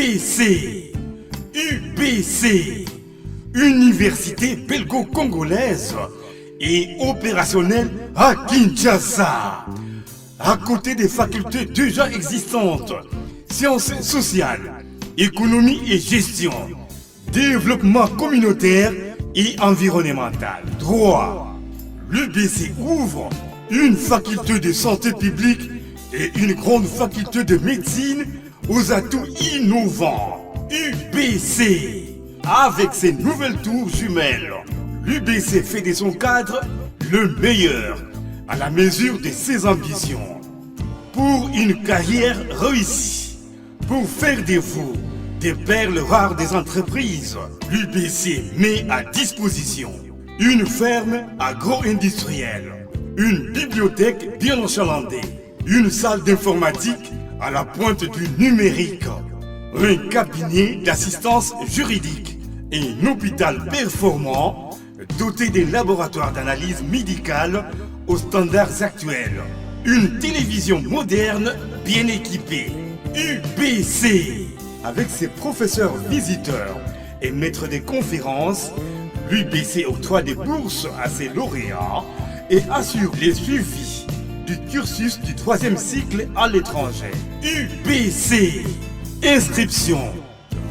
UBC. UBC. Université belgo-congolaise et opérationnelle à Kinshasa. À côté des facultés déjà existantes, sciences sociales, économie et gestion, développement communautaire et environnemental, droit, l'UBC ouvre une faculté de santé publique et une grande faculté de médecine aux atouts innovants. UBC. Avec ses nouvelles tours jumelles, l'UBC fait de son cadre le meilleur à la mesure de ses ambitions. Pour une carrière réussie, pour faire de vous des perles rares des entreprises, l'UBC met à disposition une ferme agro-industrielle, une bibliothèque bien enchalandée, une salle d'informatique à la pointe du numérique, un cabinet d'assistance juridique et un hôpital performant doté des laboratoires d'analyse médicale aux standards actuels. Une télévision moderne bien équipée. UBC. Avec ses professeurs visiteurs et maîtres des conférences, l'UBC octroie des bourses à ses lauréats et assure les suivis du cursus du 3e cycle à l'étranger. UBC. Inscription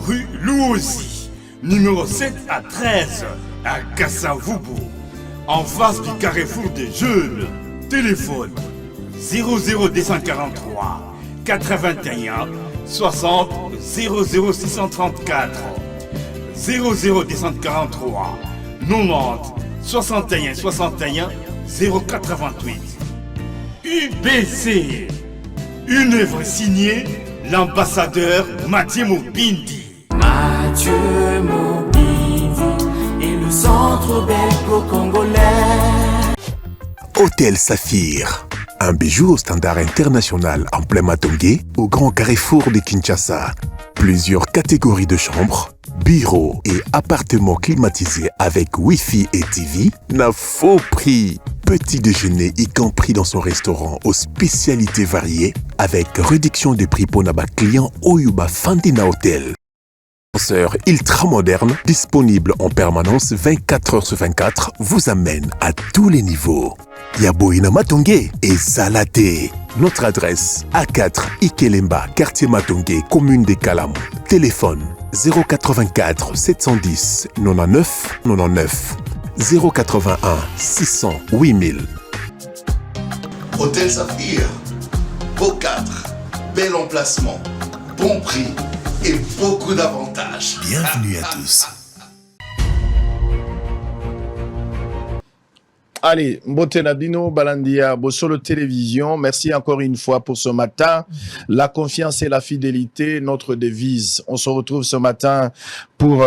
rue Louosi, numéro 7 à 13 à Kassavubu, en face du carrefour des jeunes. Téléphone 00243 81 60 00634 00243 90 61 61 088. UBC. Une œuvre signée l'ambassadeur Mathieu Mobindi. Mathieu Mobindi et le centre belgo-congolais. Hôtel Saphir, un bijou au standard international en plein Matongé, au grand carrefour de Kinshasa. Plusieurs catégories de chambres, bureaux et appartements climatisés avec Wi-Fi et TV, n'a faux prix. Petit déjeuner y compris dans son restaurant aux spécialités variées avec réduction des prix pour naba clients Oyuba Fandina Hotel. Ascenseur ultra moderne, disponible en permanence 24 heures sur 24, vous amène à tous les niveaux. Yaboina Matongé et Salaté. Notre adresse A4 Ikelemba, quartier Matongé, commune des Kalamou. Téléphone 084 710 99 99 081 600 8000. Hôtel Saphir, beau cadre, bel emplacement, bon prix et beaucoup d'avantages. Bienvenue à tous. Allez, Mbotenabino, Balandia, Bossolo Télévision, merci encore une fois pour ce matin. La confiance et la fidélité, notre devise. On se retrouve ce matin pour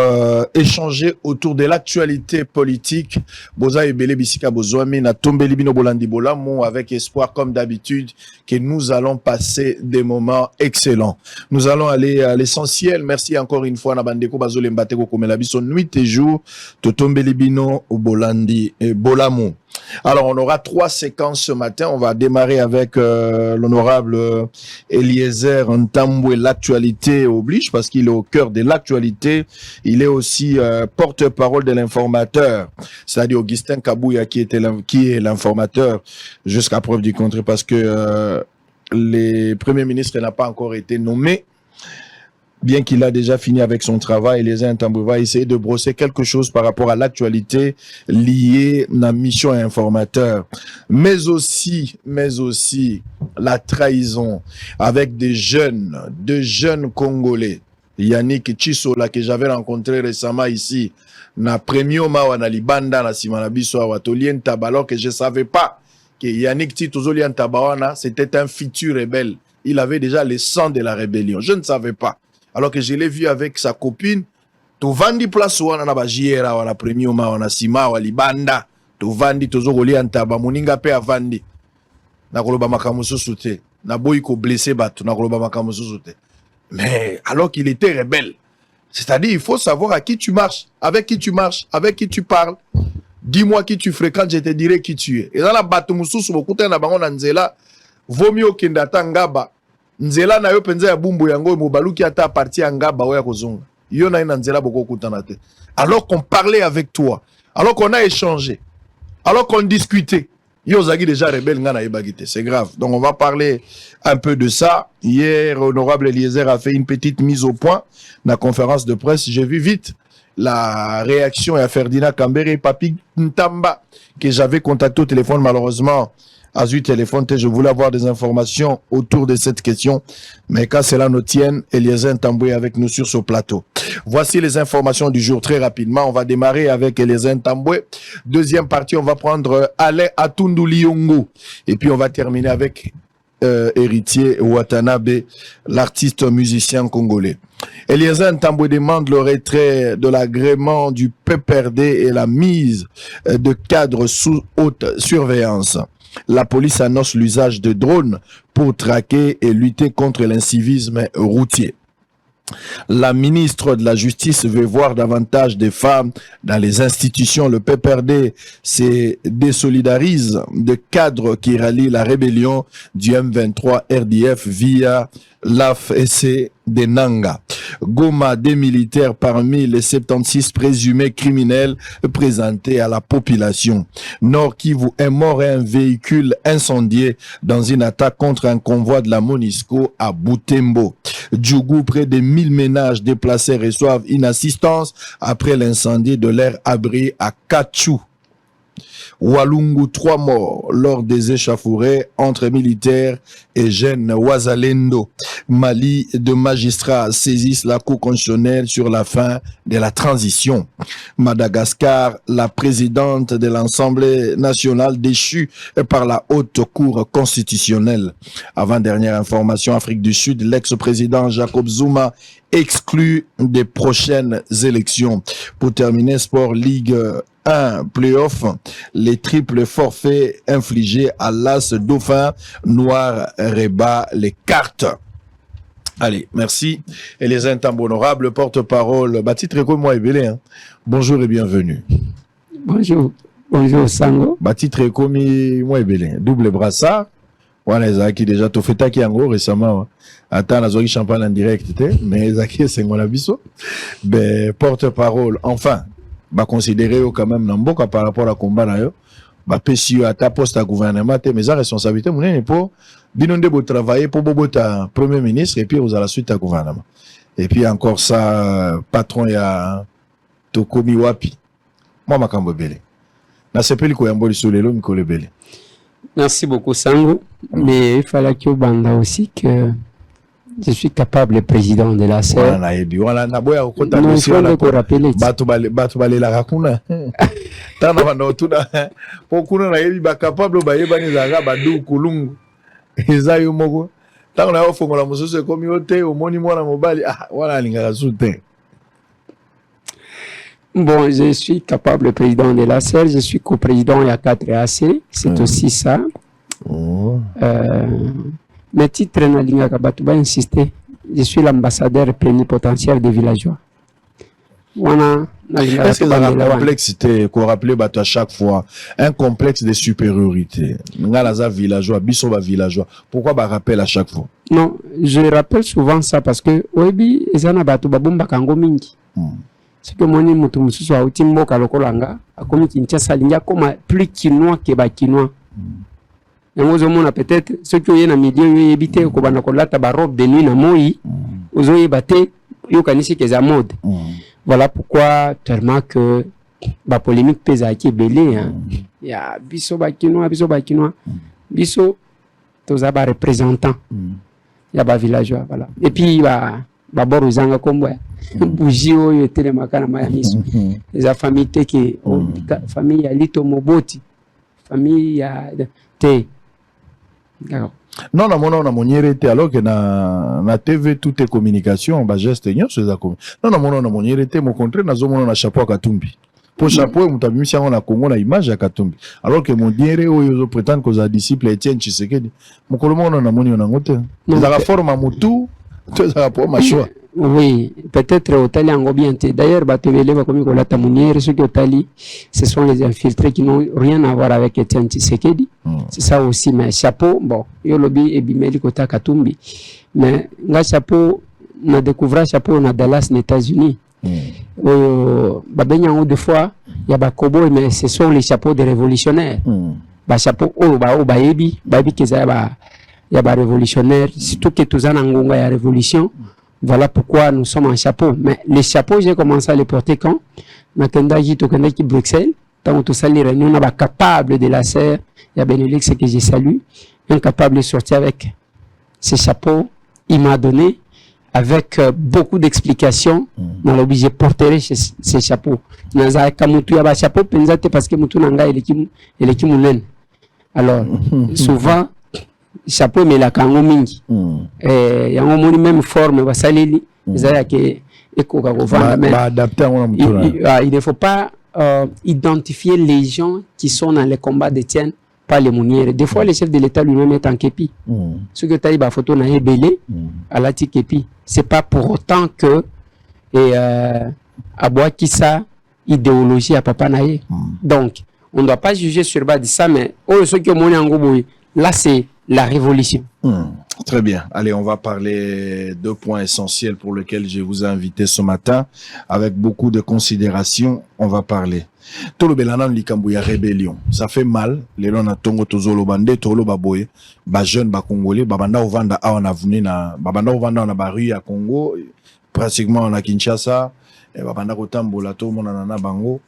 échanger autour de l'actualité politique. Boza Ebele Bisika Bozoami, na Tombeli Bino Bolandi Bolamo, avec espoir, comme d'habitude, que nous allons passer des moments excellents. Nous allons aller à l'essentiel. Merci encore une fois, Nabandeko Bazole Mbateko Komelabiso, nuit et jour, Tombeli Bino Bolandi et Bolamo. Alors, on aura 3 séquences ce matin. On va démarrer avec l'honorable Eliezer Ntambwe. L'actualité oblige parce qu'il est au cœur de l'actualité. Il est aussi porte-parole de l'informateur, c'est-à-dire Augustin Kabouya qui est l'informateur jusqu'à preuve du contraire parce que le Premier ministre n'a pas encore été nommé. Bien qu'il a déjà fini avec son travail, Eliezer Ntambwe va essayer de brosser quelque chose par rapport à l'actualité liée à la mission informateur, mais aussi la trahison avec des jeunes Congolais. Yannick Chisola que j'avais rencontré récemment ici, na premio mawa libanda na simanabiso awatolien taba, alors que je savais pas que Yannick Titozolien Tabawana c'était un futur rebelle. Il avait déjà le sang de la rébellion. Je ne savais pas. Alors que je l'ai vu avec sa copine, to vandi place wana na bajiera wana premio mawa na sima wa libanda, to vandi tozolien taba muninga pe avandi. Na koloba makamususu te, na boyi ko blessé bato, na koloba makamususu te. Mais alors qu'il était rebelle, c'est-à-dire il faut savoir à qui tu marches, avec qui tu parles. Dis-moi qui tu fréquentes, je te dirai qui tu es. Et dans la bateau mususu bokuta na bango na nzela, vaut mieux kendata ngaba nzela na yo penza ya bumbu yango mobaluki ata parti ya ngaba oya kozonga yo na nzela boko kutana te alors qu'on parlait avec toi alors qu'on a échangé alors qu'on discutait yo zagi déjà rebelle ngana yebagite c'est grave donc on va parler un peu de ça. Hier honorable Eliezer a fait une petite mise au point dans la conférence de presse. J'ai vu vite la réaction à Ferdinand Kambere et Papi Ntamba que j'avais contacté au téléphone malheureusement. Azui téléphone, je voulais avoir des informations autour de cette question, mais quand cela nous tienne, Eliezer Ntambwe est avec nous sur ce plateau. Voici les informations du jour très rapidement. On va démarrer avec Eliezer Ntambwe. Deuxième partie, on va prendre Alain Atundu Liongo. Et puis on va terminer avec Héritier Watanabe, l'artiste musicien congolais. Eliezer Ntambwe demande le retrait de l'agrément du PPRD et la mise de cadres sous haute surveillance. La police annonce l'usage de drones pour traquer et lutter contre l'incivisme routier. La ministre de la Justice veut voir davantage de femmes dans les institutions. Le PPRD se désolidarise de cadres qui rallient la rébellion du M23 RDF via l'AFC de Nanga. Goma, des militaires parmi les 76 présumés criminels présentés à la population. Nord Kivu, un mort et un véhicule incendié dans une attaque contre un convoi de la MONUSCO à Butembo. Djougou, près de 1000 ménages déplacés reçoivent une assistance après l'incendie de leur abri à Kachou. Walungu, 3 morts lors des échauffourées entre militaires et jeunes Wazalendo. Mali, 2 magistrats saisissent la Cour constitutionnelle sur la fin de la transition. Madagascar, la présidente de l'Assemblée nationale déchue par la Haute Cour constitutionnelle. Avant-dernière information, Afrique du Sud, l'ex-président Jacob Zuma exclu des prochaines élections. Pour terminer, Sport Ligue 1 playoff, les triples forfaits infligés à l'As Dauphin Noir rebat les cartes. Allez, merci. Et les Ntambwe honorables, porte-parole, Bati Treko Moebele, hein. Bonjour et bienvenue. Bonjour, bonjour Sango. Bati Treko Moebele, double brassard. Voilà, Zaki déjà tout fait qui en gros récemment. Attends, la Zaki champagne en direct, mais Zaki c'est mon abisso. Ben, porte-parole, enfin. Ba considérer quand même Namboka par rapport à combat na yo ba pesi à ta poste à gouvernement mais sa responsabilité monene pour binonde bo travailler pour bobota premier ministre et puis aux à la suite à gouvernement et puis encore ça patron ya Tokomi wapi moi makambo belé na sepeli ko yamboli solelo mikolo belé. Merci beaucoup Sango, mais il fallait que banda aussi que je suis capable président de la CER. Voilà, ebi wala na boya okota non, dossier la rappeler. Batu bale la rakuna. Tana bando tuna. Pokuna na ebi ba capable ba yeba ni zaga ba du kulungu. Ezayo moko. Tana na ofongola mususu komi ote omoni mwana mobali wala linga soutien. Bon, je suis capable président de la CER, je suis coprésident il y a 4 AC, c'est aussi ça. Oh. Mais titre na linga kabatuba insister, je suis l'ambassadeur plénipotentiaire des villageois. Est-ce que la complexité qu'on rappelait à chaque fois, un complexe de supériorité, ngalaza villageois, bisoba villageois, pourquoi ba rappelle à chaque fois? Non, je rappelle souvent ça parce que oebi ezana batu babomba kango mingi. C'est que moni mutu mususu a uti mboka lokolanga, akomi Kinshasa linga koma plus quinois que ba quinois. Yango peut-être ceux qui ont un milieu évité ko bana ko lata ba robe de nuit na moi ozo yebate yo kanisi ke za mode. Voilà pourquoi tellement que ba polémique pesa ki belé hein. Ya biso ba kinois biso toza ba représentant. Ya ba villageois voilà. Et puis ba boru zanga kombo bougie oyo etele makana maya miso. Les familles qui famille ya Lito Moboti, famille ya te. Non, na moniere te alors que na TV tout est communication, ba geste nyo so za non na moniere te mo contraire na zo na chapeau Katumbi. Pour chapeau mutabimisi yango na Congo na image ya Katumbi. Alors que moniere oyo zo prétendre que za disciple Etienne Tshisekedi. Mokolo mona na moni na ngote. Za la forme mutu, to za pour ma choix. Oui, peut-être Otali en bien. D'ailleurs, Batebele, comme il l'a munière, ceux qui Otali, ce sont les infiltrés qui n'ont rien à voir avec Etienne Tshisekedi. C'est ça aussi, mais chapeau, bon, Yolobi et Bimeli Kota Katumbi. Mais, là, chapeau, on a découvert chapeau, on a Dallas, les États-Unis. Des fois, il y a Bakobo, mais ce sont les chapeaux des révolutionnaires. Chapeau, Baebi, il y a des révolutionnaires, surtout que tous en Angonga, il y a révolution. Voilà pourquoi nous sommes en chapeau. Mais les chapeaux, j'ai commencé à les porter quand Nakendaji Tokenaki Bruxelles, tant tout ça, les réunions, on est capable de la serre. Il y a Benelix que je salue, incapable de sortir avec ces chapeaux. Il m'a donné, avec beaucoup d'explications, dans l'objet porter ces chapeaux. Naza Kamutu Yaba chapeau, pensate parce que Mutu Nanga et l'équipe Moulen. Alors, souvent, chapeau mais la kango mingi y a un même forme basaleli ezaya ke ekoka kovanda mais il ne faut pas identifier les gens qui sont dans les combats d'Étienne par les mounières. Des fois, le chef de l'État lui-même est en képi. Ce que tu as dit, photo na ebele à la képi. C'est pas pour autant que aboa qui ça idéologie à papa naïe. Donc, on ne doit pas juger sur base de ça, mais ceux qui ont en là c'est la révolution. Très bien. Allez, on va parler de points essentiels pour lesquels je vous ai invité ce matin. Avec beaucoup de considération, on va parler. Tout le Bélanan Likambouya rébellion. Ça fait mal. Les gens Tongo Tozolo Bande, Tolo Baboye, ba jeune ba Congolais, Babanda Ovanda a on a venu na, Babanda Ovanda on a barri à Congo, pratiquement on a Kinshasa, et Babanda Kotambola, tout le monde en a Bango.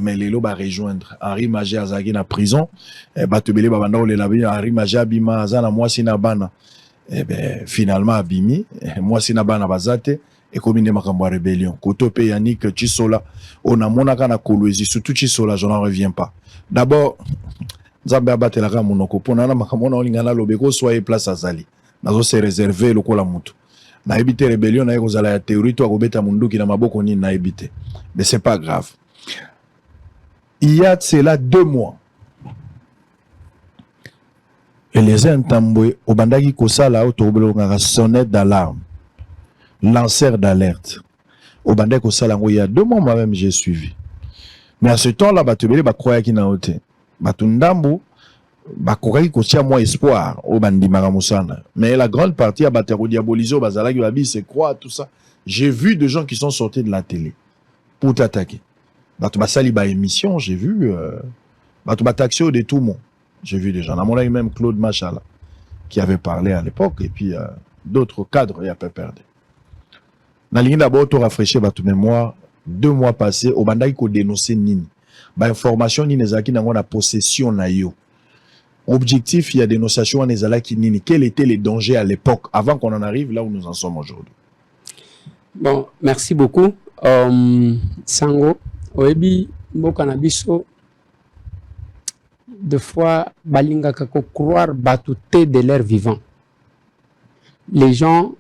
Mais les lots va rejoindre Henri Magé Azagi na prison batubele babanda ole na bino Henri Magé abima azana mwasi na bana finalement abimi mwasi na bana bazate et comme une makambo rébellion koto pe Yannick Chisola on a monaka na Kolwezi surtout Chisola je n'en reviens pas d'abord Nzambe abatela ka monoko pona na makambo na olingana lobeko soyez place azali nazo se réserver lokola mutu na ebité rébellion na ekozala ya théorie to akobeta munduki na maboko ni na ebité mais c'est pas grave. Il y a cela 2 mois. Et les Intamboué, au bandagi kosala autoblo ngara sonnette d'alarme, lanceur d'alerte. Au bandagi kosala il y a 2 mois moi-même j'ai suivi. Mais à ce temps-là, batubele ba croya ki na hote. Batundambu ba croya ko tia moi espoir au bandi maramusana. Mais la grande partie a batero diaboliser bazala ki babi c'est croire tout ça. J'ai vu des gens qui sont sortis de la télé pour t'attaquer. Batubasali émission, j'ai vu Batubataxio de tout le monde. J'ai vu des gens. On a eu même Claude Machala qui avait parlé à l'époque et puis d'autres cadres et à peu perdu. Dans l'ligne d'abord, tu rafraîchis votre mémoire 2 mois passés au bandai ko dénoncer nini. Ba information ni nezaki nango na possession na yo. Objectif il y a dénonciation nezalaki nini. Quels étaient les dangers à l'époque avant qu'on en arrive là où nous en sommes aujourd'hui. Bon, merci beaucoup. Sango Oebi mboka na biso des fois balinga kako croire batute de l'air vivant. Les gens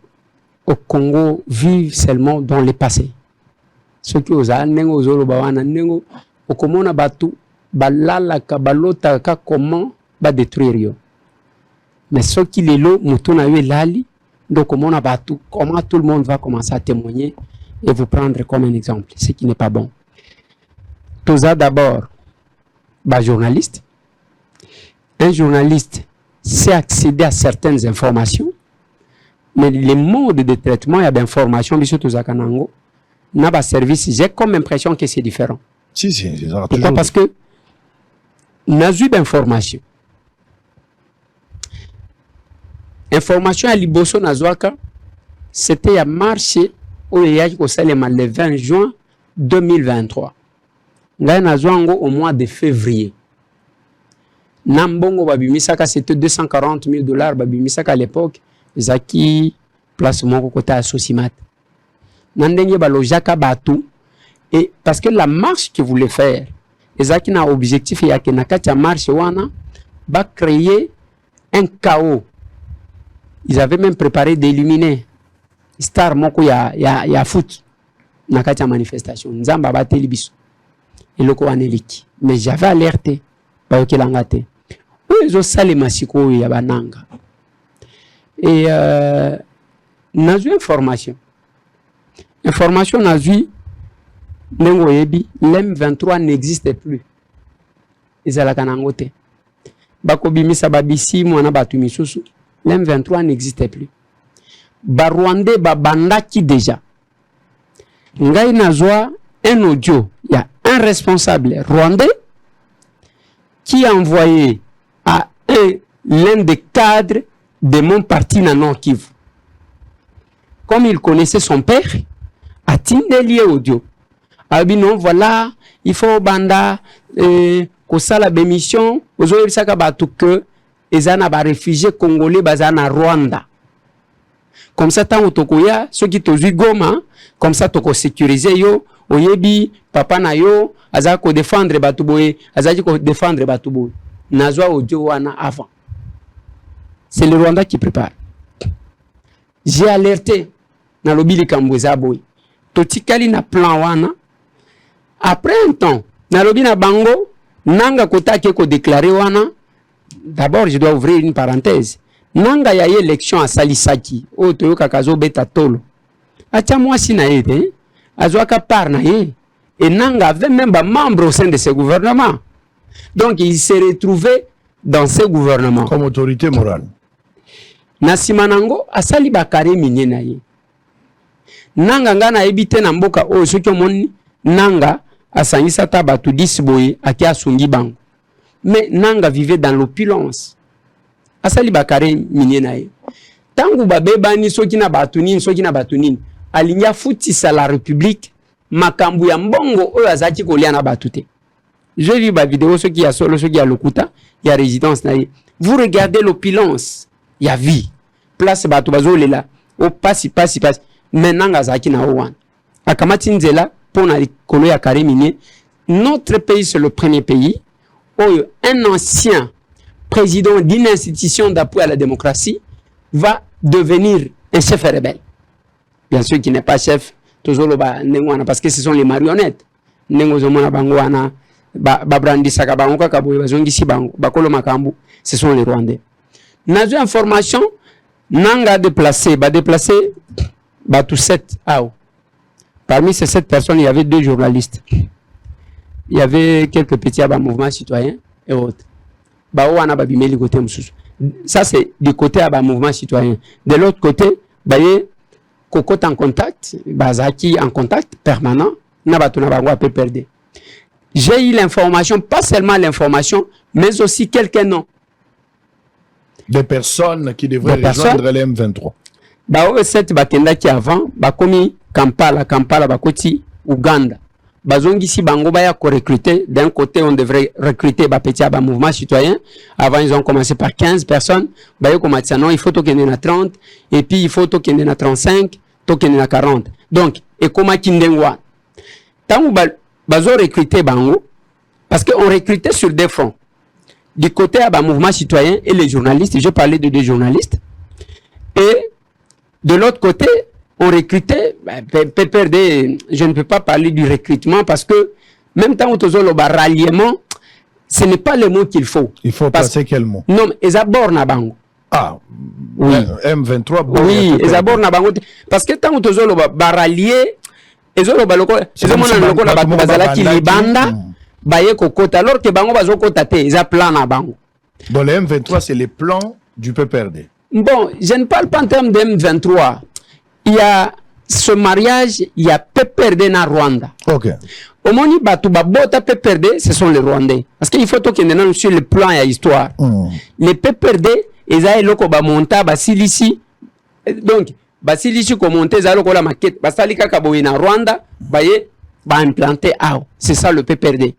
au Congo vivent seulement dans le passé. Ceux qui osent nengo zolo bawana nengo okomona batu balala ka balota ka comment ba détruire yo. Mais ceux qui les lo mutuna yo lali donc komona batu comment tout le monde va commencer à témoigner et vous prendre comme un exemple, ce qui n'est pas bon. Tout ça d'abord, journaliste. Un journaliste sait accéder à certaines informations, mais les modes de traitement et d'information, n'a pas service. J'ai comme impression que c'est différent. Si, c'est ça. Pourquoi? Parce que n'a eu d'information. Information à Liboso Nazwaka, c'était à marché au le 20 juin 2023. Au mois de février. Nambongo Babimisaka, c'était $240 000. Babimisaka à l'époque, Zaki, place mon côté à Sosimat. Nandenge Balojaka Batu. Et parce que la marche qu'ils voulaient faire, Zaki n'a objectif, il y a que Nakatia marche, wana, va créer un chaos. Ils avaient même préparé d'éliminer Star Moko ya foot. Nakatia manifestation. Nzamba Bateli Biso. Et le Koaneliki. Mais j'avais alerté. Pas que l'angate. Ils ont salé Masiko et Yabananga. Et n'a eu information. information na zui nengo yebi l'M23 n'existe plus ezalaka nango te bakobimisa babisi mwana batu misusu l'M23 n'existe plus ba Rwandais babandaki déjà ngai nazwa un audio il y a un responsable rwandais qui a envoyé à l'un des cadres de mon parti na Nord Kivu. Comme il connaissait son père, a tindeli audio. Abi non, voilà, il faut banda ko sala bémission, ozo bisaka batu que ezana ba réfugiés congolais bazana Rwanda. Comme ça tant otokoya ceux qui tozui Goma, comme ça toko sécuriser yo, oyebi papa na yo azako défendre batu boye, azaki ko défendre batu boye. Nazwa audio wana avant. C'est le Rwanda qui prépare. J'ai alerté na lobili kambweza boy. Totikali na plan wana. Après un temps, na lobi na bango nanga kotake ko déclarer wana. D'abord, je dois ouvrir une parenthèse. Nanga ya élection à Salisaki, o toyoka kazo beta tolo. Acha mwasi na yete, azwaka par na ye. Et nanga avait même un membre au sein de ce gouvernement. Donc il s'est retrouvé dans ce gouvernement comme autorité morale. Nasimanango asali bakare minye na ye. Nanga ngana ebite na mboka o soki omoni nanga asangisa ta batu 10 boye aki asungi bango. Mais nanga vivait dans l'opulence. Asali bakare minye na ye. Tangu babebani soki na batu nini alinya futisa la République makambu ya mbongo oyo azaki kolia na batu te. Je vis ma vidéo ceux qui a solo ceux qui a lokuta il y a résidence na ye. Vous regardez l'opulence, il y a vie. Place batu bazolela o pasi maintenant ngazaki na owan. Akamati nzela pona likolo ya Karemine. Notre pays c'est le premier pays où un ancien président d'une institution d'appui à la démocratie va devenir un chef rebelle. Bien sûr qu'il n'est pas chef toujours parce que ce sont les marionnettes. Nengo zomona bango wana babrandi saka bango kaka boye bazongisi bango bakolo makambu, ce sont les Rwandais. Nazo information nanga déplacé tout 7 ao. Parmi ces 7 personnes, il y avait 2 journalistes. Il y avait quelques petits mouvements citoyens et autres. Wana babimeli côté mususu. Ça c'est du côté mouvement citoyen. De l'autre côté, baye kokota en contact, bazaki en contact permanent, na batuna bango a peu perdu. J'ai eu l'information, pas seulement l'information, mais aussi quelques noms. Des personnes qui devraient rejoindre les M23. Cette bakenda qui avant, bakomi Kampala, bakoti Uganda. Bazongi si bango baya ko recruter. D'un côté, on devrait recruter petit mouvement citoyen. Avant, ils ont commencé par 15 personnes. Bayo commencé non, il faut qu'il y en ait 30. Et puis, il faut qu'il y en ait 35. Qu'il y en ait 40. Donc, et comment kindengwa. Tant bazo recruter bango, parce qu'on recrutait sur des fronts. Du côté mouvement citoyen et les journalistes, je parlais de 2 journalistes. Et de l'autre côté, on recrutait, PPRD, je ne peux pas parler du recrutement parce que même temps où tu as le ralliement, ce n'est pas le mot qu'il faut. Il faut passer quel mot? Non, mais ils abordent na bango. Ah, oui. M23. Oui, ils abordent na bango. Parce que tant où tu as le rallier, ils ont le bazalaki libanda, baye kokota. Alors que bango bazo kota te, ils a plan na bango. Bon, les M23, c'est les plans du PPRD. Bon, je ne parle pas en termes de M23. Il y a ce mariage, il y a PPRD na Rwanda. Ok. Au moni batu babota PPRD, ce sont les Rwandais. Parce qu'il faut qu'il y ait sur le plan et l'histoire. Les PPRD, ils ont loko ba monta ba silisi. Donc, ba silisi ko monter za loko la maquette, ba salika kaboyi na Rwanda, baye ba implanter ao. C'est ça le PPRD.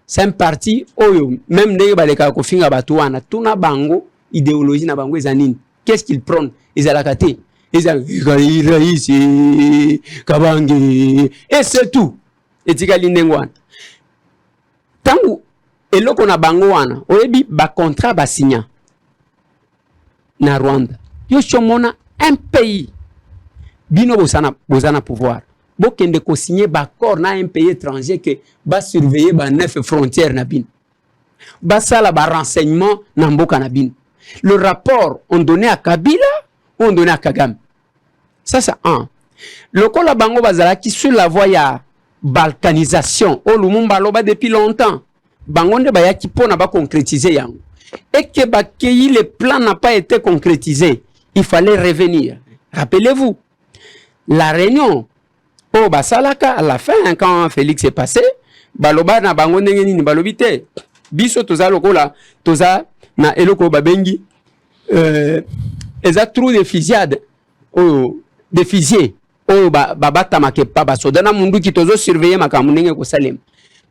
C'est un parti oyo même ndenge baleka ko finga batu wana tuna bango idéologie na bango ezanini. Qu'est-ce qu'ils prennent? Ils alakate. Ils ont ici, Kabangi, et c'est tout. Et tu as l'indengwan. Tant que l'on a bangoana, on a dit ba contrat ba signa na Rwanda. Yo chomona un pays. Bino bozana pouvoir. Bokende ko signer ba accord na un pays étranger que ba surveiller ba 9 frontières na bin. Ba sala ba renseignement na mboka na bin. Le rapport on donnait à Kabila, on donnait à Kagame. Ça c'est un. Lokola bango bazala qui sur la voie ya balkanisation o lumumba loba depuis longtemps bango nde baya ki pona ba concrétiser yango et que bakei le plan n'a pas été concrétisé, il fallait revenir. Rappelez-vous la réunion au Basalaka à la fin quand Félix est passé baloba na bango ndenge nini balobi te biso toza lokola toza na eloko babengi eza trou de fusillade o de fusillé o babata makepa basoda na munduki tozo surveiller makambo ndenge ko salem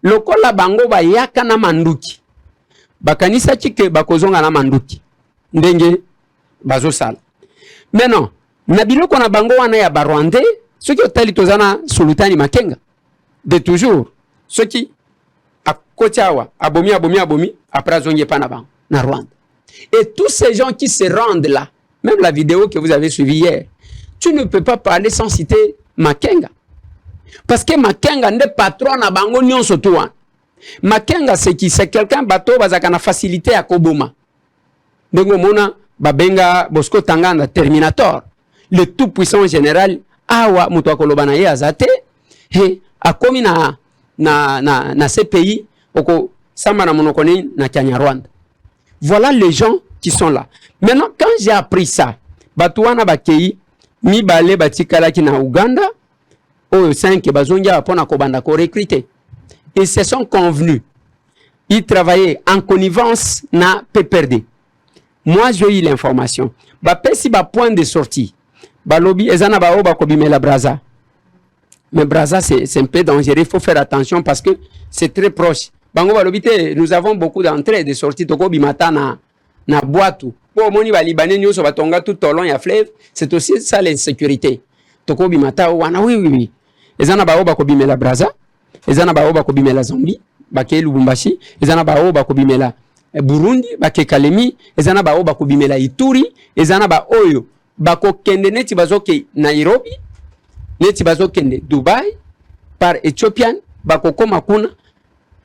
lokola bango bayaka na manduki bakanisa chike bakozonga na manduki ndenge bazo sala maintenant na biloko na bango wana ya barwandais ceux qui otali tozana sultani Makenga de toujours ceux qui a kochawa abomi après zonge pa na bango na Rwanda et tous ces gens qui se rendent là même la vidéo que vous avez suivie hier tu ne peux pas parler sans citer Makenga parce que Makenga n'est patron na bango nyonso to wana Makenga c'est qui c'est quelqu'un bateau bazaka na facilité à koboma ndenge mona babenga Bosco Tanganda Terminator le tout puissant général awa muto akoloba na ye azate he akomi na ces pays oko samba na monoko ni na Kanyarwanda. Voilà les gens qui sont là. Maintenant quand j'ai appris ça batuana bakei mibale batikala ki na Uganda oyo 5 bazongia pona kobanda ko recruter. Ils se sont convenus. Ils travaillaient en connivence na PPRD. Moi j'ai eu l'information. Ba pesi ba point de sortie. Balobi ezana ba oba kobimela Braza. Mais Braza c'est un peu dangereux, il faut faire attention parce que c'est très proche. Bango balobi te nous avons beaucoup d'entrées et de sorties toko bimata na boatu. Pour moni ba libanais nyoso batonga tout au long ya fleuve, c'est aussi ça l'insécurité. Toko bimata wana oui. Ezana ba oba kobimela Braza. Ezana ba oba kobimela Zambie, bake Lubumbashi, ezana ba oba kobimela Burundi, bake Kalemi, ezana ba oba kobimela Ituri, ezana ba oyo bako kende neti bazoke Nairobi, neti bazokende Dubaï par Ethiopian, bako koma kuna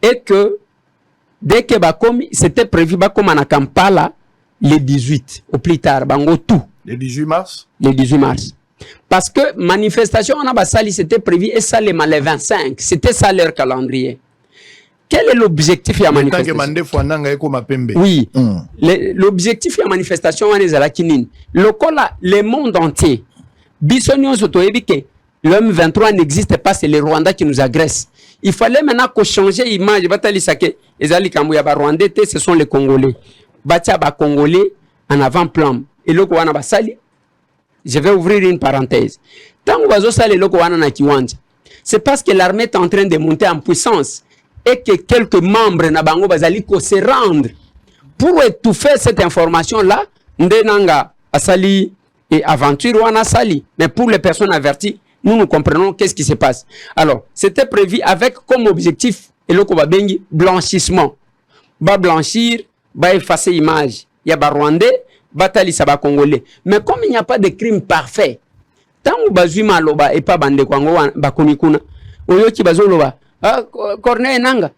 et que dès que bakomi c'était prévu bakoma na Kampala le 18 au plus tard bango tout le 18 mars. Le 18 mars. Parce que manifestation on a basali c'était prévu et ça le 25, c'était ça leur calendrier. Quel est l'objectif de la manifestation? Oui, l'objectif de la manifestation le monde entier. L'homme 23 n'existe pas, c'est les Rwandais qui nous agressent. Il fallait maintenant qu'on change l'image. Ce sont les Congolais. Congolais en avant-plan. Et le Kouana Basali, je vais ouvrir une parenthèse. Tant que c'est parce que l'armée est en train de monter en puissance. Et que quelques membres na bango bazali ko se rendre pour étouffer cette information là ndenanga asali et aventure wana sali mais pour les personnes averties nous comprenons qu'est-ce qui se passe. Alors c'était prévu avec comme objectif et le kobabengi blanchissement ba blanchir ba effacer image ya ba rwandais batali sa ba congolais mais comme il n'y a pas de crime parfait tant bazui maloba et pas bande kwango ba komikuna oyoki bazoloba Corneille Nanga,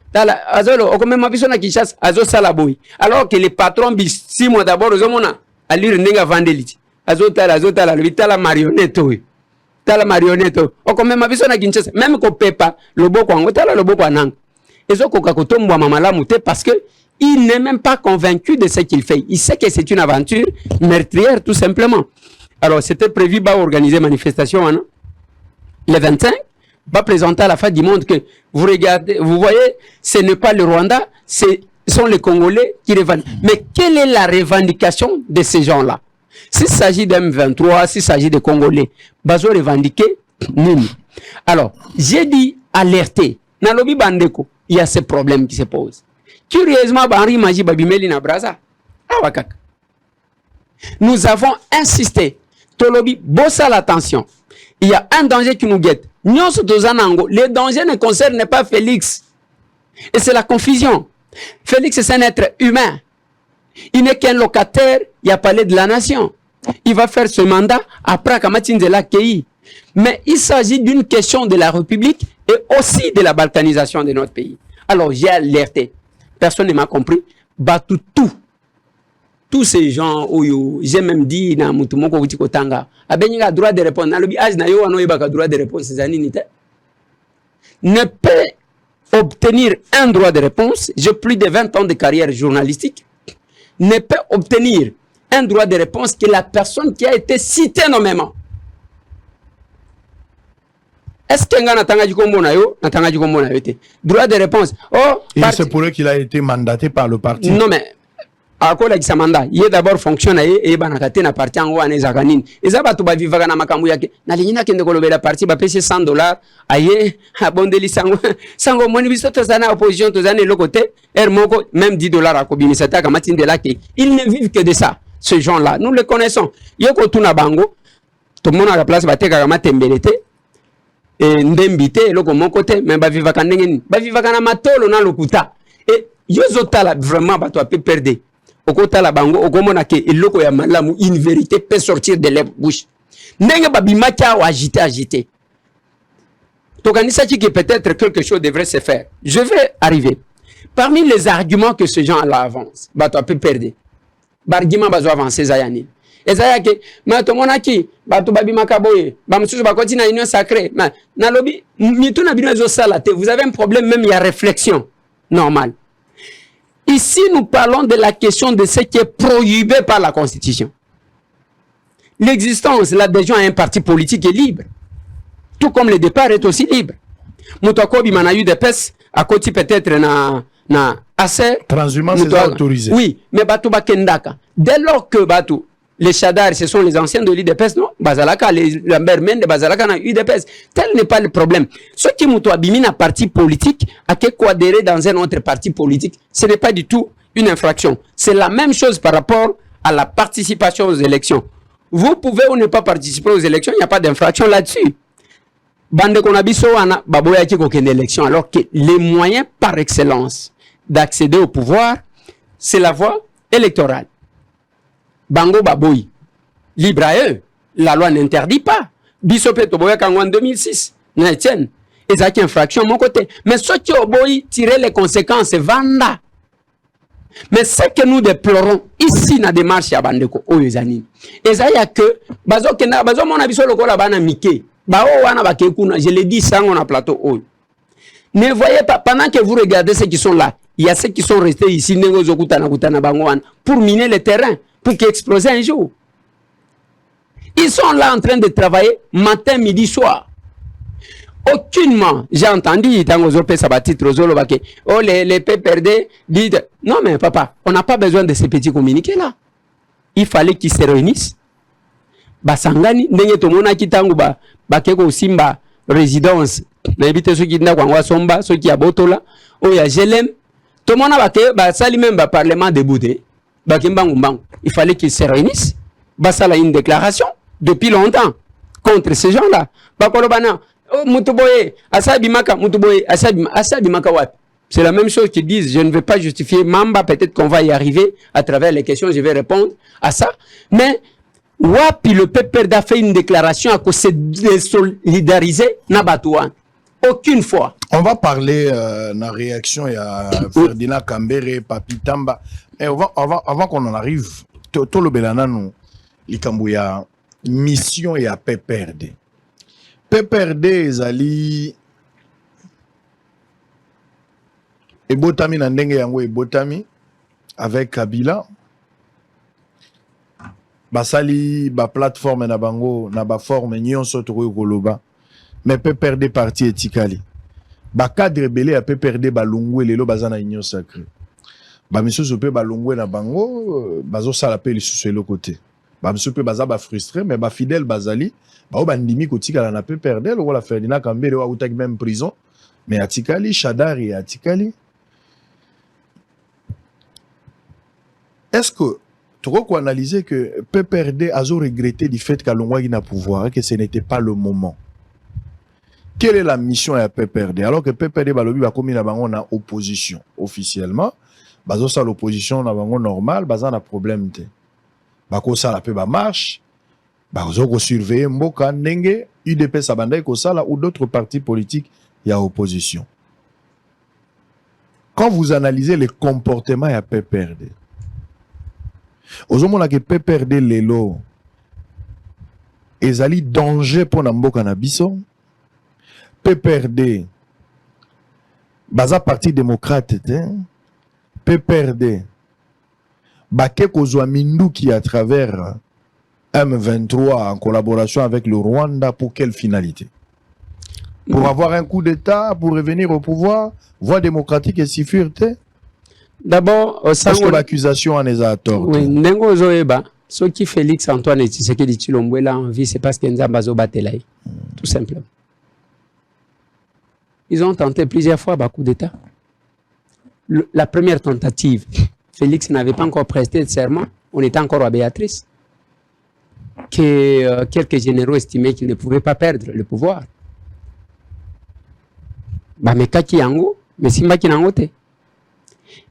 Azolo, Okomema Bisona Kishas, Azo Salaboui. Alors que les patrons, 6 mois d'abord, aux hommes, à lire Nenga Vandeliti. Azotala, la marionnette, oui. Tala marionnette, Okomema Bisona Kinshas, même qu'on paie pas, le beau Kwango, Tala le beau Kwanang. Et ce Kokakoto Mwamala Mouté, parce que il n'est même pas convaincu de ce qu'il fait. Il sait que c'est une aventure meurtrière, tout simplement. Alors, c'était prévu, organiser manifestation, hein, le 25. Va présenter à la fin du monde que vous regardez, vous voyez, ce n'est pas le Rwanda, ce sont les Congolais qui revendiquent. Mais quelle est la revendication de ces gens-là? S'il s'agit d'M23, s'il s'agit de Congolais, bazo revendiquer nini. Alors, j'ai dit alerter. Dans le Bandeko, il y a ces problèmes qui se posent. Curieusement, Henri Maji Babimeli na Braza. Nous avons insisté. Tolobi, bossa l'attention. Il y a un danger qui nous guette. Le danger ne concerne pas Félix. Et c'est la confusion. Félix c'est un être humain. Il n'est qu'un locataire, il a parlé de la nation. Il va faire ce mandat après Kamatinzela Kei. Mais il s'agit d'une question de la République et aussi de la balkanisation de notre pays. Alors j'ai alerté. Personne ne m'a compris. Batou tout. tous ces gens, j'ai même dit, na mutumoko utiko tanga, abenga droit de répondre. Na lobi âge na yo ano yebaka droit de réponse ces années nite. Ne peut obtenir un droit de réponse, j'ai plus de 20 ans de carrière journalistique, ne peut obtenir un droit de réponse que la personne qui a été citée nommément. Est-ce que nga natanga jikombo na yo, natanga jikombo na yo te? Droit de réponse. Oh, et c'est pour eux qu'il a été mandaté par le parti. Non mais akola ki mandat, il d'abord fonctionne et banakate na parti ngo aneza kanini. Eza batu ba vivaka na makambu yake. Na linyina kende kolobela parti ba pese $100 aye abondeli sango moni biso to zana opposition to zana le côté moko même $10 akobimisa ta kamati ndela ke. Ils ne vivent que de ça. Ces gens-là, nous les connaissons. Yoko tuna bango, tout le monde à la place bateka kamate mbelete. Et ndembite loko mon côté mais ba vivaka ndengeni. Ba vivaka na matolo na lokuta. Et yozota là vraiment ba to peut perdre. Okota la bango okomona ke eloko ya malamu une vérité peut sortir de leur bouche. Ndenge babimaka ou agiter. Tokanisa ki que peut-être quelque chose devrait se faire. Je vais arriver. Parmi les arguments que ces gens-là avancent, ba to peut perdre. Bargima bazo avancer zayani. Ezaya ke ma to monaki ba to babimaka boye, ba msusu ba kontina union sacrée. Ma na lobi mituna bino zo salate. Vous avez un problème même il y a réflexion normale. Ici, nous parlons de la question de ce qui est prohibé par la Constitution. L'existence, l'adhésion à un parti politique est libre. Tout comme le départ est aussi libre. Moutakobi m'a eu des pèses, à côté peut-être na assez. Transhumance est autorisée. Oui, mais Batou Bakendaka. Dès lors que Batou, les Chadar, ce sont les anciens de l'UDPS, non? Bazalaka, les Lambermen de Bazalaka na UDPS. Tel n'est pas le problème. Ce qui m'a abîmé un parti politique, à quelque adhérer dans un autre parti politique, ce n'est pas du tout une infraction. C'est la même chose par rapport à la participation aux élections. Vous pouvez ou ne pas participer aux élections, il n'y a pas d'infraction là-dessus. Bande Konabiso, ana baboya ki kokende élection, alors que les moyens par excellence d'accéder au pouvoir, c'est la voie électorale. Bango Baboy, libre à eux, la loi n'interdit pas. Bisope Toboya en 2006, n'etienne, et ça qui infraction mon côté. Mais ceux qui ont tirer les conséquences, vanda. Mais ce que nous déplorons ici dans la démarche à Bandeko, Oyezani, et ça y a que, bazo mon abiso loko la bana mike, bao wana bakekuna, je l'ai dit ça on a plateau. Ne voyez pas, pendant que vous regardez ceux qui sont là, il y a ceux qui sont restés ici, pour miner le terrain. Pour qu'ils explosent un jour. Ils sont là en train de travailler matin, midi, soir. Aucunement, j'ai entendu dans les OP Sabati Trozolo Bake, oh les PPRD disent non mais papa, on n'a pas besoin de ces petits communiqués là. Il fallait qu'ils se réunissent. Basangani, n'enye tomona kitangu bakeko simba résidence. N'habite ceux qui n'a kwa somba, ceux qui abotola, oh ya jelem. Tomona bake basali même ba parlement débouté. Il fallait qu'ils se réunissent. Basala une déclaration depuis longtemps contre ces gens-là. C'est la même chose qu'ils disent. Je ne vais pas justifier Mamba. Peut-être qu'on va y arriver à travers les questions. Je vais répondre à ça. Mais Wapi le PPRD a fait une déclaration à cause se désolidariser Nabatouan. Aucune fois. On va parler la réaction à Ferdinand Kambere, Papi Tamba. Et avant qu'on en arrive, tout le Bélanano, il mission et à PPRD. PPRD, Zali, et Botami Nandenge Yango et Botami, avec Kabila. Basali, ba plateforme na bango, na ba forme, nyon soto koloba. Mais PPRD parti etikali. Ba cadre belé a PPRD balungwe lelo bazana union sacrée. Ba monsieur sope balungwe na bango bazo sala pe li sous le côté. Ba monsieur pe baza ba frustré mais ba fidèle bazali ba bandimi kotika na PPRD lo la Ferdinand Kambere wa utak même prison mais atikali Chadari atikali. Est-ce que tu crois qu'on analyser que PPRD a regretté du fait qu'Alongwa n'a pouvoir et que ce n'était pas le moment? Quelle est la mission à PPRD? Alors que PPRD balobi ba komi na bango na opposition officiellement, bazo sa l'opposition na bango normal, baza na problème te. Bako sa la pe ba marche, bazo ko surveiller mboka ndenge UDP sabanda ko sala ou d'autres partis politiques y a opposition. Quand vous analysez les comportements à PPRD, ozomona ke PPRD lelo ezali danger pour na mboka na biso. PPRD baza parti démocrate te. PPRD bake kozwa minduki à travers M23 en collaboration avec le Rwanda pour quelle finalité? Pour avoir un coup d'État, pour revenir au pouvoir, voie démocratique et sécurité? D'abord, parce que l'accusation en est à tort. Oui, Nengo Zoeba, ce qui Félix Antoine Tshisekedi Tshilombo là en vie, c'est parce qu'il y a un tout simplement. Ils ont tenté plusieurs fois un coup d'État. La première tentative, Félix n'avait pas encore presté de serment, on était encore à Béatrice, que quelques généraux estimaient qu'ils ne pouvaient pas perdre le pouvoir. Bah, mais Kaki Yango, mais Simba Kinangote.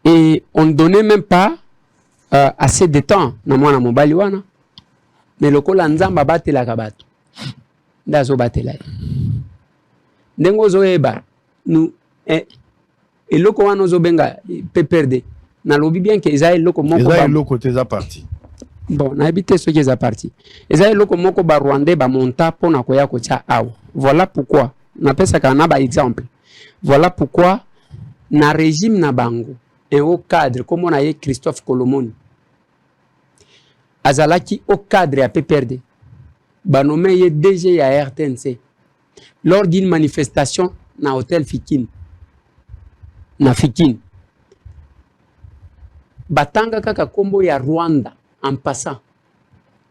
Et on ne donnait même pas assez de temps na mwana mobali wana. Mais le kola nzamba batela kabato. Ndazo batela. Ndengo zoeba nous eloko wana zobenga PPRD. Na lobi bien que Isaïe loko moko ba loko teza parti. Bon, na habité ce qui est parti. Isaïe loko moko ba Rwandais ba monta pona koya ko tia awa. Voilà pourquoi na pesa kana ba exemple. Voilà pourquoi na régime na bango et au cadre comme on a eu Christophe Colomoni azalaki au cadre à PPRD banomé ye DG à RTNC lors d'une manifestation na hôtel Fikine na Fikine batanga kaka kombo ya Rwanda en passant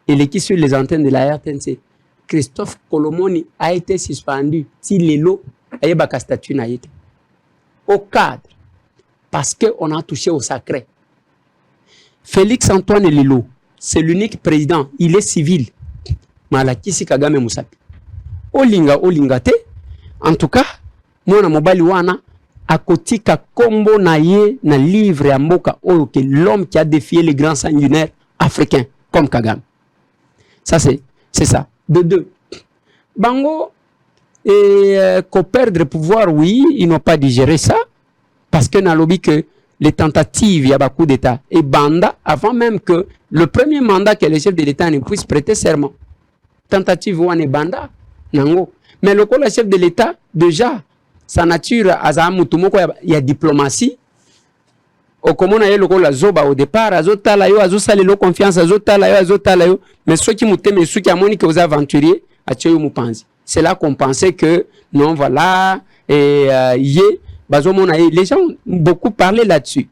et qui sur les antennes de la RTNC Christophe Colomoni a été suspendu si lelo ayebaka statut na yete au cadre parce qu'on a touché au sacré. Félix Antoine Lelo, c'est l'unique président, il est civil. Malakisi Kagame Musapi. Olinga te. En tout cas, moi na mobali wana akotika kombo na ye na livre ya mboka oyo que l'homme qui a défié les grands sanguinaires africains comme Kagame. Ça c'est ça. De deux. Bango et qu'on perdre le pouvoir, oui, ils n'ont pas digéré ça. Parce que dans lobby que les tentatives, il y a beaucoup d'État. Et Banda, avant même que le premier mandat que les chefs de l'État ne puissent prêter serment. Tentative ou Banda, nango. Mais le chef de l'État, déjà, sa nature, il y a diplomatie. Au comment on a eu le zoba au départ, azotalayo, azosalelo confiance, azotalayo, mais ceux qui m'ont ceux qui ont monique aux aventuriers, à Tchoyo Moupanzi. C'est là qu'on pensait que, non, voilà, et les gens ont beaucoup parlé là-dessus.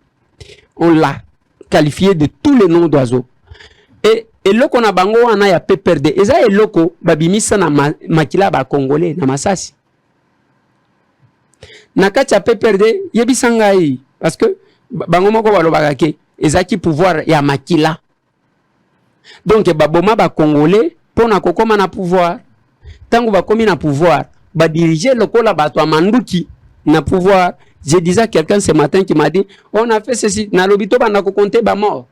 On l'a qualifié de tous les noms d'oiseaux. Et là qu'on a bango, on a PPRD. Et ça, loko, babimisa na makila ba congolais, na masasi. Nakacha PPRD, yebisangai. Parce que, bango moko balobagake, ezaki pouvoir ya makila. Donc, baboma ba congolais, pour na kokoma na pouvoir. Tango ba komi na pouvoir, ba diriger lokola bato amanduki na pouvoir. Je disais à quelqu'un ce matin qui m'a dit, on a fait ceci, na lobito ba na ko compter ba mort.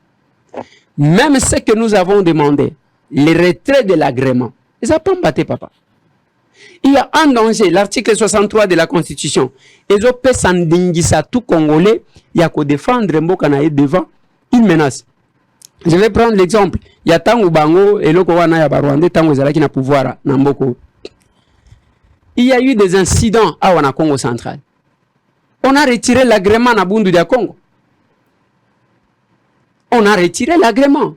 Même ce que nous avons demandé, le retrait de l'agrément, ils n'ont pas battu papa. Il y a un danger, l'article 63 de la Constitution. Ils ont fait sandingisa tout Congolais, il y a qu'à défendre Mbokanaï devant une menace. Je vais prendre l'exemple. Il y a Tango Bango et Loko Wana Yabarwande, Tango Zala qui n'a pouvoir na Mboko. Il y a eu des incidents à Wana Congo central. On a retiré l'agrément à Bundu de Congo. On a retiré l'agrément.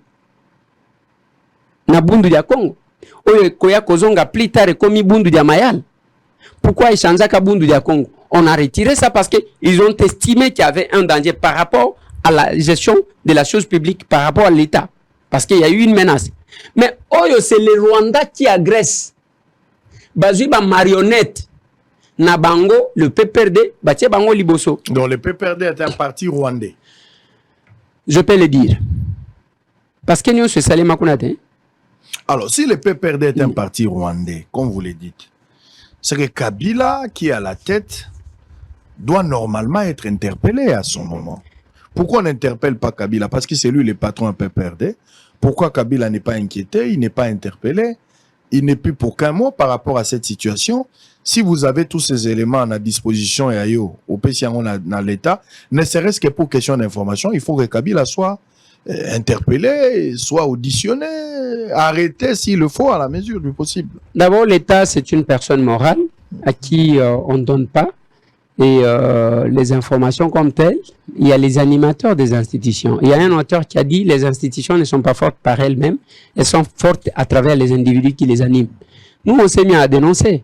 Na Bundu de Congo. Oye Koya Kozonga plus tard comme Bundu de Mayal. Pourquoi ils changent à Bundu de Congo? On a retiré ça parce qu'ils ont estimé qu'il y avait un danger par rapport à la gestion de la chose publique, par rapport à l'État. Parce qu'il y a eu une menace. Mais Oyo, c'est le Rwanda qui agresse. Bazui ba marionnette. Na bango, le PPRD, batie bango liboso. Donc le PPRD est un parti rwandais. Je peux le dire. Parce que nous, c'est Salé Makounate. Alors, si le PPRD est un parti rwandais, comme vous le dites, c'est que Kabila, qui est à la tête, doit normalement être interpellé à son moment. Pourquoi on n'interpelle pas Kabila? Parce que c'est lui le patron à PPRD. Pourquoi Kabila n'est pas inquiété? Il n'est pas interpellé. Il n'est plus pour qu'un mot par rapport à cette situation. Si vous avez tous ces éléments à disposition et au PCA dans l'État, ne serait-ce que pour question d'information, il faut que Kabila soit interpellés, soit auditionnés, arrêtés s'il le faut à la mesure du possible. D'abord, l'État, c'est une personne morale à qui on ne donne pas les informations comme telles. Il y a les animateurs des institutions. Il y a un auteur qui a dit les institutions ne sont pas fortes par elles-mêmes, elles sont fortes à travers les individus qui les animent. Nous, on s'est mis à dénoncer.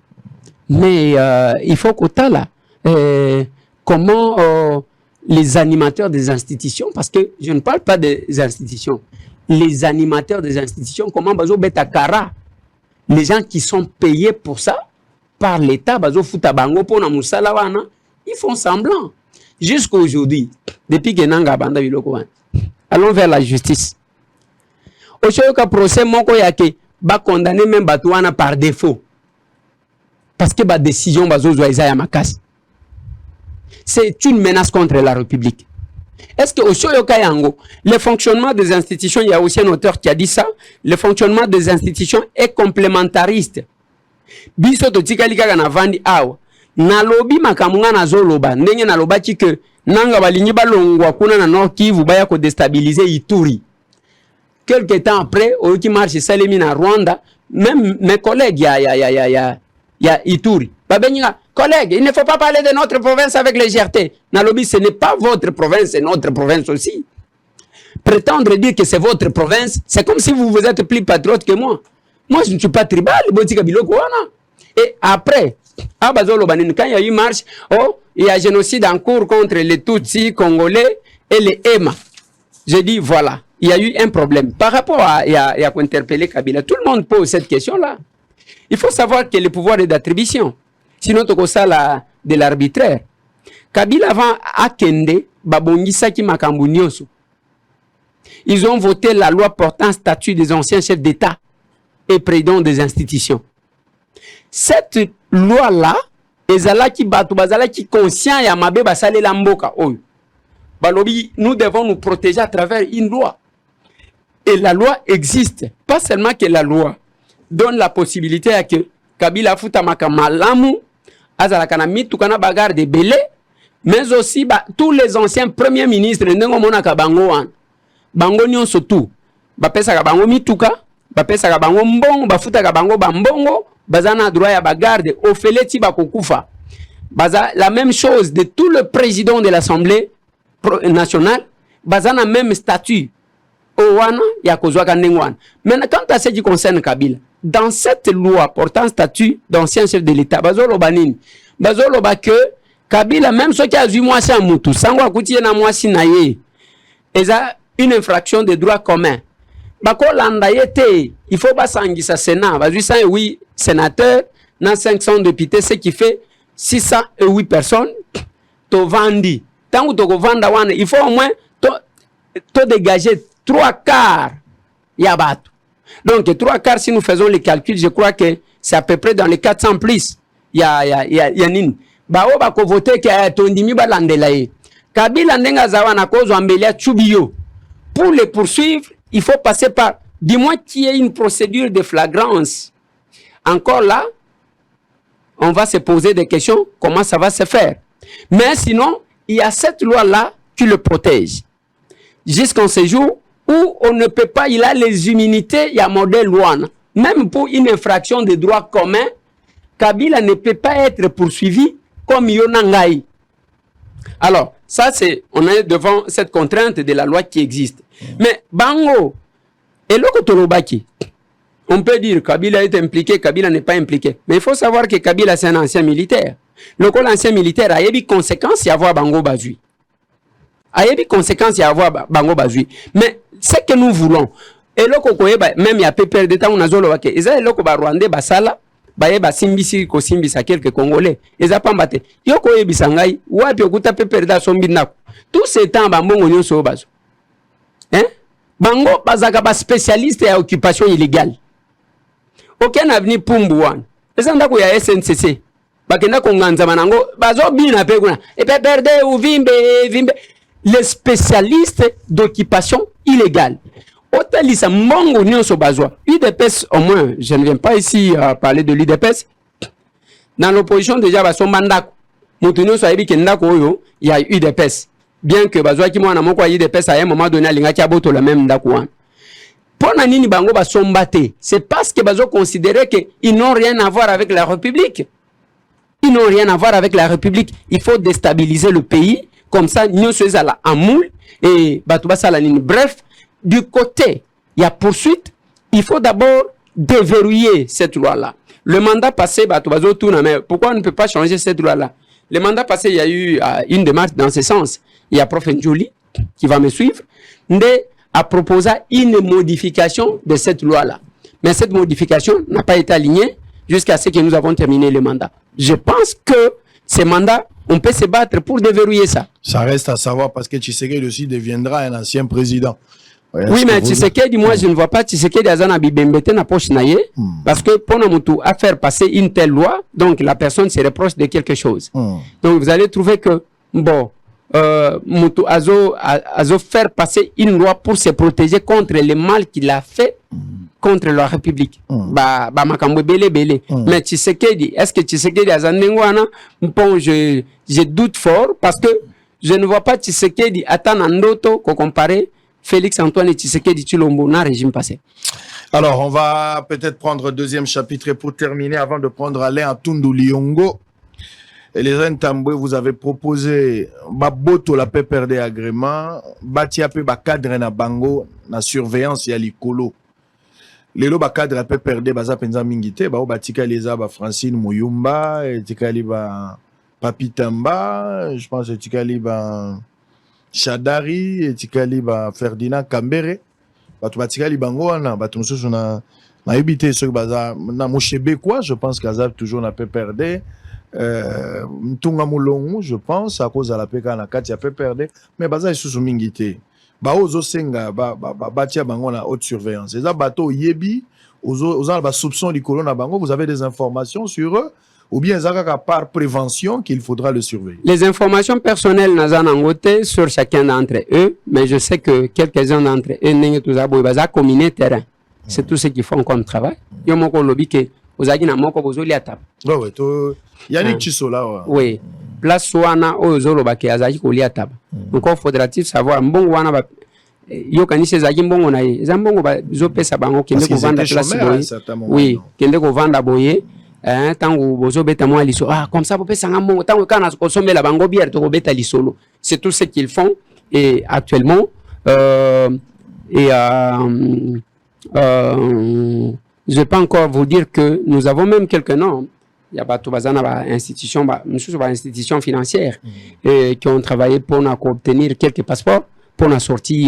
Mais il faut qu'au tas là, comment les animateurs des institutions, parce que je ne parle pas des institutions, les animateurs des institutions, comment bazo betakara, les gens qui sont payés pour ça par l'État, bazo futabango pour na musala wana, ils font semblant. Jusqu'à aujourd'hui, depuis que nanga banda biloko wana, allons vers la justice. Au choyoka procès moko yake ba condamner même batouana par défaut, parce que ba décision bazo zwa ya makasi. C'est une menace contre la République. Est-ce que au Shoyoka Yango, le fonctionnement des institutions, il y a aussi un auteur qui a dit ça, le fonctionnement des institutions est complémentariste. Biso to tikalika kana vandi awa. Nalobi makamunga na zoloba, ndenge naloba que nanga balingi balongwa kuna na Nord Kivu baya ko déstabiliser Ituri. Quelque temps après, au qui marche Salemi na Rwanda, même mes collègues ya Ituri. Babenga collègues, il ne faut pas parler de notre province avec légèreté. Nalobi, ce n'est pas votre province, c'est notre province aussi. Prétendre dire que c'est votre province, c'est comme si vous êtes plus patriote que moi. Moi, je ne suis pas tribal. Et après, quand il y a eu marche, il y a génocide en cours contre les Tutsis congolais et les Ema. Je dis, voilà, il y a eu un problème. Par rapport à interpeller Kabila, tout le monde pose cette question-là. Il faut savoir que le pouvoir est d'attribution. Sinon, tu as ça de l'arbitraire. Kabila avant Akende, Babongisa ki makambu nyonso. Ils ont voté la loi portant statut des anciens chefs d'État et présidents des institutions. Cette loi-là, ezalaki batu bazalaki conscient ya mabe basale la mboka oyo. Balobi, nous devons nous protéger à travers une loi. Et la loi existe. Pas seulement que la loi donne la possibilité à que Kabila futa makamalamu, azalakana mitukana bagarre de belé, mais aussi tous les anciens premiers ministres ndengo monaka bango wan. Bango nyonso tout. Bapesa ka bango mituka, bapesa ka bango mbongo, bafuta ka bango bambongo, bazana droit ya bagarde, ofeleti bakokufa. Baza la même chose de tout le président de l'Assemblée nationale, bazana même statut. Owana ya kozwaka ndengwana. Maintenant quant à ce qui concerne Kabila, dans cette loi portant statut d'ancien chef de l'État, bazoloba nini? Bazoloba que Kabila même ceux qui a 8 mois sans mutu, sango akuti na mwasi na ye. Eza une infraction de droit commun. Bako landa yete, il faut basangisa Sénat, ba 808 sénateurs, na 500 députés, ce qui fait 608 personnes. To vandi. Tangu to vanda wana, il faut au moins to dégager 3/4 yabato. Donc 3/4, si nous faisons les calculs, je crois que c'est à peu près dans les 400 plus. Ya nini. Bao bako voter que tondimi balandela ye. Kabila ndenga zawana kozo ambelia chubio. Pour les poursuivre, il faut passer par, dis-moi qu'il y ait une procédure de flagrance. Encore là, on va se poser des questions, comment ça va se faire. Mais sinon, il y a cette loi-là qui le protège. Jusqu'en ce jour où on ne peut pas, il a les immunités, il y a modèle loi. Même pour une infraction de droit commun, Kabila ne peut pas être poursuivi comme Yonangai. Alors, ça c'est, on est devant cette contrainte de la loi qui existe. Mais Bango, et l'Okotolobaki, on peut dire que Kabila est impliqué, Kabila n'est pas impliqué. Mais il faut savoir que Kabila c'est un ancien militaire. L'ancien militaire a eu des conséquences à avoir Bango Bazui. A eu des conséquences à avoir Bango Bazui. Mais ce que nous voulons, et même il y a peu de temps, on a zolobake, et ça, Rwandais, Basala, baye basimbisi ko simbisa quelques Congolais eza pambate yoko yebisa ngai wapi okuta peperda sombi nako tout ce temps bambongo nyonso bazo bango bazaka ba spécialiste ya occupation illégale aucun avenir pumbuwan eza ndako ya SNCC bakenda ko nganza manango bazo bina pe kuna et peperde uvimbe les spécialistes d'occupation illégale. Otalisa mongo nyonso bazwa. UDPS au moins, je ne viens pas ici à parler de l'UDPS. Dans l'opposition déjà basomba ndako. Mutu nyonso ayebi ke ndako oyo, il y a UDPS. bien que bazwa ki mwana moko ayi de pesa à un moment donné alinga ki aboto la même ndako. Pona nini bango ba sombate, c'est parce que bazo considérer que ils n'ont rien à voir avec la République. Ils n'ont rien à voir avec la République. Il faut déstabiliser le pays comme ça nous sommes à la amoul et batuba salanine. Bref, du côté il y a poursuite, il faut d'abord déverrouiller cette loi-là. Le mandat passé, mais pourquoi on ne peut pas changer cette loi-là? Le mandat passé, il y a eu une démarche dans ce sens. Il y a Prof Njoli qui va me suivre, a proposé une modification de cette loi-là. Mais cette modification n'a pas été alignée jusqu'à ce que nous avons terminé le mandat. Je pense que ces mandats, on peut se battre pour déverrouiller ça. Ça reste à savoir parce que Tshisekedi aussi deviendra un ancien président. Oui, mais Tshisekedi, moi, je ne vois pas Tshisekedi Azana Bibembete na poche naye, parce que pour nous à faire passer une telle loi, donc la personne se reproche de quelque chose. Donc vous allez trouver que, bon, Moutou Azo faire passer une loi pour se protéger contre le mal qu'il a fait contre la République. Bah, makambo belé. Mais Tshisekedi, est-ce que Tshisekedi Azanengwana, bon, je doute fort, parce que je ne vois pas Tshisekedi attendre un autre qu'on compare Félix Antoine Tshisekedi Tshilombo na régime passé. Alors, on va peut-être prendre le deuxième chapitre pour terminer avant de prendre Alain Atundu Liongo. Et les Ntambwe, vous avez proposé Baboto la PPRD agrément, Batiape Bakadre na Bango, na surveillance ya Likolo. Lelo Bakadre la PPRD, Baza Penza Mingite, Bao Batika Leza, Francine Mouyumba, et Tikali Ba Papitamba, je pense que Tikali Ba Chadari, et Tikali Ba Ferdinand Kambere, Batu Batikali Bango, Batu Moussous, on a évité ce que Baza, na Mouchebe quoi, je pense qu'Azab toujours n'a pas perdu. Mtunga Moulongo, je pense, à cause de la PK na Katia peut perdre, mais Baza est sous Mingité. Baozo Senga, Batia Bango na haute surveillance. Les bateaux Yebi, aux soupçons du colon à Bango, vous avez des informations sur eux? Ou bien par prévention qu'il faudra le surveiller? Les informations personnelles n'ont pas sur chacun d'entre eux, mais je sais que quelques-uns d'entre eux n'ont combiné terrain. C'est tout ce qu'ils font comme travail. Il y a un lobby qui est à table. Yannick Chisola. Oui. Place wana ozolo baki azaki kolia table. Encore faudra-t-il savoir mbongo wana ba yo kanise zaki mbongo na ye. Za mbongo ba zo pesa bango kende ko vanda place boye. Oui, kende ko vanda boye. Tango bozo beta moi liso. Ah, comme ça bo pesa mbongo tango kana consommer la bango bière to beta lisolo. C'est tout ce qu'ils font et actuellement je vais pas encore vous dire que nous avons même quelques noms. Il y a des institutions financières qui ont travaillé pour obtenir quelques passeports pour la sortie. Il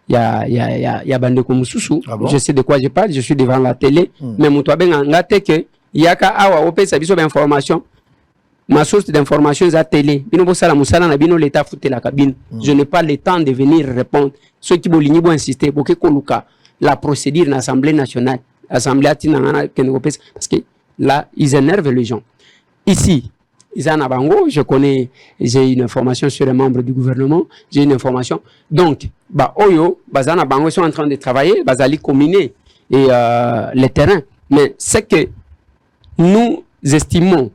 y a Bandeko Moussoussou. Je sais de quoi je parle, je suis devant la télé. Mais il y a information. Ma source d'information est la télé. Je n'ai pas le temps de venir répondre. Ceux qui veulent insister, la procédure de l'Assemblée nationale, l'Assemblée parce que là, ils énervent les gens. Ici, Isana Bango, je connais, j'ai une information sur les membres du gouvernement, j'ai une information. Donc, Oyo, Bazana Bango, ils sont en train de travailler, Bazali combiner et les terrains. Mais c'est que nous estimons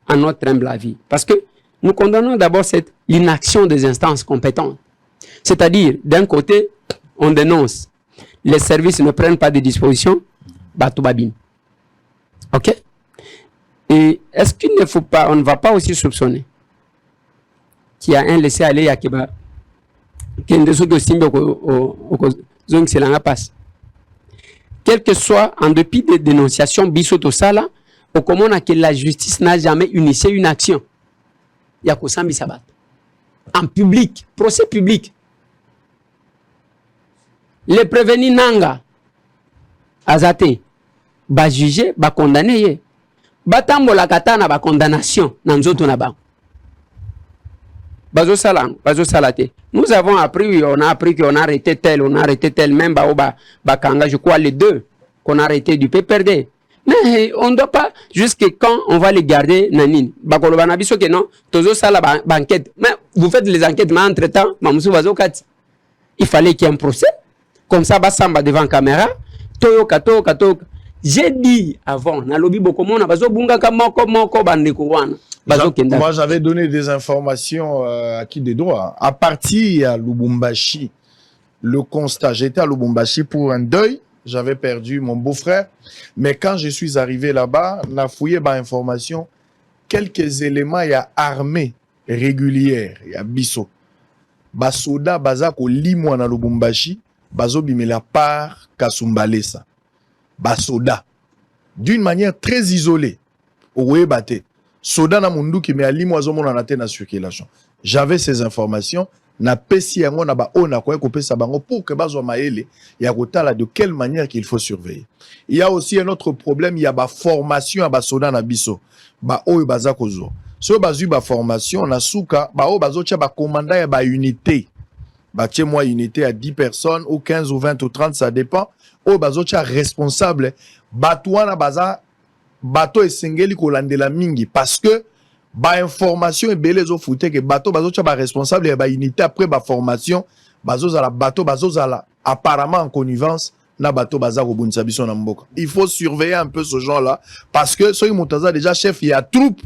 à notre humble avis, parce que nous condamnons d'abord l'inaction des instances compétentes. C'est-à-dire, d'un côté, on dénonce, les services ne prennent pas de dispositions, Batoubabim. Ok? Et est-ce qu'il ne faut pas, on ne va pas aussi soupçonner qu'il y a un laissé-aller à Keba, qui est en dessous de Simbe au zone c'est la passe. Quel que soit, en dépit des dénonciations, Bissoto Sala, au comment que la justice n'a jamais initié une action. Il y a Kosambi Sabat. En public, procès public. Les prévenus Nanga, Azate, ba jugé, ba condamné, ba tambola katana ba condamnation na nzoto na ba. Bazo salate. Nous avons appris, on a appris qu'on a arrêté tel, même ba kanga, je crois les deux qu'on a arrêté du PPRD. Mais on ne doit pas, jusqu'à quand on va les garder nanine. Bakolo banabiso que non, tozo sala banquette. Mais vous faites les enquêtes, mais entre-temps, mamoussou bazo kat. Il fallait qu'il y ait un procès. Comme ça, basamba devant caméra. Toyoka. J'ai dit avant, na lobi bokomo na bazo bunga ka moko bandeko wana. bazokenda. Moi, j'avais donné des informations à qui des droits. À partir à Lubumbashi, le constat, j'étais à Lubumbashi pour un deuil. J'avais perdu mon beau-frère. Mais quand je suis arrivé là-bas, on a fouillé ma information. Quelques éléments, il y a armée régulière, il y a biso. Basoda, bazako limwa na Lubumbashi, bazo bimela par Kasumbalesa. Basoda. D'une manière très isolée. Oué bate. Soda na mundu qui me limwa zo mona na te na circulation. J'avais ces informations. Na pesi yango na ba ona kwa ko pesa bango pour que bazo maele ya kotala de quelle manière qu'il faut surveiller. Il y a aussi un autre problème, il y a ba formation à ba soda na biso. Ba oyo bazakozo. So bazu ba formation na suka ba o bazo tia ba commandant ya ba unité. Ba tie moi unité à 10 personnes ou 15 ou 20 ou 30 ça dépend. O bazo tia responsable batouana baza bato esengeli kolandela mingi parce que ba information et belé zo fouté que bateau bazo tia ba responsable et ba unité après ba formation bazo za la bateau bazo za la apparemment en connivence na bateau baza ko bunisa biso na mboka. Il faut surveiller un peu ce genre là parce que soki motaza déjà chef il y a troupe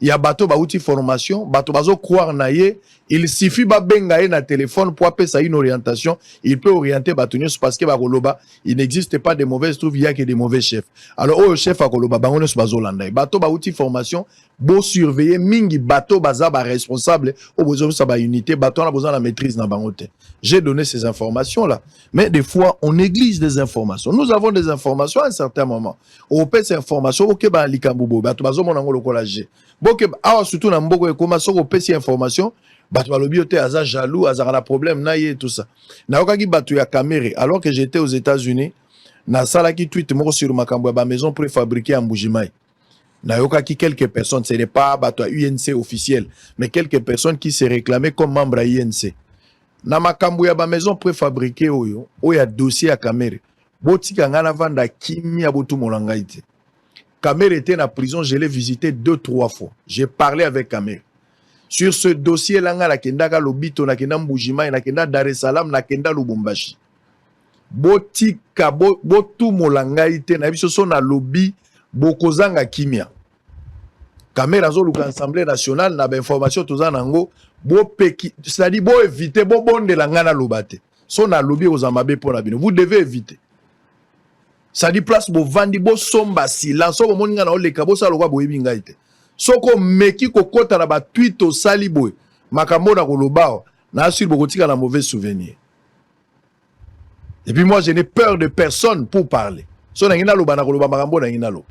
il y a bateau ba outil formation bateau bazo croire na ye il suffit ba benga ye na téléphone pour appeler ça une orientation il peut orienter bateau parce que ba koloba il n'existe pas de mauvaises trouves il y a que des mauvais chefs alors au chef a koloba bango so bazo landa bateau ba outil formation beau surveiller mingi bateau baza ba responsable au besoin ça ba unité bateau on a besoin de la maîtrise na bangote. J'ai donné ces informations là mais des fois on néglige des informations. Nous avons des informations à un certain moment on peut ces informations OK ba likambubo bateau bazo mona ngolo collage boke awa surtout na mboko ekoma soko pesi information bato balobi ote aza jaloux aza na problème na ye tout ça na okaki bato ya Caméré alors que j'étais aux États-Unis na sala ki tweet moko sur makambo ba maison préfabriquée en Mbujimai na okaki quelques personnes ce n'est pas bato à UNC officiel mais quelques personnes qui se réclamaient comme membres à UNC na makambo ya ba maison préfabriquée oyo oya dossier à Caméré botika ngana vanda kimia botu molanga ite. Caméré était en prison, je l'ai visité 2-3 fois. J'ai parlé avec Caméré. Sur ce dossier, là, la kenda ka lobito, na kenda Mbujimai, na kenda Dar es Salaam, na kenda Lubumbashi. Botika, botu molanga ite, na biso son na lobby, bokozanga kimia. Caméré azo luka Assemblée nationale, na ba information toza nango, bo peki, c'est-à-dire bo éviter, bo bonde la ngana lobate. Son na lobby aux amabe pour la bino. Vous devez éviter. Ça dit place bo vandi bo somba silence so moninga na oleka bo sala kwa boyebi ngaite soko meki kokota na ba tweet o sali boy makambo na koloba na assur bokotika na mauvais souvenir. Et puis moi je n'ai peur de personne pour parler so na ngina loba na koloba makambo na ngina loba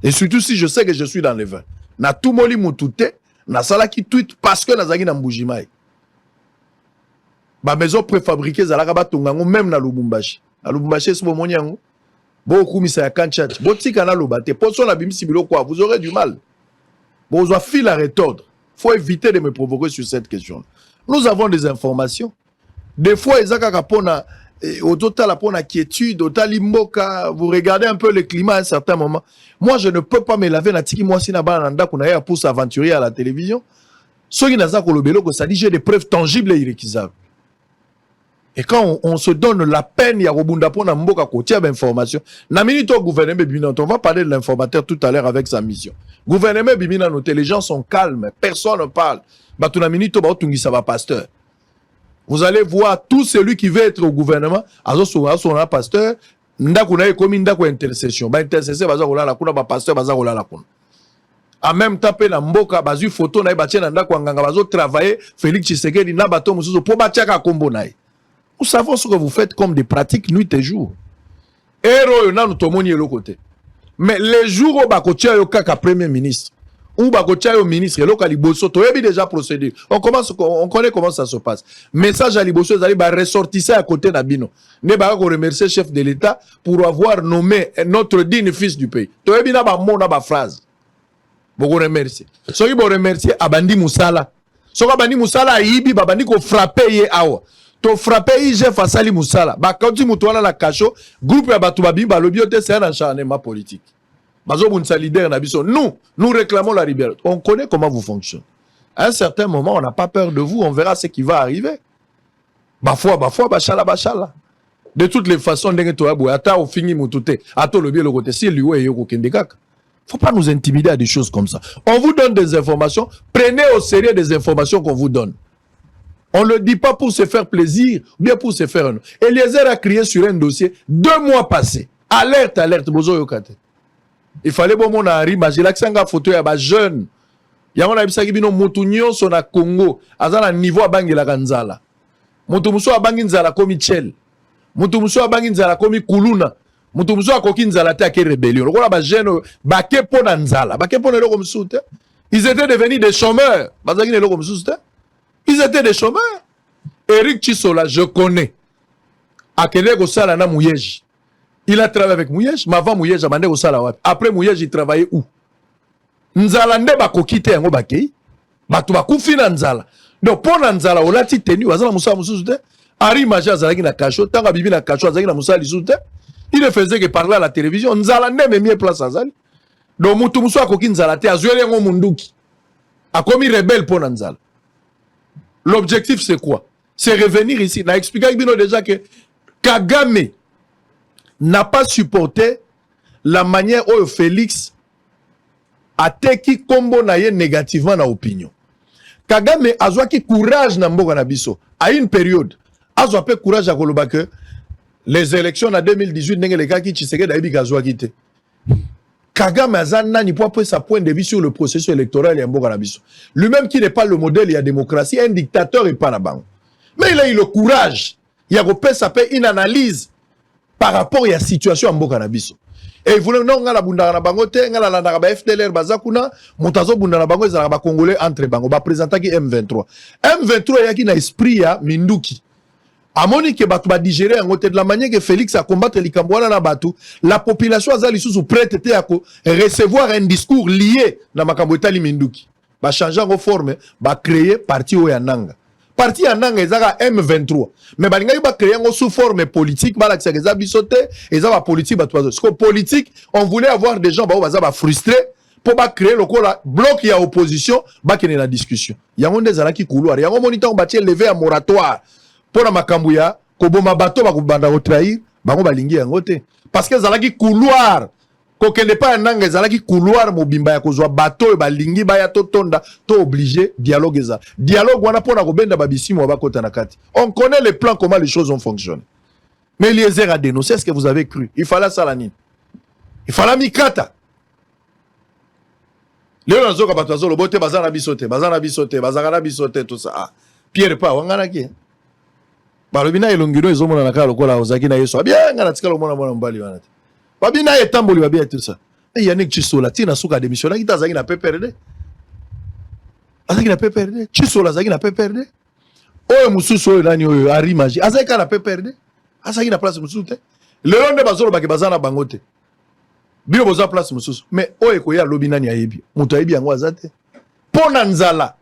et surtout si je sais que je suis dans les vins na tout moli mutute na sala ki tweet parce que nazaki na Mbujimai ba maison préfabriquée zalaka ba tongango même na Lubumbashi c'est bon monyango. Beaucoup mis à Kanchat. Botika na lobate. Poso na bimisi biloko vous aurez du mal. Bon, vous avez fil à retordre. Faut éviter de me provoquer sur cette question. Nous avons des informations. Des fois, au total, la quiétude, au total, vous regardez un peu le climat à un certain moment. Moi, je ne peux pas me laver na tiki moi si na bananda qu'on a pour s'aventurer à la télévision. Ce qui n'a pas que ça dit j'ai des preuves tangibles et irrécusables. Et quand on se donne la peine, il y a Robunda pour Namboka côté d'information. Naminito gouvernement Bimina, on va parler de l'informateur tout à l'heure avec sa mission. Gouvernement Bimina, les gens sont calmes, personne ne parle. Batunaminito Bautungi ça va pasteur. Vous allez voir tout celui qui veut être au gouvernement, azo son pasteur, ndakuna comme ndako intercession. Ba intercession baza kola la kuna ba pasteur baza kola la kuna. En même temps pe na mboka bazu photo na ba tiena ndako nganga bazo travailler Félix Tshisekedi na bato mususu po ba tiaka kombo na. Nous savons ce que vous faites comme des pratiques nuit et jour. Héros, nous tomons l'autre côté. Mais les jours où Bakotia est au premier ministre, ou Bakotia est au ministre, et local Liboso, tu as déjà procédé. On connaît comment ça se passe. Message à Liboso, vous allez ressortir à côté d'Abino. Ne pas remercier le chef de l'État pour avoir nommé notre digne fils du pays. Tu as bien ma phrase. Vous remerciez. Si vous remerciez Abandi Moussala, si Abandi Moussala, Ibi, Babandi ko frappé awa. To frappé IG Fasali Moussala. Ba quand tu mutuana la cacho, groupe ya batu babi ba lobiote c'est un acharnement politique. Bazo bunsa leader na biso. Nous réclamons la liberté. On connaît comment vous fonctionnez. À un certain moment, on n'a pas peur de vous, on verra ce qui va arriver. Bafwa, bachala. De toutes les façons, ndenge to abou ata o fini mutute. Ato lobie le côté si liwe yoko kendekaka. Faut pas nous intimider à des choses comme ça. On vous donne des informations, prenez au sérieux des informations qu'on vous donne. On ne le dit pas pour se faire plaisir, ou bien pour se faire... Eliezer a crié sur un dossier 2 mois passés. Alerte, alerte, bozo yokate. Il fallait bon mon Henri Magila qui s'anga photo ya ba jeune. Ya on a bisaki bino mutu nyonso na Congo, azala niveau abangi la kanzala. Mutu muso abangi nzala komi Chel. Mutu muso abangi nzala komi Kuluna. Mutu muso akoki nzala te ake rébellion. Lokola ba jeune bake pona nzala, bake pona eloko msute. Ils étaient devenus des chômeurs. Bazaki eloko msute. Ils étaient des chômeurs. Eric Chisola, je connais. Akende Gosala na Mouyej. Il a travaillé avec Mouyej, mais avant Mouyej, Amande Gosala wapi. Après Mouyej, il travaillait où? Nzala nde bakokite yango bakei. Batu bakufi na nzala. Donc pour nzala, on l'a tenu, wazala Moussa Moussouste. Ari Maja Zalaki na Kacho, tanga bibi na Kacho, Zalaki na Moussa Lissoute. Il ne faisait que parler à la télévision. Nzala nde me mieux place à Zali. Donc Moutou Moussa Koki Nzala te, Azuele yango Munduki. A commis rebelle pour Nzala. L'objectif, c'est quoi? C'est revenir ici. On a expliqué déjà que Kagame n'a pas supporté la manière dont Félix a teki kombo naye négativement na opinion. Kagame a qui courage na mboka na biso. À une période, a peu courage à koloba que les élections en 2018 n'engé les gars qui Tshisekedi a bi azwa kite. Kagame azana ni poids sa point de vue sur le processus électoral et mboka na biso. Lui-même qui n'est pas le modèle de la démocratie, un dictateur et pas la banque. Mais il a eu le courage. Il a fait une analyse par rapport à la situation en mboka na biso. Et il voulait non ngala bunda na bango te ngala la na ba FDLR bazakuna mutazo bunda na bango za ba congolais entre bango ba présenter ki M23. M23 yaki na esprit ya Minduki. Amoni ke batu ba digérer en côté de la manière que Félix a combattre les Cambouana na batu, la population azali sous prête te à recevoir un discours lié na makambo etali Minduki. Ba changer en forme, ba créer parti oyananga. Parti yananga ezaka M23. Mais ba linga ba créer en sous forme politique, ba la kisaka bisoté, ezaba politique batu bazo. Parce que politique, on voulait avoir des gens ba frustrés pour ba créer le bloc ya opposition, ba kene la discussion. Yango ndezala ki couloir, yango moniteur ba tie lever un moratoire. Pour la Makambuya, Koboma bateau va kubanda retrahir, bango balingi yango te. Parce que zalaki couloir, koke n'est pas un angle, zalaki couloir mobimba ya kozwa bateau et balingi baya to tonda, to obligé dialogue za. Dialogue wana pona kobenda babisi mo bakota na kati. On connaît les plans comment les choses ont fonctionné. Mais Eliezer a dénoncé ce que vous avez cru. Il fallait ça la nine. Il fallait mikata. Léo nazo kabatozo lobote bazana bisote, bazana bisote tout ça. Ah, Pierre pas wangana ki. Balobina elongino ezomona na kala lokola ozaki na Yesu. Bien ngana tikala omona mona mbali wana. Babina etamboli babia tout ça. Et Yannick Chisola tina suka démission na kita zaki na PPRD. Azaki na PPRD. Chisola zaki na PPRD. Oyo mususu oyo nani oyo Henri Maji. Azaki na PPRD. Azaki na place mususu te. Lelo nde bazolo baki bazana bangote. Bio boza place mususu. Mais oyo koya lobi nani ayebi. Mutu ayebi yango azate. Pona nzala.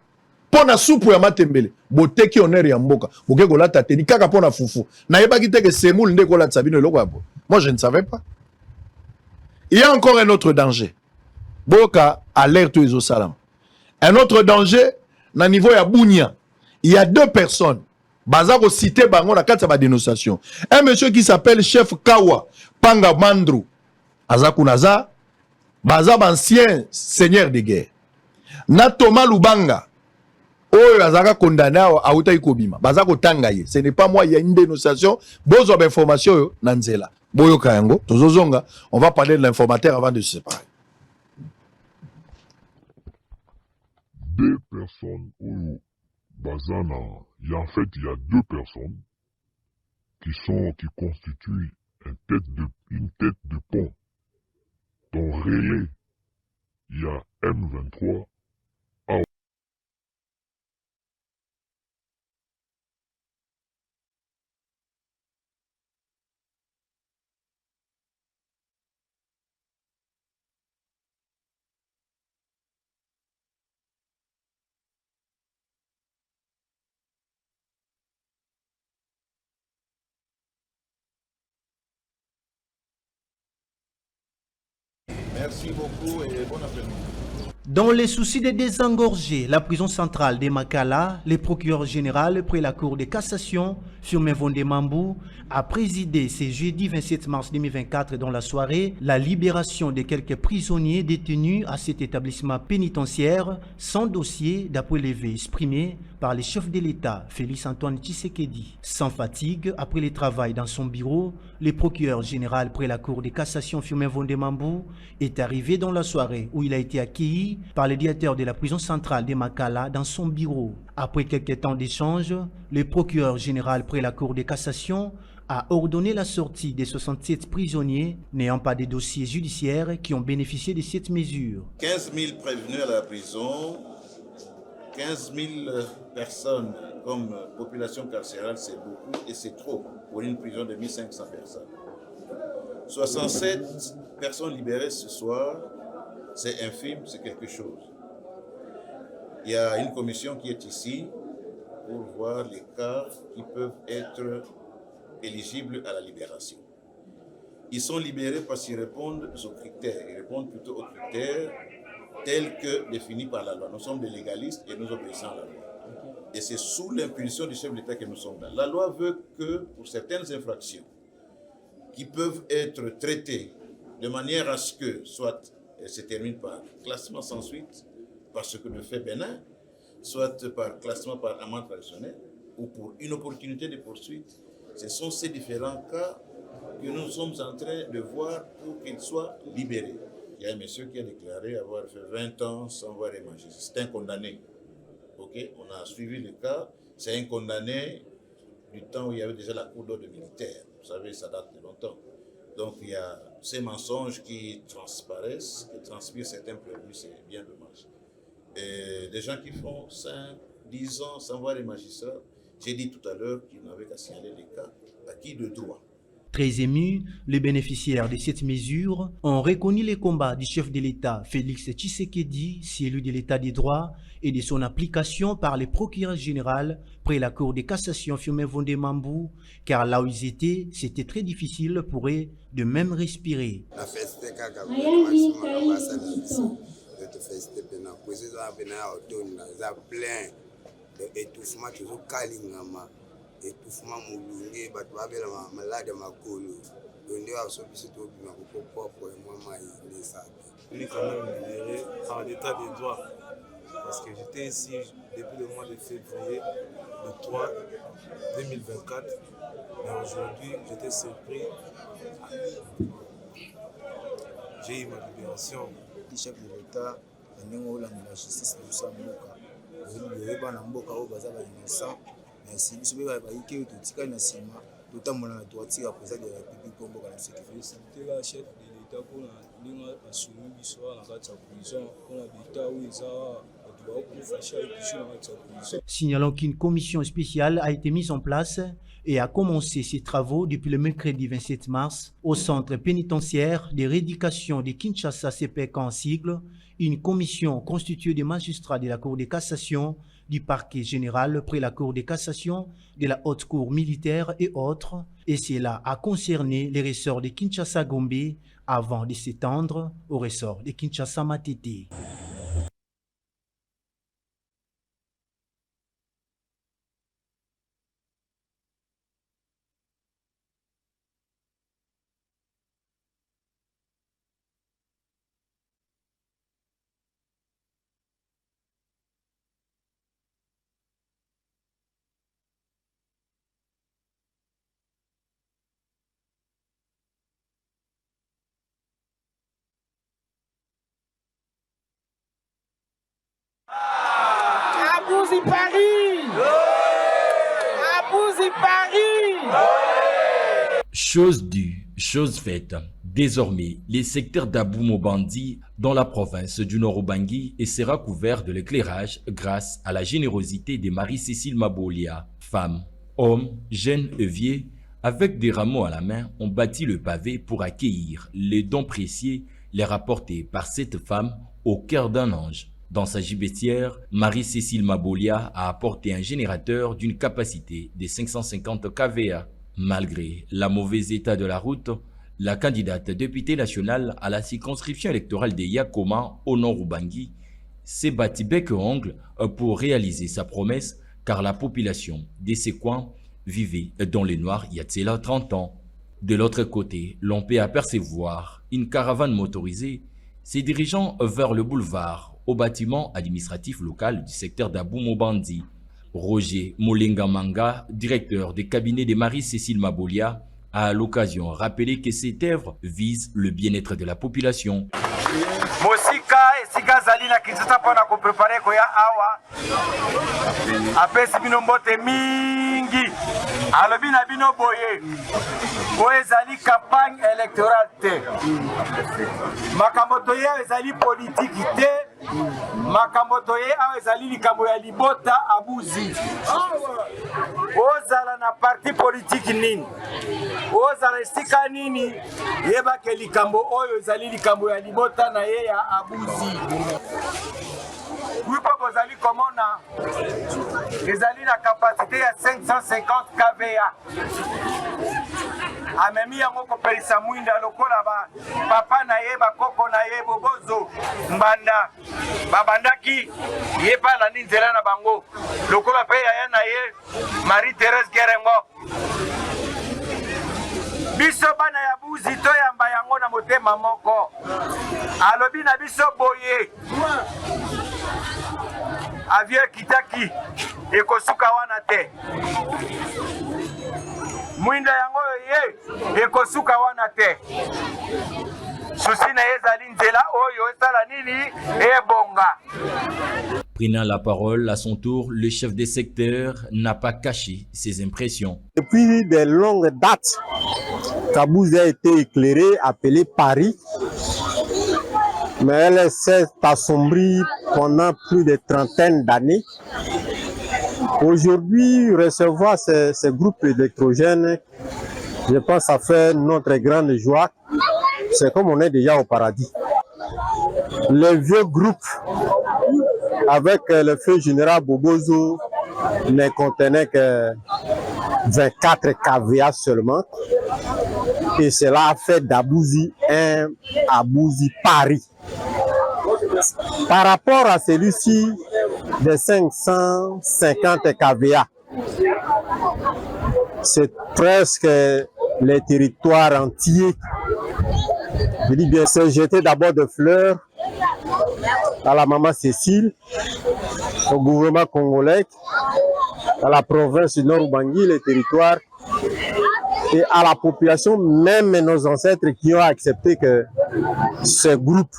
Pona soupe ya matembele boteki honneur ya mboka boke kolata teni kaka pona fufu na yeba kiteke semoule nde kolata sabino eloko hapo. Moi je ne savais pas. Il y a encore un autre danger. Boka alerte aux salam. Un autre danger na niveau ya Bunia. Il y a 2 personnes. Bazako cité bango na kati ba dénonciation. Un monsieur qui s'appelle Chef Kawa Panga Mandru. Azakunaza bazab ancien seigneur de guerre. Na Thomas Lubanga. Oh, azaka condamné à Outa Ikobima. Bazako tangaye. Ce n'est pas moi, il y a une dénonciation. Besoin d'informations, Nanzela. Boyo Kayango, Tozozonga. On va parler de l'informateur avant de se séparer. 2 personnes au Bazana. En fait, il y a 2 personnes qui constituent une tête de pont. Dans Relais, il y a M23. Merci beaucoup et bon après-midi. Dans les soucis de désengorger la prison centrale de Makala, le procureur général près la Cour de cassation, Firmin Vondemambou, a présidé ce jeudi 27 mars 2024 dans la soirée la libération de quelques prisonniers détenus à cet établissement pénitentiaire sans dossier d'après levé exprimé par le chef de l'État, Félix Antoine Tshisekedi. Sans fatigue, après le travail dans son bureau, le procureur général près la Cour de cassation, Firmin Vondemambou, est arrivé dans la soirée où il a été accueilli par le directeur de la prison centrale de Makala dans son bureau. Après quelques temps d'échange, le procureur général près la Cour de cassation a ordonné la sortie des 67 prisonniers n'ayant pas de dossiers judiciaires qui ont bénéficié de cette mesure. 15 000 prévenus à la prison, 15 000 personnes comme population carcérale, c'est beaucoup et c'est trop pour une prison de 1500 personnes. 67 personnes libérées ce soir, c'est infime, c'est quelque chose. Il y a une commission qui est ici pour voir les cas qui peuvent être éligibles à la libération. Ils sont libérés parce qu'ils répondent aux critères. Ils répondent plutôt aux critères tels que définis par la loi. Nous sommes des légalistes et nous obéissons à la loi. Et c'est sous l'impulsion du chef de l'État que nous sommes là. La loi veut que pour certaines infractions qui peuvent être traitées de manière à ce que, soit elles se terminent par classement sans suite, par ce que le fait bénin, soit par classement par amende traditionnelle ou pour une opportunité de poursuite. Ce sont ces différents cas que nous sommes en train de voir pour qu'ils soient libérés. Il y a un monsieur qui a déclaré avoir fait 20 ans sans voir les magistrats. C'est un condamné. Okay? On a suivi le cas. C'est un condamné du temps où il y avait déjà la cour d'ordre militaire. Vous savez, ça date de longtemps. Donc il y a ces mensonges qui transparaissent, qui transpirent certains prévenus, c'est bien dommage. Et des gens qui font 5, 10 ans sans voir les magistrats, j'ai dit tout à l'heure qu'ils n'avaient qu'à signaler les cas acquis de droit. Très émus, les bénéficiaires de cette mesure ont reconnu les combats du chef de l'État, Félix Tshisekedi, élu de l'État des droits, et de son application par le procureur général près la Cour de cassation Firmin Vondemambou, car là où ils étaient, c'était très difficile pour eux de même respirer. Étouffement toujours kalingama étouffement moulunge bato babela malade makolo donde a sobiso to bima ko propre moi mai les ça on est quand même libéré en état de droit parce que j'étais ici depuis le mois de février le 3 2024 mais aujourd'hui j'étais surpris, j'ai eu ma libération. Le chef de l'État a la justice de sa mboka. Signalons qu'une commission spéciale a été mise en place et a commencé ses travaux depuis le mercredi 27 mars au centre pénitentiaire de rééducation de Kinshasa CPK en sigle, une commission constituée de magistrats de la Cour de cassation, du parquet général près la Cour de cassation, de la haute cour militaire et autres, et cela a concerné les ressorts de Kinshasa-Gombe avant de s'étendre au ressort de Kinshasa-Matete. Abouzi Paris! Abouzi Paris! Chose due, chose faite. Désormais, les secteurs d'Abou-Mobandi dans la province du Nord-Ubangi sera couvert de l'éclairage grâce à la générosité de Marie-Cécile Mabolia. Femmes, hommes, jeunes et vieux, avec des rameaux à la main, ont bâti le pavé pour accueillir les dons précieux les rapportés par cette femme au cœur d'un ange. Dans sa gibetière, Marie-Cécile Mabolia a apporté un générateur d'une capacité de 550 kVA. Malgré le mauvais état de la route, la candidate députée nationale à la circonscription électorale de Yakoma au Nord-Ubangi s'est battu bec et ongle pour réaliser sa promesse, car la population de ces coins vivait dans les noirs il y a de cela 30 ans. De l'autre côté, l'on peut apercevoir une caravane motorisée se dirigeant vers le boulevard au bâtiment administratif local du secteur d'Abou-Mobandi. Roger Molengamanga, directeur des cabinets de Marie-Cécile Mabolia, a à l'occasion rappelé que cette œuvre vise le bien-être de la population. Mosika esika zali na Kinshasa pona ko préparer ko ya awa apesi bino mbote mingi alobi na bino boye o ezali campagne électorale te makambo toye ezali politique te makambo toye awa ezali likambo ya libota abuzi ozala na parti politique nini ozala esika nini yeba ke likambo oyo ezali likambo ya libota na ye ya abuzi wipo bozali komona ezali na kapasité ya 550 kVA amemi yango kopelisa mwinda lokola ba papa na ye bakoko na ye bobozo mbanda babandaki ye pala ni nzela na bango lokola pe yaya na ye Marie-Thérèse Gerengo biso bana ya buzi toyamba yango na motema moko alobi na biso boye avie kitaki ekosuka wana te mwinda yango ye ekosuka wana te susi na ye ezali nzela oyo esala nini ebonga. Prenant la parole à son tour, le chef des secteurs n'a pas caché ses impressions. Depuis de longues dates, Kabouzi a été éclairée, appelée Paris, mais elle s'est assombrie pendant plus de trentaine d'années. Aujourd'hui, recevoir ces groupes électrogènes, je pense que ça fait notre grande joie. C'est comme on est déjà au paradis. Le vieux groupe avec le feu général Bobozo ne contenait que 24 kVA seulement. Et cela a fait d'Abouzi un Abouzi Paris. Par rapport à celui-ci de 550 kVA, c'est presque les territoires entiers. Je dis bien, c'est jeter d'abord de fleurs à la maman Cécile, au gouvernement congolais, à la province du Nord-Ubangi, les territoires, et à la population, même nos ancêtres qui ont accepté que ce groupe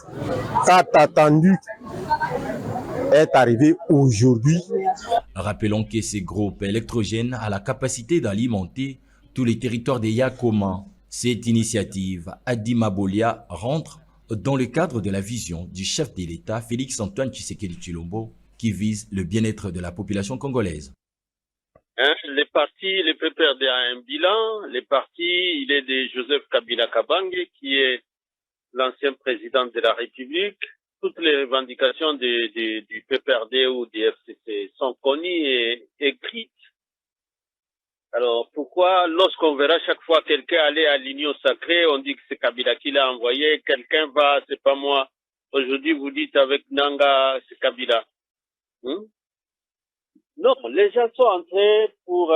tant attendu est arrivé aujourd'hui. Rappelons que ces groupes électrogènes a la capacité d'alimenter tous les territoires des Yakoma. Cette initiative, Adima Bolia, rentre dans le cadre de la vision du chef de l'État, Félix-Antoine Tshisekedi Tshilombo, qui vise le bien-être de la population congolaise. Les partis, les PPRD a un bilan. Les partis, il est de Joseph Kabila Kabange, qui est l'ancien président de la République. Toutes les revendications du PPRD ou du FCC sont connues et écrites. Alors, pourquoi, lorsqu'on verra chaque fois quelqu'un aller à l'Union sacrée, on dit que c'est Kabila qui l'a envoyé, quelqu'un va, c'est pas moi. Aujourd'hui, vous dites avec Nanga, c'est Kabila. Non, les gens sont entrés pour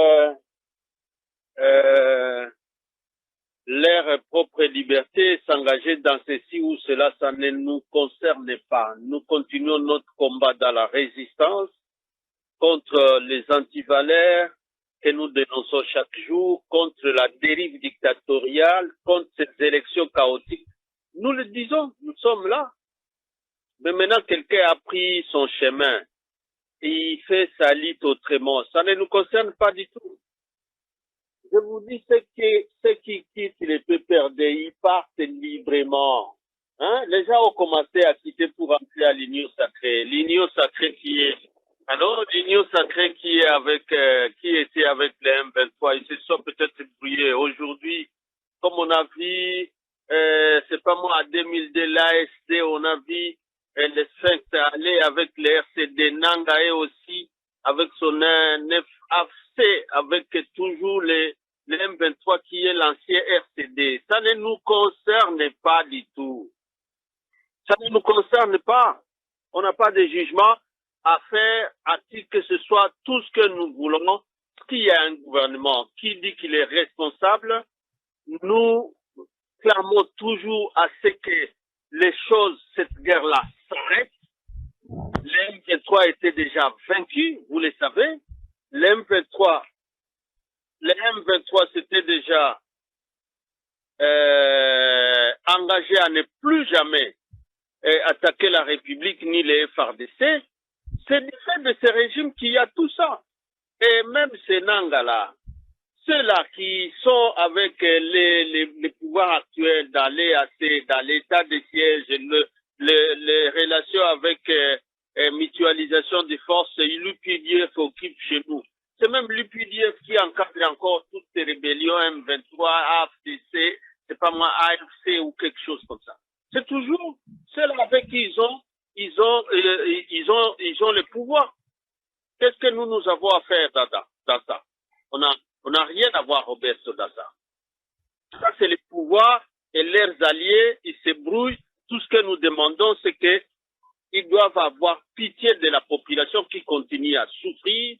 leur propre liberté, s'engager dans ceci ou cela, ça ne nous concerne pas. Nous continuons notre combat dans la résistance contre les antivaleurs que nous dénonçons chaque jour, contre la dérive dictatoriale, contre ces élections chaotiques. Nous le disons, nous sommes là. Mais maintenant, quelqu'un a pris son chemin et il fait sa lutte autrement. Ça ne nous concerne pas du tout. Je vous dis, ceux qui quittent les PPRD, ils partent librement. Hein? Les gens ont commencé à quitter pour entrer à l'Union sacrée. L'Union sacrée qui est, alors l'Union sacrée qui est avec, qui était avec les M23, ils se sont peut-être brouillés. Aujourd'hui, comme on a vu, c'est pas moi, en 2002, l'ASD, on a vu les Sphinx aller avec les RCD, Nangae aussi, avec son 9 AFC, avec toujours les M23 qui est l'ancien RCD. Ça ne nous concerne pas du tout. Ça ne nous concerne pas. On n'a pas de jugement à faire à titre que ce soit tout ce que nous voulons. S'il y a un gouvernement qui dit qu'il est responsable, nous clamons toujours à ce que les choses, cette guerre-là, s'arrête. Les M23 étaient déjà vaincus, vous le savez. Les M23 s'étaient déjà engagés à ne plus jamais attaquer la République ni les FRDC. C'est du fait de ce régime qu'il y a tout ça. Et même ces Nangala, ceux-là qui sont avec les pouvoirs actuels dans l'état de siège, les relations avec mutualisation des forces, l'UPDF occupe chez nous. C'est même l'UPDF qui encadre encore toutes ces rébellions M23, AFDC, c'est pas moi, AFC ou quelque chose comme ça. C'est toujours ceux-là avec qui ils ont le pouvoir. Qu'est-ce que nous avons à faire dans ça? On n'a rien à voir, Roberto, dans ça. Ça, c'est le pouvoir et leurs alliés, ils se brouillent. Tout ce que nous demandons, c'est qu'ils doivent avoir pitié de la population qui continue à souffrir.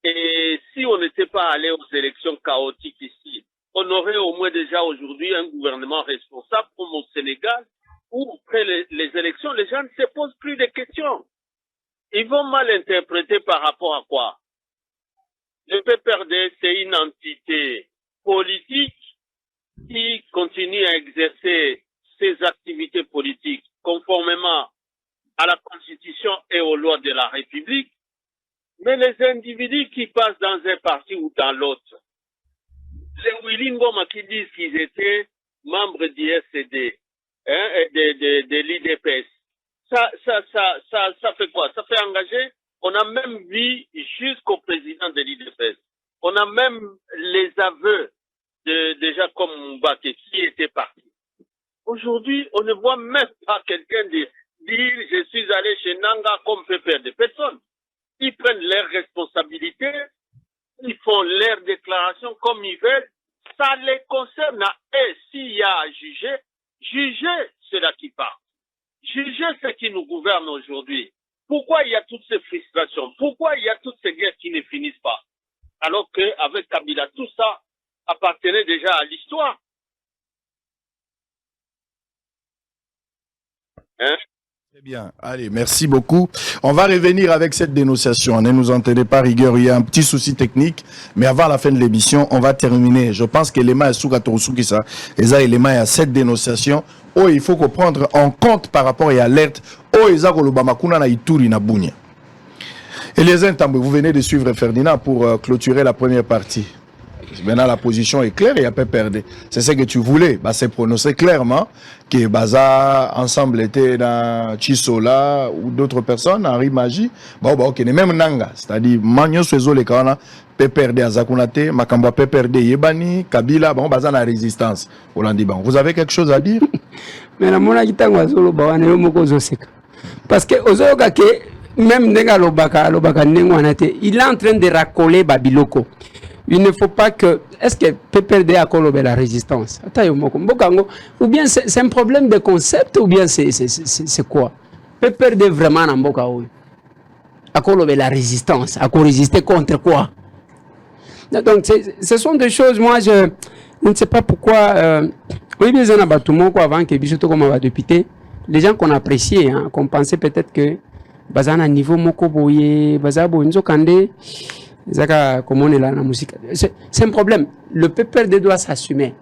Et si on n'était pas allé aux élections chaotiques ici, on aurait au moins déjà aujourd'hui un gouvernement responsable comme au Sénégal, où après les élections, les gens ne se posent plus de questions. Ils vont mal interpréter par rapport à quoi? Le PPRD, c'est une entité politique qui continue à exercer ses activités politiques conformément à la Constitution et aux lois de la République. Mais les individus qui passent dans un parti ou dans l'autre, les Willingoma qui disent qu'ils étaient membres du SCD, de l'IDPS, ça fait quoi? Ça fait engager. On a même vu jusqu'au président de l'IDPS. On a même les aveux déjà comme Mbaké qui était parti. Aujourd'hui, on ne voit même pas quelqu'un dire je suis allé chez Nanga comme PPR de personnes. Ils prennent leurs responsabilités, ils font leurs déclarations comme ils veulent. Ça les concerne. Et s'il y a à juger, jugez ceux-là qui partent. Jugez ceux qui nous gouvernent aujourd'hui. Pourquoi il y a toutes ces frustrations? Pourquoi il y a toutes ces guerres qui ne finissent pas? Alors qu'avec Kabila, tout ça appartenait déjà à l'histoire. Hein? Très bien. Allez, merci beaucoup. On va revenir avec cette dénonciation. Ne nous entendez pas rigueur, il y a un petit souci technique. Mais avant la fin de l'émission, on va terminer. Je pense que l'élément est sous ça. Et ça, l'élément est à cette dénonciation. Oh, il faut qu'on prenne en compte par rapport à l'alerte. Oh, Isaac Olubamakuna na Ituri na Bunia. Et les Intambwe, vous venez de suivre Ferdinand pour clôturer la première partie. Maintenant, la position est claire, il n'y a pas perdu. C'est ce que tu voulais. Bah, c'est prononcé clairement que Baza ensemble était dans Chisola ou d'autres personnes, Henri Magie. Bon, ok, même Nanga. C'est-à-dire, Magno Suezo le Kawana, PPRD à Zakunate, Makamba PPRD Yebani, Kabila, bon, Baza na résistance. Vous avez quelque chose à dire? Mais la mona kitangwa zolo bawane yo moko zoseka. Parce que ozoyoka ke même Nenga Lobaka Nengwanate, il est en train de racoler Babiloko. Il ne faut pas que... Est-ce que PPRD a collobé la résistance? Ou bien c'est un problème de concept ou bien c'est quoi? PPRD vraiment n'a pas a collobé la résistance. A résister contre quoi? Donc ce sont des choses, moi je ne sais pas pourquoi... oui, bien sûr, avant que Bichoto comme un député, les gens qu'on appréciait, hein, qu'on pensait peut-être que Bazana niveau Moko Boye, Bazabo Nzo Kande... C'est un problème. Le PPRD doit s'assumer.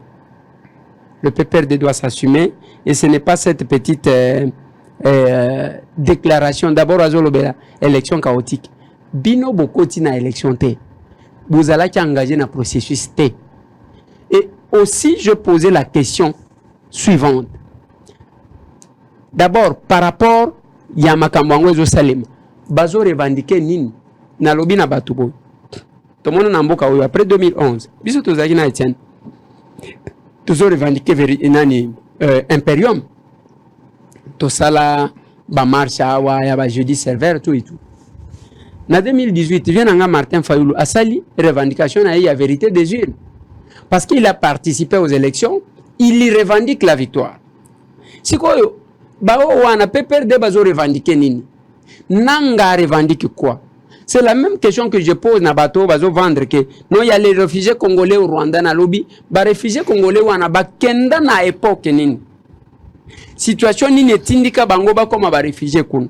Le PPRD doit s'assumer et ce n'est pas cette petite déclaration. D'abord, Azolobela, élection chaotique. Bino Bokoti na élection T. Vous allez engager dans le processus T. Et aussi, je posais la question suivante. D'abord, par rapport à Yamakamwango Salem, Bazo revendiqué Nini, Nalobi na Batubo. Tout le monde n'a pas après 2011. Bisous tous les Haïtiens. Tous ont revendiqué Imperium. Tout ça là, ba marche ya jeudi serveur tout et tout. En 2018, vient un Martin Fayoulou a sali revendication à la vérité des urnes. Parce qu'il a participé aux élections, il y revendique la victoire. Si quoi ba wana PPRD bazo revendiquer nini. Nanga revendique quoi? C'est la même question que je pose na bateau bazo vendre que non, il y a les réfugiés congolais au Rwanda na lobby, ba réfugiés congolais wana ba kenda na époque nini. Situation nini etindika bango ba koma ba réfugiés kun.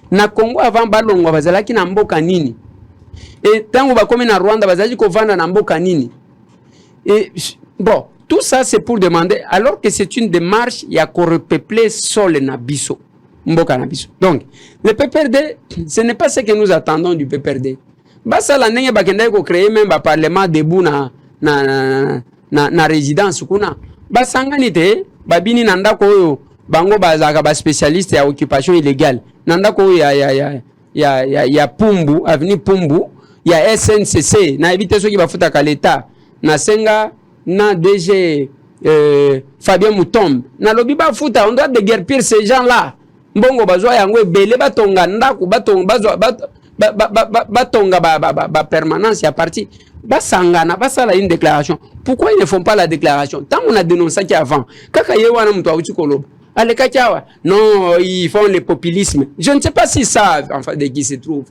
Na Congo avant balongwa bazalaki na mboka nini? Et tango ba komi na Rwanda bazalaki ko vanda na mboka nini? Et bon, tout ça c'est pour demander alors que c'est une démarche il y a qu'on repeupler sol na biso. Mboka na biso. Donc, le PPRD, ce n'est pas ce que nous attendons du PPRD. Basa la ndenge bakenda ko créer même ba parlement debout na résidence kuna. Basangani te babini nanda ko bango bazaka ba spécialiste ya occupation illégale. Nanda ko ya Pumbu, avenue Pumbu, ya SNCC, na éviter ceux qui va foutre à l'état. Na senga na DG Fabien Moutombe. Na lobi ba fouta, on doit déguerpir ces gens-là. Mbongo bazwa yango ebele batonga ndako batonga ba permanence ya parti basangana basala une déclaration. Pourquoi ils ne font pas la déclaration? Tant on a dénoncé qu'avant kaka yewana mtu awuti koloba ale kachawa non, ils font le populisme. Je ne sais pas si ça enfin de qui se trouve.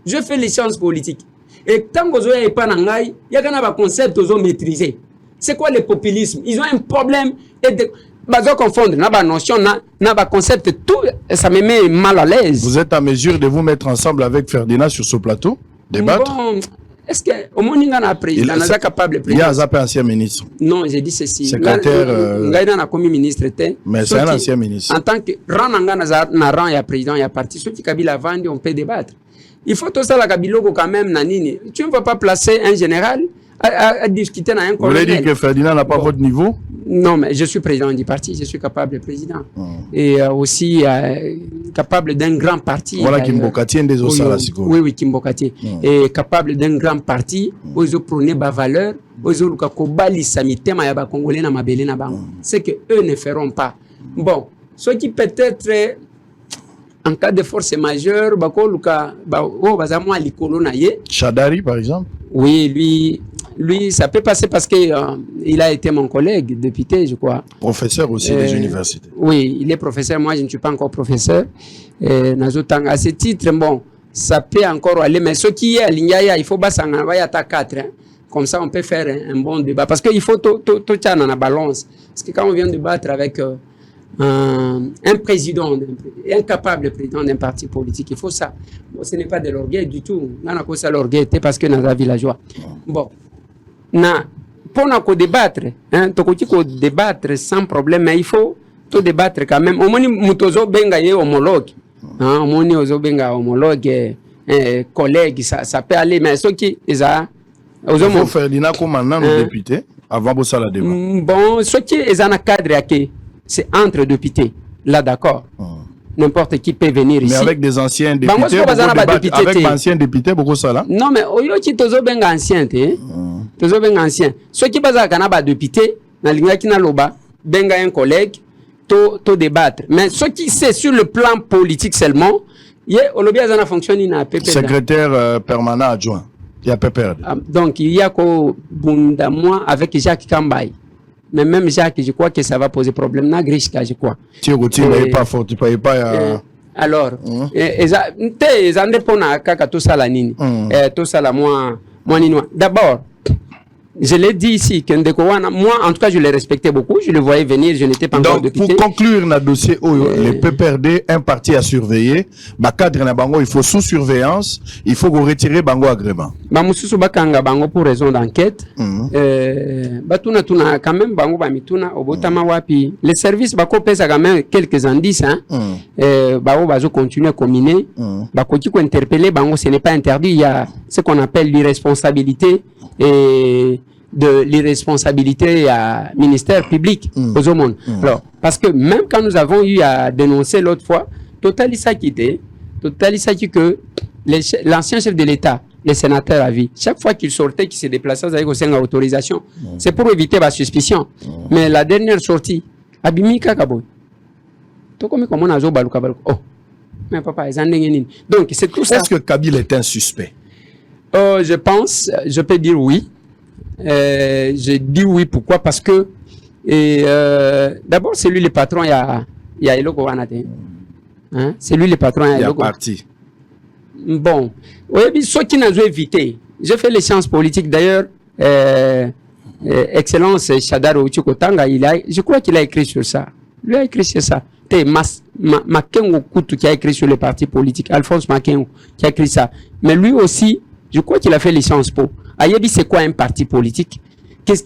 Je fais les sciences politiques et tant que vous n'avez pas nangai il y a un concept qu'ils ont maîtrisé. C'est quoi le populisme? Ils ont un problème et bazo confondre na ba notion na ba concept, tout ça me met mal à l'aise. Vous êtes en mesure de vous mettre ensemble avec Ferdinand sur ce plateau, débattre? Bon, est-ce que au moins il a président est capable il y a un ancien ministre. Non, j'ai dit ceci. Secrétaire na comme ministre était. Mais c'est un ancien ministre. En tant que rananga na rang ya président ya parti, ceux qui Kabila vandi on peut débattre. Il faut tout ça la Kabiloko quand même nanini. Tu ne vas pas placer un général à discuter dans un colonel. Vous voulez dire que Ferdinand n'a pas votre niveau? Non, mais je suis président du parti, je suis capable de président. Et aussi capable d'un grand parti. Voilà Kimbokati des Osala. Oui, Kimbokati. Et capable d'un grand parti, où ils prônent des valeurs, où ils ont kobali samitema ya ba Congolais na mabele na bango. C'est que eux ne feront pas. Bon, ceux qui peut-être en cas de force majeure, bako luka ba o bazamwa likolo na ye. Chadari par exemple. Oui, lui, ça peut passer parce que il a été mon collègue député, je crois. Professeur aussi des universités. Oui, il est professeur. Moi, je ne suis pas encore professeur. À ce titre, bon, ça peut encore aller. Mais ce qui est à l'Ignaya, il faut pas s'en envoyer à 4. Hein. Comme ça, on peut faire un bon débat. Parce qu'il faut tout ça dans la balance. Parce que quand on vient de débattre avec un président, un capable président d'un parti politique, il faut ça. Bon, ce n'est pas de l'orgueil du tout. On a ça l'orgueil, parce que dans la villageois. Bon. Pour débattre, hein, débattre sans problème, mais il faut tout débattre quand même. Au moins, mutozo benga ye homologue, au moins ozo benga homologue, collègue, ça peut aller. Mais ceux qui ils a, il faut faire l'ina comme maintenant le député avant de ça la débat. Bon, ceux qui ils en a cadre à qui, c'est entre députés, là d'accord. N'importe qui peut venir ici. Mais avec des anciens députés, avec anciens députés, beaucoup ça là. Non mais oyoki tozo benga ancien te. Tozo benga ancien. Ceux qui baza kana ba député, na linga kina loba, benga un collègue, to débattre. Mais ceux qui c'est sur le plan politique seulement, yé olobi azana fonctionne na PPR. Secrétaire permanent adjoint. Il y a PPR. Donc il y a ko bunda moi avec Jacques Kambay. Mais même Jacques, je crois que ça va poser problème. Na Grishka, je crois. Tu n'es pas fort, tu ne pas. Alors, ils en répondent à Kaka tout ça la nini. Tout ça la moi ninois. D'abord, je l'ai dit ici, moi en tout cas je l'ai respecté beaucoup, je le voyais venir, je n'étais pas encore député. Pour conclure le dossier, le PPRD, un parti à surveiller, cadre na bango, il faut sous surveillance, il faut retirer bango agrément. Bamususu bakanga bango pour raison d'enquête. Batuna tuna quand même bango bamituna obotama wapi. Les services bako pesa quand même quelques indices hein. Bao bazo continuer à combiner. Bako qui interpeller bango, ce n'est pas interdit, il y a ce qu'on appelle l'irresponsabilité et de l'irresponsabilité à ministère public aux hommes. Alors, parce que même quand nous avons eu à dénoncer l'autre fois, Total Isaki que l'ancien chef de l'État, les sénateurs à vie, chaque fois qu'il sortait, qu'il se déplaçait avec une autorisation, c'est pour éviter la suspicion. Mais la dernière sortie, Abimika Kaboy, oh, mais papa, donc c'est tout ça. Est-ce que Kabila est un suspect? Je pense, je peux dire oui. Je dis oui, pourquoi? Parce que d'abord, c'est lui le patron, il y a Eloko Wanate. Hein? C'est lui le patron, il y a parti. bon, oui, ceux qui n'ont évité. J'ai fait les sciences politiques d'ailleurs. Excellence Shadaro Chukotanga, je crois qu'il a écrit sur ça. Lui a écrit sur ça. Makengo Koutou qui a écrit sur les partis politiques. Alphonse Makengo qui a écrit ça. Mais lui aussi, je crois qu'il a fait les Sciences Po. Ayebi, c'est quoi un parti politique?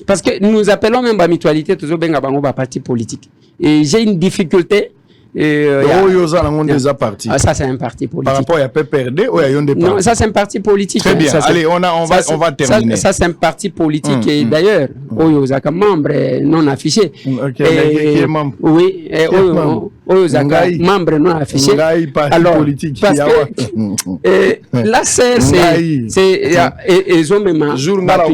Parce que nous appelons même la mutualité toujours benga bango ba parti politique. Et j'ai une difficulté. Ça c'est un parti politique. Par rapport à PPRD ou à Yon des Non, ça c'est un parti politique. Très bien. Allez, on va terminer. Ça c'est un parti politique et d'ailleurs, Oyozaka membre non affiché. Oui, Oyozaka membre non affiché. Alors, parce que la serre c'est ils ont même jour ngala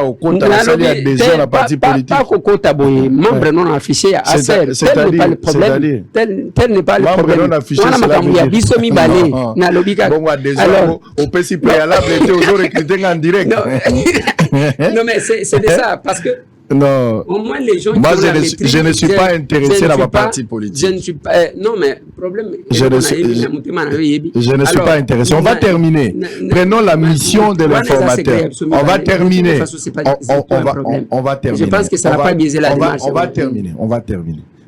okota ça y a déjà la parti politique. Pas kokota boy membre non affiché à serre. C'est pas le problème. Tel n'est pas le problème. Alors, au PC préalable était aux recrutés en direct. Non, mais c'est de ça, parce que non. Au moins les gens moi, je ne suis pas intéressé dans ma partie politique. Je ne suis pas. Non, mais problème. Je ne suis pas intéressé. On va terminer. Prenons la mission de l'informateur. On va terminer. On va terminer. Je pense que ça n'a pas biaisé la démarche. On va terminer.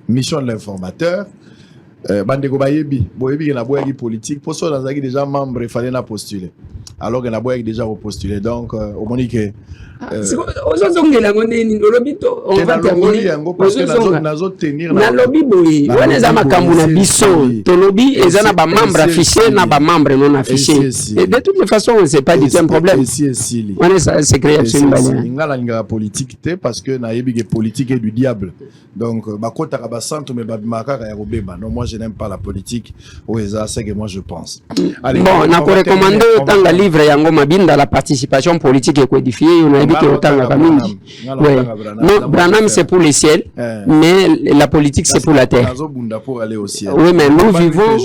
Mission de l'informateur. Bandeko Bayebi, Boyebi qui a boyagi politique. Pour ça, dans déjà membre, il fallait la postuler. Alors qu'il a boyagi déjà repostulé. Donc, au moment que on va terminer. Parce que nazo tenir na lobby boy. On est à makambu na biso. To lobby et ça n'a pas membre affiché, n'a pas membre non affiché. Et de toutes les façons, c'est pas du tout un problème. On est ça, c'est créé absolument. Ingala politique parce que na yebi politique est du diable. Donc, bakota kaba centre mais babimaka ya robeba. Non, moi je n'aime pas la politique. C'est que moi je pense. Allez, bon, on a recommandé autant le livre Yango Mabinda la participation politique et codifiée. On a évité autant la famille. Non, Branham c'est pour le ciel, mais la politique c'est pour la terre. Oui, mais nous vivons.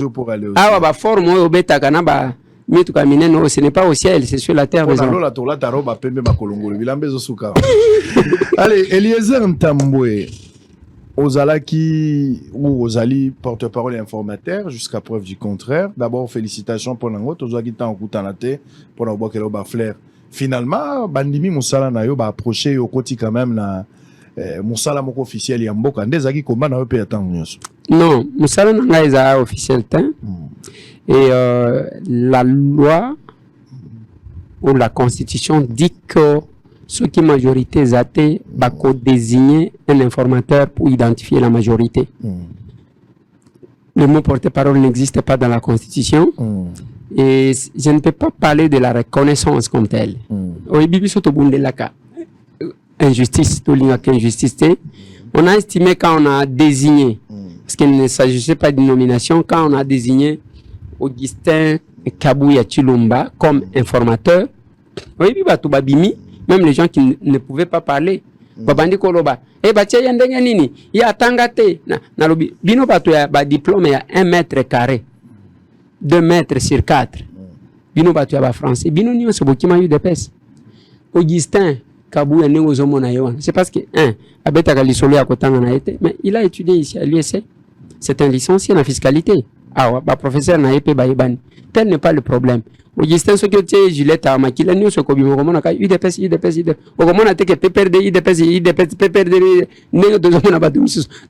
Ah, bah forme au bêta kanaba. Ce n'est pas au ciel, c'est sur la terre. Allez, Eliezer Ntambwe. Ozalaki ou Ozali porte-parole et informateur jusqu'à preuve du contraire. D'abord, félicitations pour l'ango. Tozaki tan okutanate pour l'ango kelo ba flair. Finalement, bandimi musala na yo ba approcher au côté quand même na musala moko officiel ya mboka. Ndezaki komba na yo pe tan nyonso. Non, musala na nga eza officiel tan. Et la loi ou la constitution dit que ceux qui majorité zaté bako désigner un informateur pour identifier la majorité. Le mot porte-parole n'existe pas dans la Constitution. Et je ne peux pas parler de la reconnaissance comme telle. Injustice, on a estimé quand on a désigné, parce qu'il ne s'agissait pas d'une nomination, quand on a désigné Augustin Kabouya Chilumba comme informateur, même les gens qui ne pouvaient pas parler. Babandi koloba. Batia yandenge nini? Ya tangate. Na lobi. Bino bato ya ba diplôme ya 1 mètre carré. 2 mètres sur 4. Bino bato ya ba français. Bino nyo se bokima yu de pes. Augustin Kabouya nengo zomo na yoan. C'est parce que, abeta kalisolo ya kotanga na été. Mais il a étudié ici à l'USC. C'est un licencié en fiscalité. Ah, ba professeur na épé ba ibani. Tel n'est pas le problème. Augustin Sokotie, Juliette Amakila, nous sommes comme UDPS,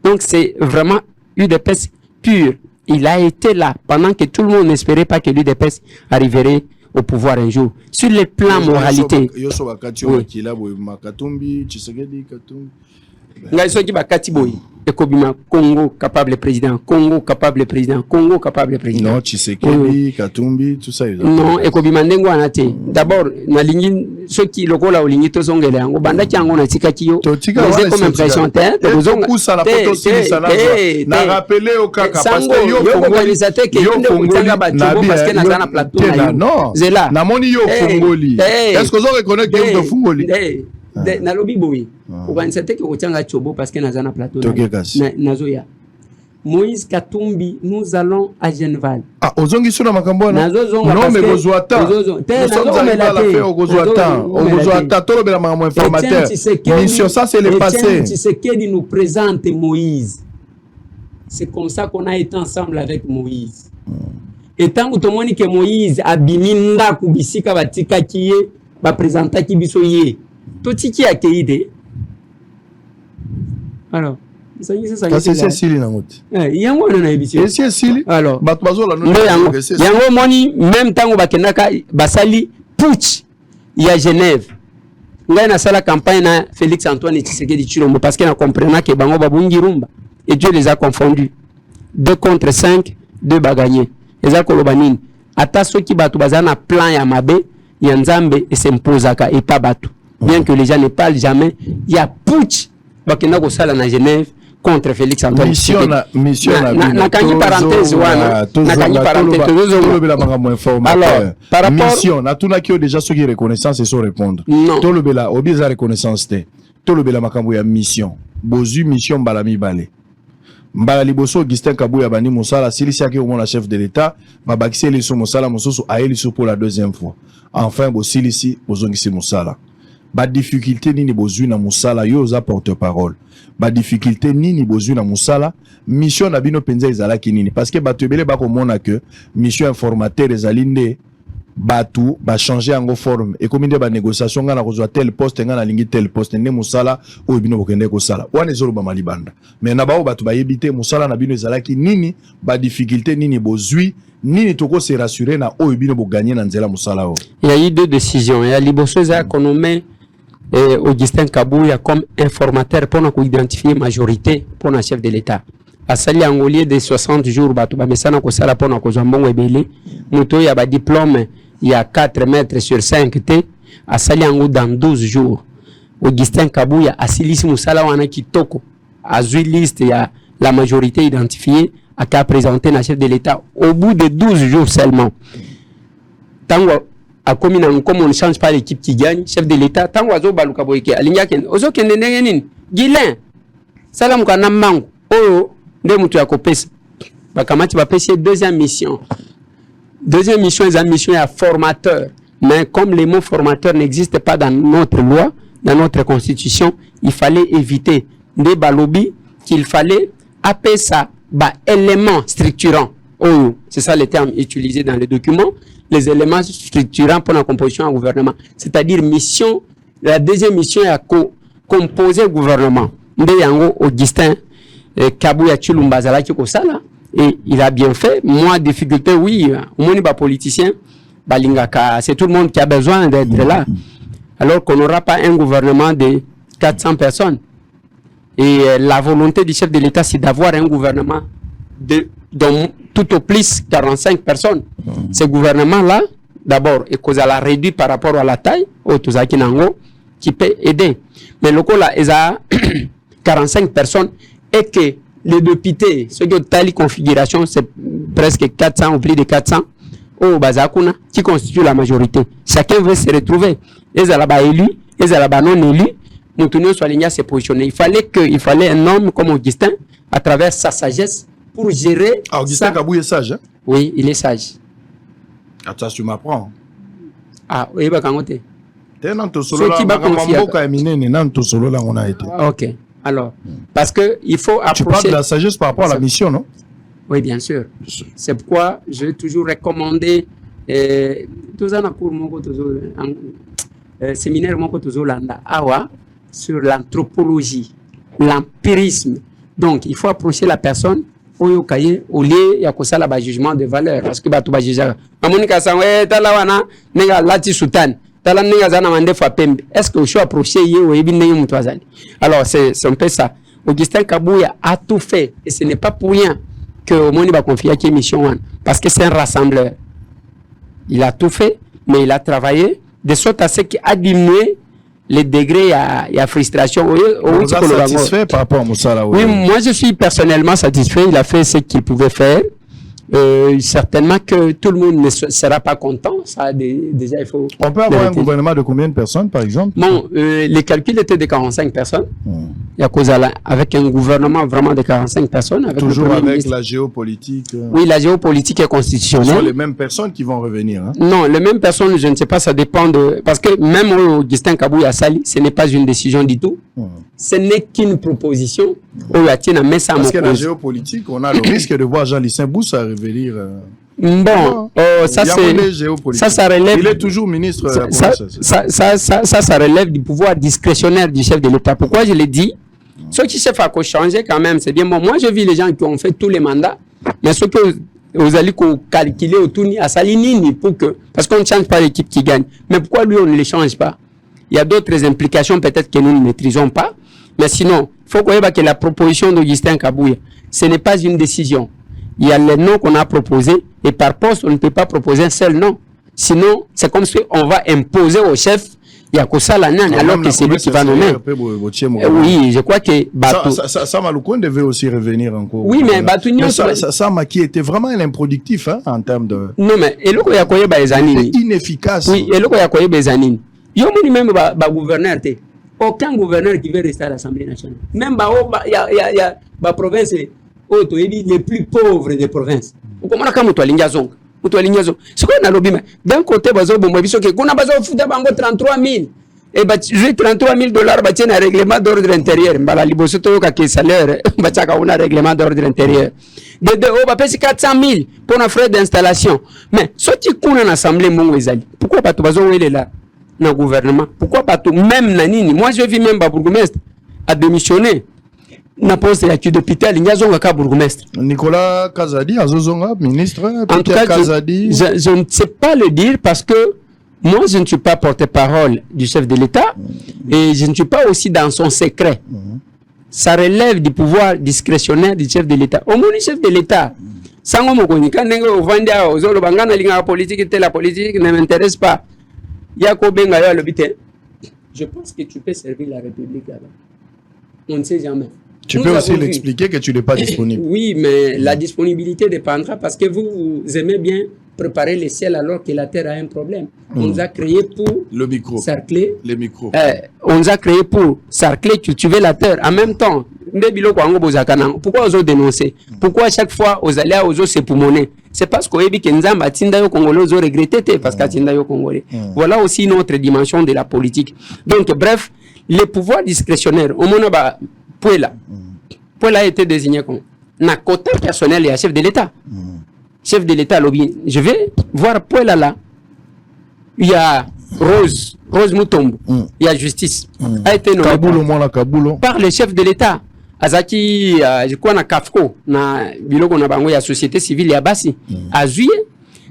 donc c'est vraiment UDPS pur. Il a été là pendant que tout le monde n'espérait pas que l'UDPS arriverait au pouvoir un jour. Sur le plan moralité. Congo capable président, Congo capable président, Congo capable président. Non, Tshisekedi, Katumbi, tout ça. Non, Ekobima ndengo anate. D'abord, na lingi ceux qui lokola olingi to zongele yango banda kyango na tikakiyo. C'est comme impression terre. Poussa la photo sur ça na rappeler au kaka parce que yo Congoli parce que na na plateau na yo. Non. Zela. Na moni yo Congoli. Est-ce que vous reconnaissez que yo Congoli? Na lobby boy. Oganisate ke kotianga chobo parce que nazana plateau. Nazoya. Moïse Katumbi, nous allons à Genval. Ah, ozongi suna makambo na. Non mais gozoata. Nous sommes arrivés à la faire au gozoata. Au gozoata tolo bela makambo informateur. Mission ça c'est le passé. Tshisekedi nous présente Moïse. C'est comme ça qu'on a été ensemble avec Moïse. Et tant que tomoni que Moïse abiminda kubisika batika kiye ba présenta ki biso ye. Totiki akeide. Alors, ça c'est Sili na ngoti. Yango na ebisi. Et c'est Sili. Alors, batbazo la no. Yango moni même tango bakendaka basali putsch ya Genève. Ngai na sala campagne na Félix Antoine Tshisekedi Tshilombo parce qu'il a compris que bango babungi rumba et Dieu les a confondus. 2 contre 5, 2 bagagné. Eza koloba nini? Ata soki batu bazana plan ya mabe ya Nzambe et s'imposaka et pas batu. Bien que les gens ne parlent jamais, il y a putsch bakenda ko sala na Genève contre Félix Antoine Tshisekedi. Mission na kangi parenthèse wana na kangi parenthèse alors par rapport mission na tuna ki déjà ceux qui reconnaissance et sont répondre to le bela obiza reconnaissance te to le bela makambo ya mission bozu mission balami balé mbala liboso Augustin Kabuya bani mosala silisia ke au chef de l'état babakisi les so mosala mososo aeli so pour la deuxième fois enfin bo silisi bozongisi mosala ba difficulté nini bozu na mosala yo za porte-parole ba difficulté nini bozu na mosala mission na bino penza ezalaki nini parce que bato ebele ba komona que mission informateur ezalinde batu ba changer en forme et comme inde ba négociation ngana kozwa tel poste ngana lingi tel poste ne mosala o bino bokende ko sala wana ezolo ba malibanda mais na ba batu ba yebite mosala na bino ezalaki nini ba difficulté nini bozui nini toko se rassurer na o bino bo gagner na nzela mosala o. Il y a eu 2 décisions. Il y a liboso za konomé Augustin Kabuya comme informateur pour nous identifier majorité pour le chef de l'État. À Sali Angolier de 60 jours, mais ça n'a pas ça pour nous kozambongo ebele. Muto ya ba diplôme il y a 4 mètres sur 5 t. À Sali Ango dans 12 jours. Augustin Kabuya a silisi musala wana kitoko. A zui liste il y a la majorité identifiée à qu'a présenté le chef de l'État au bout de 12 jours seulement. Tango a commis comme on ne change pas l'équipe qui gagne, chef de l'État, tant oiseau baluka boyke, alinya ken, ozo ken ndengenin, Guilain, salam kana mangu, oh, de mutu ya kopesa, bakamati bapesi deuxième mission. Deuxième mission, c'est une mission à formateur. Mais comme les mots formateur n'existent pas dans notre loi, dans notre constitution, il fallait éviter des balobi qu'il fallait appeler ça, éléments structurants. Oh, c'est ça le terme utilisé dans les documents. Les éléments structurants pour la composition du gouvernement. C'est-à-dire mission, la deuxième mission est à composer le gouvernement. Ndeyango Augustin Kabuya Tshilombo Zalaki Kosala, et il a bien fait. Moi, difficulté, oui, on est politicien, balingaka, c'est tout le monde qui a besoin d'être là. Alors qu'on n'aura pas un gouvernement de 400 personnes. Et la volonté du chef de l'État, c'est d'avoir un gouvernement dont tout au plus 45 personnes. Ce gouvernement-là, d'abord, et qu'on a réduit par rapport à la taille, qui peut aider. Mais le cas là, il y a 45 personnes et que les députés, ceux qui ont telle configuration, c'est presque 400 ou plus de 400, au Bazakuna, qui constituent la majorité. Chacun veut se retrouver. Ils ont élu, ils ont non élu. Moutounio Soaligna s'est positionné. Il fallait un homme comme Augustin, à travers sa sagesse, pour gérer. Ah, Augustin Kabuya est sage, hein? Oui, il est sage. Attends, tu m'apprends. Ah, oui, bah, quand t'es. T'es dans ton solo là, on a été. Ok. Alors, parce que il faut approcher. Tu parles de la sagesse par rapport à la mission, non? Oui, bien sûr. C'est pourquoi je vais toujours recommander tout ça pour mon séminaire sur l'anthropologie, l'empirisme. Donc, il faut approcher la personne au lieu il y a ça là jugement de valeur parce que tu vas juger. Amonika sangwe talawana nega lati sultan tala nega zana mande fa pembe. Est-ce que je suis approché hier ou ebine mutu azali? Alors c'est un peu ça. Augustin Kabuya a tout fait et ce n'est pas pour rien que Omoni va confier à qui mission one parce que c'est un rassembleur. Il a tout fait mais il a travaillé de sorte à ce qu'il a diminué les degrés à frustration. Vous êtes satisfait par rapport à Moussala? Oui, moi je suis personnellement satisfait. Il a fait ce qu'il pouvait faire. Certainement que tout le monde ne sera pas content. Ça, déjà, il faut. On peut avoir un gouvernement de combien de personnes, par exemple? Bon, les calculs étaient de 45 personnes. Il y a cause avec un gouvernement vraiment de 45 personnes. Avec toujours avec la géopolitique. Oui, la géopolitique est constitutionnelle. Ce sont les mêmes personnes qui vont revenir. Hein? Non, les mêmes personnes, je ne sais pas, ça dépend de. Parce que même Augustin Kabuya Sali, ce n'est pas une décision du tout. Ce n'est qu'une proposition. Parce que la géopolitique, on a le risque de voir Jean-Lucien Boussa revenir Bon, ça relève. Il est toujours ministre. Ça relève du pouvoir discrétionnaire du chef de l'État. Pourquoi je l'ai dit? Ceux qui chefs à changer quand même, c'est bien. Bon, moi, je vis les gens qui ont fait tous les mandats, mais ceux que vous allez calculer autour à Salinini pour que, parce qu'on ne change pas l'équipe qui gagne. Mais pourquoi lui on ne les change pas? Il y a d'autres implications peut-être que nous ne maîtrisons pas. Mais sinon, il faut qu'on voit que la proposition d'Augustin Kabouya, ce n'est pas une décision. Il y a les noms qu'on a proposés et par poste, on ne peut pas proposer un seul nom. Sinon, c'est comme si on va imposer au chef, il y a que ça la nane, alors que c'est lui qui va nommer. Oui, je crois que Batou. Ça Maloukoun devait aussi revenir encore. Oui, mais Batou ça qui était vraiment improductif hein, en termes de. Non, mais et le Koyakoye Baezanini. Inefficace. Oui, et le Koyakoye Baezanini. Il y a même un gouverneur. Aucun gouverneur qui veut rester à l'Assemblée nationale. Même il y a la province les plus pauvres des provinces. Comment c'est quoi d'un côté, on a besoin de 33 000. Et j'ai 33 000 $, un règlement d'ordre intérieur. Salaire, un règlement d'ordre intérieur. On va payer 400 000 pour un frais d'installation. Mais ce qui est en assemblée, pourquoi pas tout le là dans le gouvernement? Pourquoi pas tout? Même Nanini, moi je vis même bourgmestre à démissionner. Na poste ya d'hôpital, il y a un bourgmestre. Nicolas Kazadi, Azozonga, ministre. En tout cas, Kazadi. Je ne sais pas le dire parce que moi, je ne suis pas porte-parole du chef de l'État et je ne suis pas aussi dans son secret. Ça relève du pouvoir discrétionnaire du chef de l'État. Au moins, le chef de l'État, sans la politique ne m'intéresse pas. Je pense que tu peux servir la République là-bas. On ne sait jamais. Tu peux aussi l'expliquer que tu n'es pas disponible. Oui, mais la disponibilité dépendra parce que vous aimez bien préparer le ciel alors que la terre a un problème. On nous a créé pour le micro. Cercler. Les micros. On nous a créé pour cercler, cultiver la terre. En même temps, pourquoi vous dénoncer? Pourquoi à chaque fois aux aléas aux autres c'est pour monnaie? C'est parce qu'on dit que Nzamba Tinda yo Congolais ont regretté parce qu'à Tinda yo Congolais. Voilà aussi une autre dimension de la politique. Donc bref, les pouvoirs discrétionnaires, au moment Pouela a été désigné comme un quota personnel et un chef de l'État. Chef de l'État, je vais voir Pouela là. Il y a Rose Mutombo, il y a Justice. A été nommé par le chef de l'État. Azaki, je crois, na Kafko, na Biloko na Bango, il y a Société Civile, il y a Bassi. À juillet,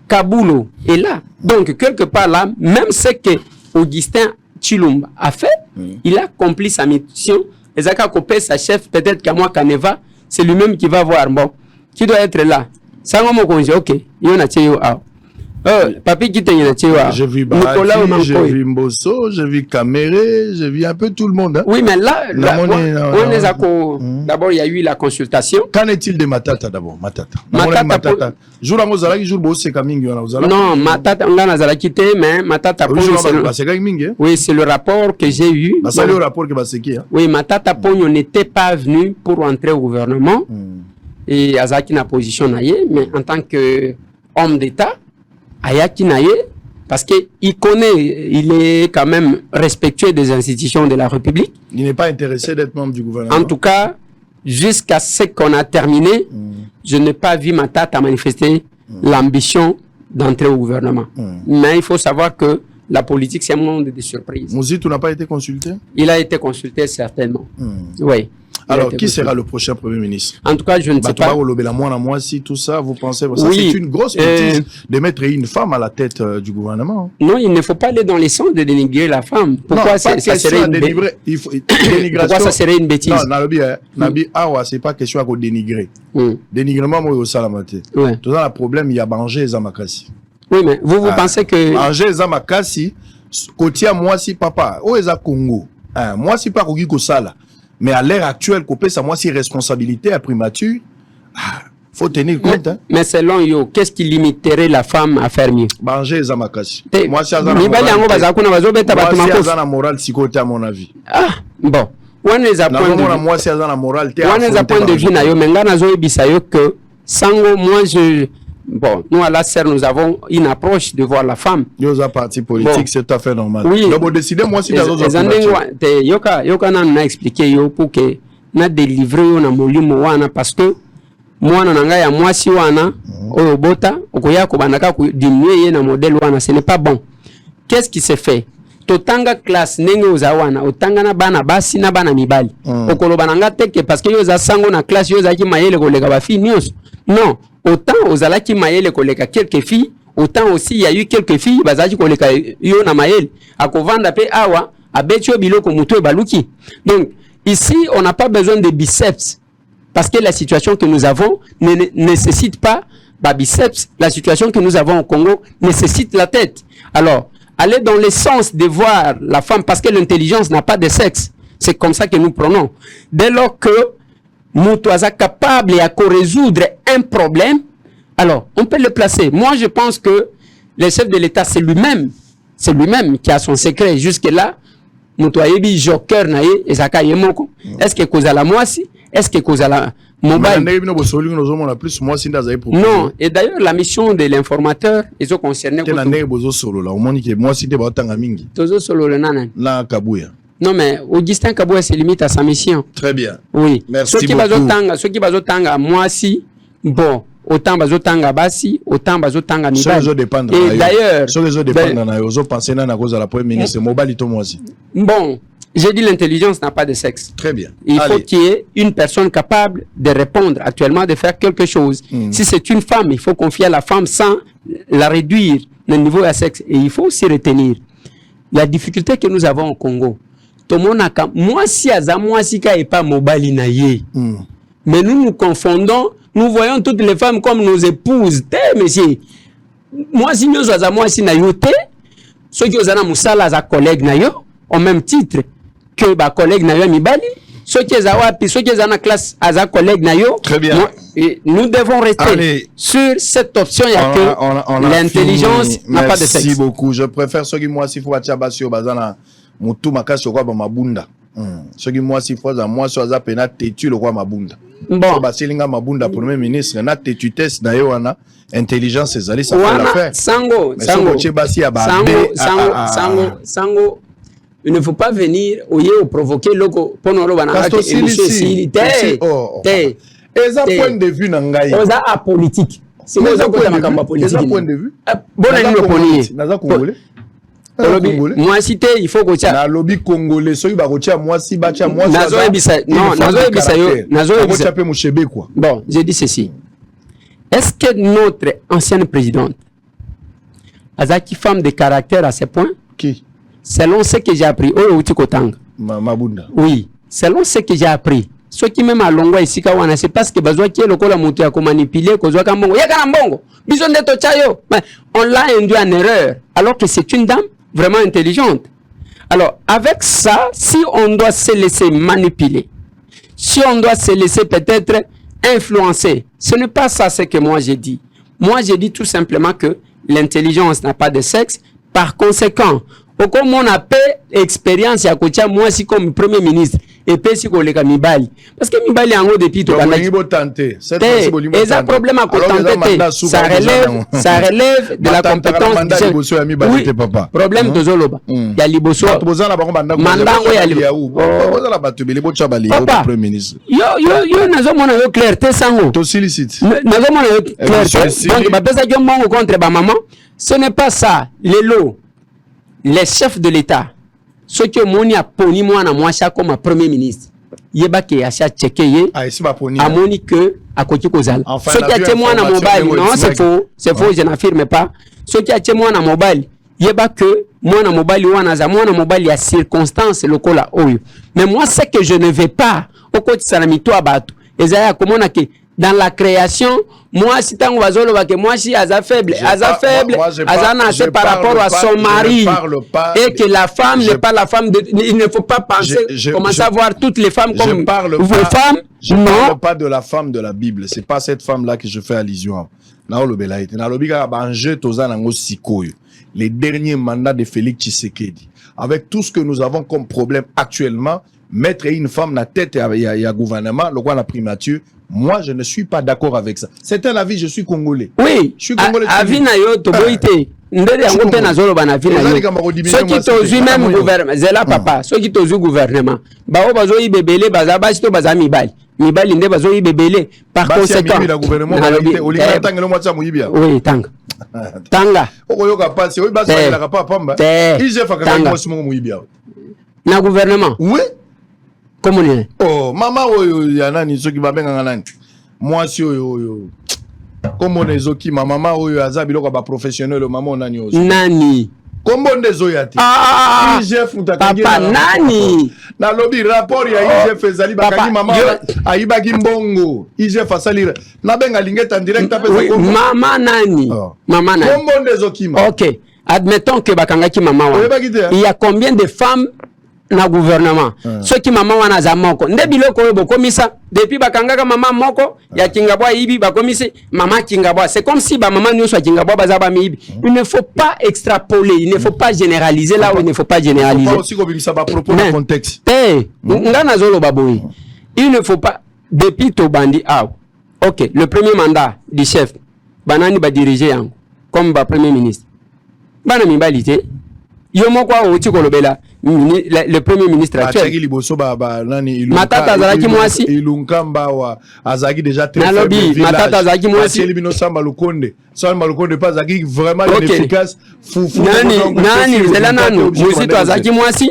Kabulo est là. Donc, quelque part là, même ce que Augustin Chilumba a fait, il a accompli sa mission. Et Zaka Kopé, sa chef, peut-être qu'à moi, Kaneva, c'est lui-même qui va voir. Bon, qui doit être là? Ça m'a dit, ok, il y en a Théo. Papi qui t'a dit, j'ai vu Barati, j'ai vu Mbosso, j'ai vu Caméré, j'ai vu un peu tout le monde. Hein. Oui, mais là, d'abord, il y a eu la consultation. Qu'en est-il de Matata d'abord? Matata. Jour à Mozala, jour Boss, c'est Kamingi. Non, Matata, on a quitté, mais Matata oui, c'est le rapport que j'ai eu. C'est le rapport que c'est qui? Oui, Matata Pogno n'était pas venu pour entrer au gouvernement. Et Azaki n'a position naïe, mais en tant qu'homme d'État, Ayaki Naye, parce qu'il connaît, il est quand même respectueux des institutions de la République. Il n'est pas intéressé d'être membre du gouvernement. En tout cas, jusqu'à ce qu'on a terminé, je n'ai pas vu Matata manifester l'ambition d'entrer au gouvernement. Mais il faut savoir que la politique, c'est un monde de surprises. Mouzi, tu n'as pas été consulté? Il a été consulté certainement. Oui. Alors, qui sera le prochain Premier ministre? En tout cas, je ne sais pas. Si tout ça, vous pensez que c'est une grosse bêtise de mettre une femme à la tête du gouvernement? Non, il ne faut pas aller dans les sens de dénigrer la femme. Pourquoi ça serait une bêtise? Pourquoi ça serait une bêtise? Non, Nabi Awa, c'est pas question de dénigrer. Dénigrement, moi, au Salamate. Tout ça, le problème, il y a Bangé Zamakasi. Oui, mais vous pensez que. Bangé Zamakasi, côté moi, si papa, où est Congo? Moi, si pas Kogi Kosala. Mais à l'ère actuelle, ça moi si responsabilité à primature, faut tenir compte. Mais selon yo, qu'est-ce qui limiterait la femme à faire mieux? Manger Zamakasi. Moi si à moral si côté à mon avis. Ah bon. On les a point de moi si à la morale. On les a point de vue na yo, mais ngana zo ebisa yo que sango moi je. Bon, nous à la serre, nous avons une approche de voir la femme. Yosa parti politique, c'est tout à fait normal. Oui. Donc, décidez moi si Yoka n'a expliqué yo pour que n'a délivré yo na molimo wana parce que mwana na ngai ya mwasi wana oyo bota okoya ko banaka ko diminuer ye na modèle wana, ce n'est pas bon. Qu'est-ce qui se fait? Totanga classe nenge ozawana otanga na bana basi na bana mibali okoloba nanga teke parce que yo za sango na classe yo za ki mayele koleka ba filles nyos. Non, autant ozala ki mayele koleka quelques filles, autant aussi il y a eu quelques filles bazaki koleka yo na mayele akovanda pe awa abetio biloko muto baluki. Donc ici on n'a pas besoin de biceps parce que la situation que nous avons ne nécessite pas biceps, la situation que nous avons au Congo nécessite la tête. Alors aller dans le sens de voir la femme, parce que l'intelligence n'a pas de sexe. C'est comme ça que nous prenons. Dès lors que nous sommes capables de résoudre un problème, alors on peut le placer. Moi, je pense que le chef de l'État, c'est lui-même qui a son secret. Jusque-là, nous sommes joker naïe et zaka yemoko. Est-ce que cause à la moisi? Est-ce que cause à la mobile? Non, et d'ailleurs la mission de l'informateur ils ont concerné non mais Augustin Kabouya se limite à sa mission. Très bien. Oui. Merci beaucoup. Ceux qui bazotanga moisi bon autant bazotanga basi autant bazotanga mibali. Et d'ailleurs bon, j'ai dit l'intelligence n'a pas de sexe. Très bien. Il faut qu'il y ait une personne capable de répondre actuellement, de faire quelque chose. Si c'est une femme, il faut confier à la femme sans la réduire au niveau de sexe. Et il faut aussi retenir la difficulté que nous avons au Congo. Moi, si et pas mobali na ye. Mais nous confondons, nous voyons toutes les femmes comme nos épouses. Monsieur. Moi, si nous si na yote, ceux qui ont musala za collègue na yo, au même titre que ba collègue na yo mibali, ceux qui ont na classe à collègue na yo. Très bien. Nous devons rester sur cette option, il y a que l'intelligence n'a pas de sexe. Merci beaucoup. Je préfère ceux qui moi si faut basio bazana mutu makasi kwa ba mabunda. Ceux qui moi si faut za moi so za pena tetu le kwa mabunda. Bon, basilinga mabunda premier ministre na tetutesse na yo wana intelligence ezali ça fait l'affaire. Sango. Il ne faut pas venir au provoquer loco pour nous point de vue nangai. Oza apolitique. C'est moi politique. Point de vue. Moi cité il faut que na lobby congolais soki ba kotia moi si batia moi nazo ebisa quoi. Bon, j'ai dit ceci. Est-ce que notre ancienne présidente Azaki femme de caractère à ce point? Qui? Selon ce que j'ai appris, Mabunda. Oui, selon ce que j'ai appris. Ceux qui même à Longwa ici kawana, c'est parce que besoin qui est le la moto à manipuler kozwa kambongo. Ya kanambongo. Bison de tochayo. On l'a induit en erreur alors que c'est une dame vraiment intelligente. Alors, avec ça, si on doit se laisser manipuler, si on doit se laisser peut-être influencer, ce n'est pas ça ce que moi j'ai dit. Moi j'ai dit tout simplement que l'intelligence n'a pas de sexe. Par conséquent, comme on appelle expérience à côté moi si comme premier ministre et puis si koleka mibali parce que mibali en haut depuis tout tenter et ça problème à contenter ça relève de la compétence oui problème de zoloba ya liboso mandango ya premier ministre yo nazo mona yo clarté sango to sollicite nazo mona yo clarté donc ba pesa yo mongo contre ba maman ce n'est pas ça les chefs de l'État, ceux qui ont poni moi na moi comme premier ministre, yeba ke acha checkeye, amoni que à côté kozal. Ceux qui ont moi na mobile, non c'est faux, je n'affirme pas. Ceux qui ont moi na mobile, yeba que moi na mobile wana za moi na mobile il y a circonstances lokola oyo. Mais moi c'est que je ne vais pas au côté salami toi bato. Ezaya comment na ke dans la création, moi si tango bazolo ba que moi si aza faible, azana c'est par rapport à son mari et que la femme n'est pas la femme de, il ne faut pas penser commencer à voir toutes les femmes comme vos femmes. Je ne parle pas de la femme de la Bible, c'est pas cette femme là que je fais allusion. Les derniers mandats de Félix Tshisekedi, avec tout ce que nous avons comme problème actuellement, mettre une femme na tête à gouvernement, le roi la primature. Moi, je ne suis pas d'accord avec ça. C'est un avis, je suis congolais. Oui, je suis congolais. Avis na yo to boité. ndele yango pe nazoloba na vina yo soki tozwi même gouvernement zela papa soki tozwi gouvernement bao bazoyi bebele baza basi to baza mibali nde bazoyi bebele par conséquent oui tanga okoyoka pasi oyi basalaka pa pamba IGF akaka mosi mongo muyibia na gouvernement oui comment ni oh mama oyo ya nani soki babenganga nani mwasi oyo kombo nezoki mama oyo aza biloko ba professionnel mama nani ozo nani kombo ndezo yati IGF mutakangi papa nani na lobby rapport ya IGF ezali bakangi mama ayibaki mbongo IGF asalira na benga lingeta direct apesa kombo mama nani mama nani kombo ndezoki OK admettons que bakangaki mama wa il y a combien de femmes na gouvernement ceux qui maman wana za moko nde biloko oyo bokomisa depuis bakangaka mama moko ya Kingabwa ibi bakomisi mama Kingabwa c'est comme si ba maman nyonso Kingabwa baza ba mibi il ne faut pas extrapoler il ne faut pas généraliser là où il ne faut pas généraliser il faut aussi kobimisa ba propos na contexte ngana zolo baboyi il ne faut pas depuis to bandi OK le premier mandat du chef banani ba diriger yango comme ba premier ministre bana mibalite yo moko oti kolobela le premier ministre actuel Matata azalaki mwasi ilunkamba wa azaki déjà très faible Matata azalaki mwasi elibino Samba Lukonde pas azaki vraiment efficace nani zela nanu Muzito azalaki mwasi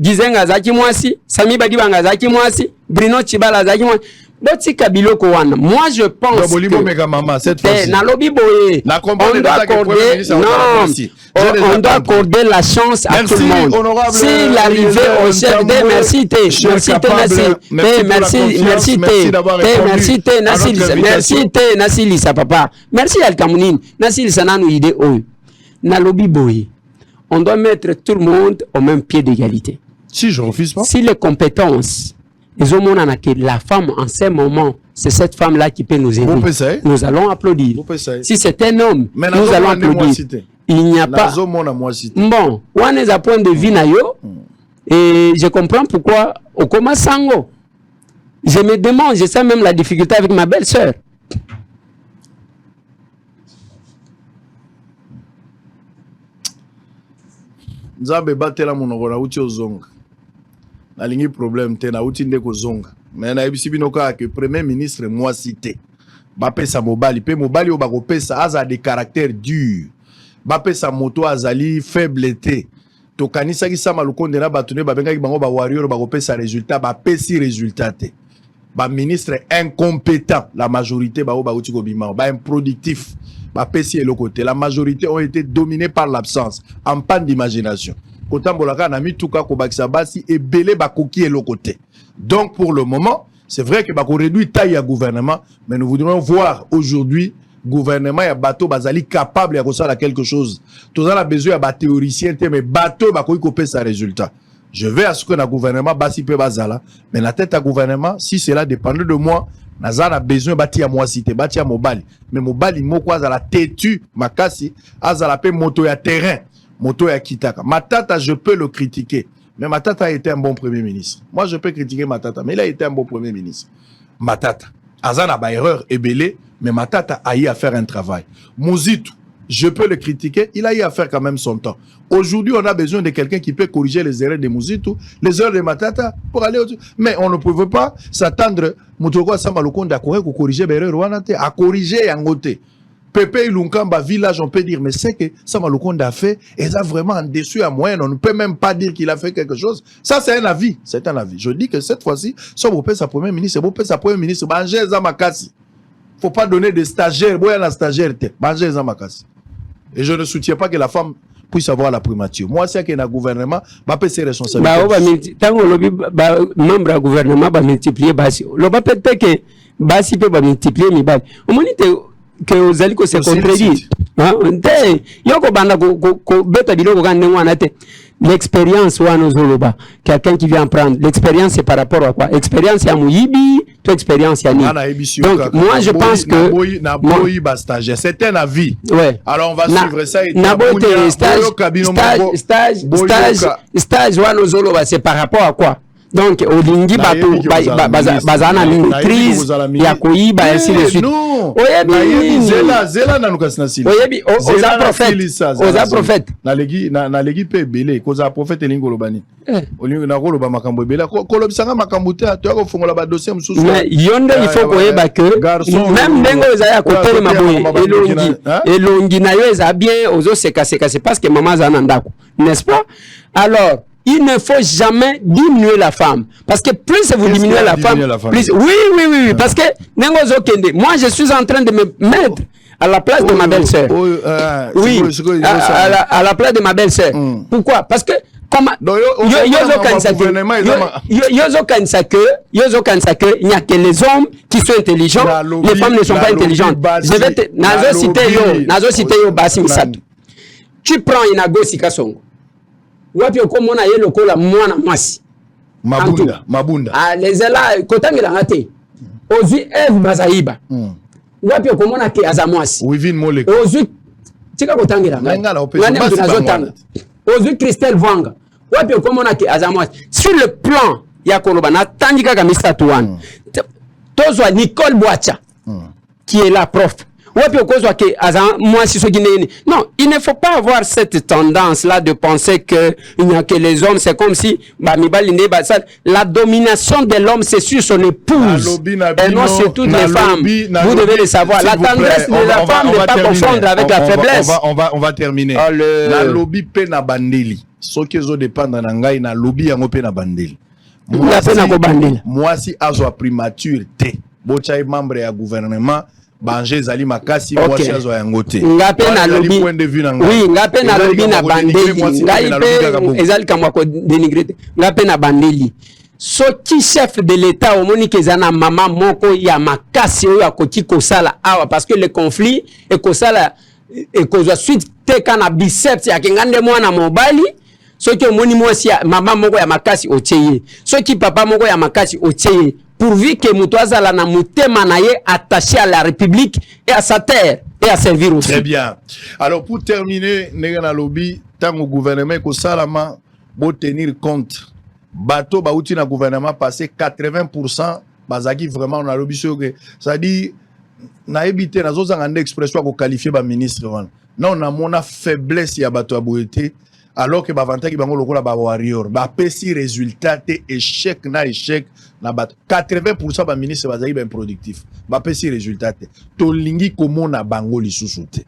Gizenga azalaki mwasi Sami Badibanga azalaki mwasi Bruno Chibala azalaki mwasi botika biloko wana moi je pense que maman cette fois-ci na lobby boye on doit accorder la chance à tout le monde si l'arrivée au chef merci Lisa papa merci Alkamounine merci Lisa nanu idée oyo na lobby boye on doit mettre tout le monde au même pied d'égalité si je refuse pas si les compétences ils ont montré que la femme en ce moment, c'est cette femme-là qui peut nous aider. Nous allons applaudir. Si c'est un homme, nous allons applaudir. Il n'y a pas. Bon, on est à point de vue et je comprends pourquoi au Komasango. Je me demande, je sais même la difficulté avec ma belle-sœur. Nzambe batela monoko na uti ozonga. Nalingi problème te na uti ndeko zonga mais na yebisi bino ka que premier ministre moi cité bapesa mobali pe mobali o bakopesa aza des caractères durs bapesa moto azali faiblete to kanisa ki Samba Lukonde na batune babengaki bango ba warrior bakopesa résultat bapesi résultat te ba ministre incompétent la majorité ba o ba uti ko bima ba improductif bapesi eloko te la majorité ont été dominés par l'absence en panne d'imagination. Kotambolaka na mituka ko bakisa basi et belé bakoki et côté. Donc pour le moment, c'est vrai que bako réduit taille à gouvernement, mais nous voudrions voir aujourd'hui gouvernement ya bateau bazali capable ya faire quelque chose. Tout ça a besoin ya théoricien mais bateau bako kopé sa résultat. Je vais à ce que na gouvernement basi pe bazala, mais la tête à gouvernement si cela dépendait de moi, nazana besoin bati ya moi cité, bati ya mobali. Mais mobali moko azala têtu makasi, azala pe moto ya terrain. Moto ya Kitaka. Matata, je peux le critiquer. Mais Matata a été un bon premier ministre. Moi, je peux critiquer Matata, mais il a été un bon premier ministre. Matata. Azana ba erreur est belé, mais Matata a eu à faire un travail. Muzito, je peux le critiquer, il a eu à faire quand même son temps. Aujourd'hui, on a besoin de quelqu'un qui peut corriger les erreurs de Muzito, les erreurs de Matata, pour aller au-dessus. Mais on ne pouvait pas s'attendre, Moutoko Samba Lukonde à corriger les erreurs, à corriger Yangote. Pepe Ilunkamba village, on peut dire, mais c'est que Samba Lukonde a fait, et ça vraiment en dessus à moyenne, on ne peut même pas dire qu'il a fait quelque chose. Ça, c'est un avis. C'est un avis. Je dis que cette fois-ci, si on peut sa première ministre, on peut sa première ministre, Bangé Zamakasi. Faut pas donner des stagiaires, boya la stagiaire, Bangé Zamakasi. Et je ne soutiens pas que la femme puisse avoir la primature. Moi, c'est qu'il y a un gouvernement, va payer ses responsabilités. Tant que membre du gouvernement va multiplier, le va peut-être que Basi peut multiplier, mais au moment que aux alliés se contredisent. Yoko banda ko beta biloko kan nengwana te. L'expérience wa nozoloba. Quelqu'un qui vient prendre l'expérience c'est par rapport à quoi? Expérience ya muyibi, toi expérience ya ni. Donc moi je pense que c'est un avis. Ouais. Alors on va suivre ça et stage wa nozoloba c'est par rapport à quoi? Donc olingi bato bazana maîtrise ya koyiba ainsi de suite. Oyebi zela na lukasina sili. Oyebi oza prophète. Na legi pe belé koza prophète elingo bani. Olingo na koloba makambo belé kolobisanga makambo te to ko fongola ba dossier mususu. Mais yonde il faut koyeba que même ndengo ezaya kotelema maboye elongi na yo eza bien ozo seka c'est parce que maman zana ndako, n'est-ce pas? Alors il ne faut jamais diminuer la femme. Parce que plus vous diminuez la femme, plus... Oui, parce que moi, je suis en train de me mettre à la place de ma belle-sœur. Oui, à la place de ma belle-sœur. Pourquoi? Parce que comme il n'y a que les hommes qui sont intelligents, les femmes ne sont pas intelligentes. Je vais te citer tu prends une agosika songo. Wapi okomona ye lokola mwana mwasi mabunda lezela kotangela ngate ozwi Eve Bazaiba wapi okomona ke aza mwasi ozwi tika kotangela ngani azotanga ozwi Christelle Vanga wapi okomona ke aza mwasi sur le plan ya koloba na tandika ka misatu wana tozwa Nicole Boacha qui est la prof. Non, il ne faut pas avoir cette tendance-là de penser qu'il n'y a que les hommes. C'est comme si la domination de l'homme, c'est sur son épouse. Et non sur toutes les femmes. Vous devez le savoir. La tendresse de la femme n'est pas confondre avec la faiblesse. On va terminer. La lobby pe na bandeli. Ce qui est dépendre na ngai na lobby yango pe na bandeli. Moi si azo primature te. Bocha membre ya gouvernement. Banger zali makasi moi chazo yangote ngape na lobby oui ngape na lobby na bandeli ngaipe ezali kamwa ko dénigrer ngape na bandeli soki chef de l'état omoni kezana mama moko ya makasi oyo akoti kosala awa parce que le conflit et kosala et kozwa suite te kana biceps ya kengande mwana mobali soki omoni mwasi ya mama moko ya makasi otieye soki papa moko ya makasi otieye pourvu que Moutouazala na mutema na ye attaché à la République et à sa terre et à servir aussi. Très bien. Alors pour terminer, Negana Lobby, tant au gouvernement que Salama doit tenir compte. Bateau baouti na gouvernement passé 80%, bazaki vraiment on a lobby sur que ça dit na évité na zozanga expression ko qualifier ba ministre non on a mona faiblesse ya bateau abouté. Alors que bavanta ki bango lokola ba warrior ba pesi résultat te échec na 80% ba ministre bazali ben productif ba pesi résultat te to lingi komona bango lisusu te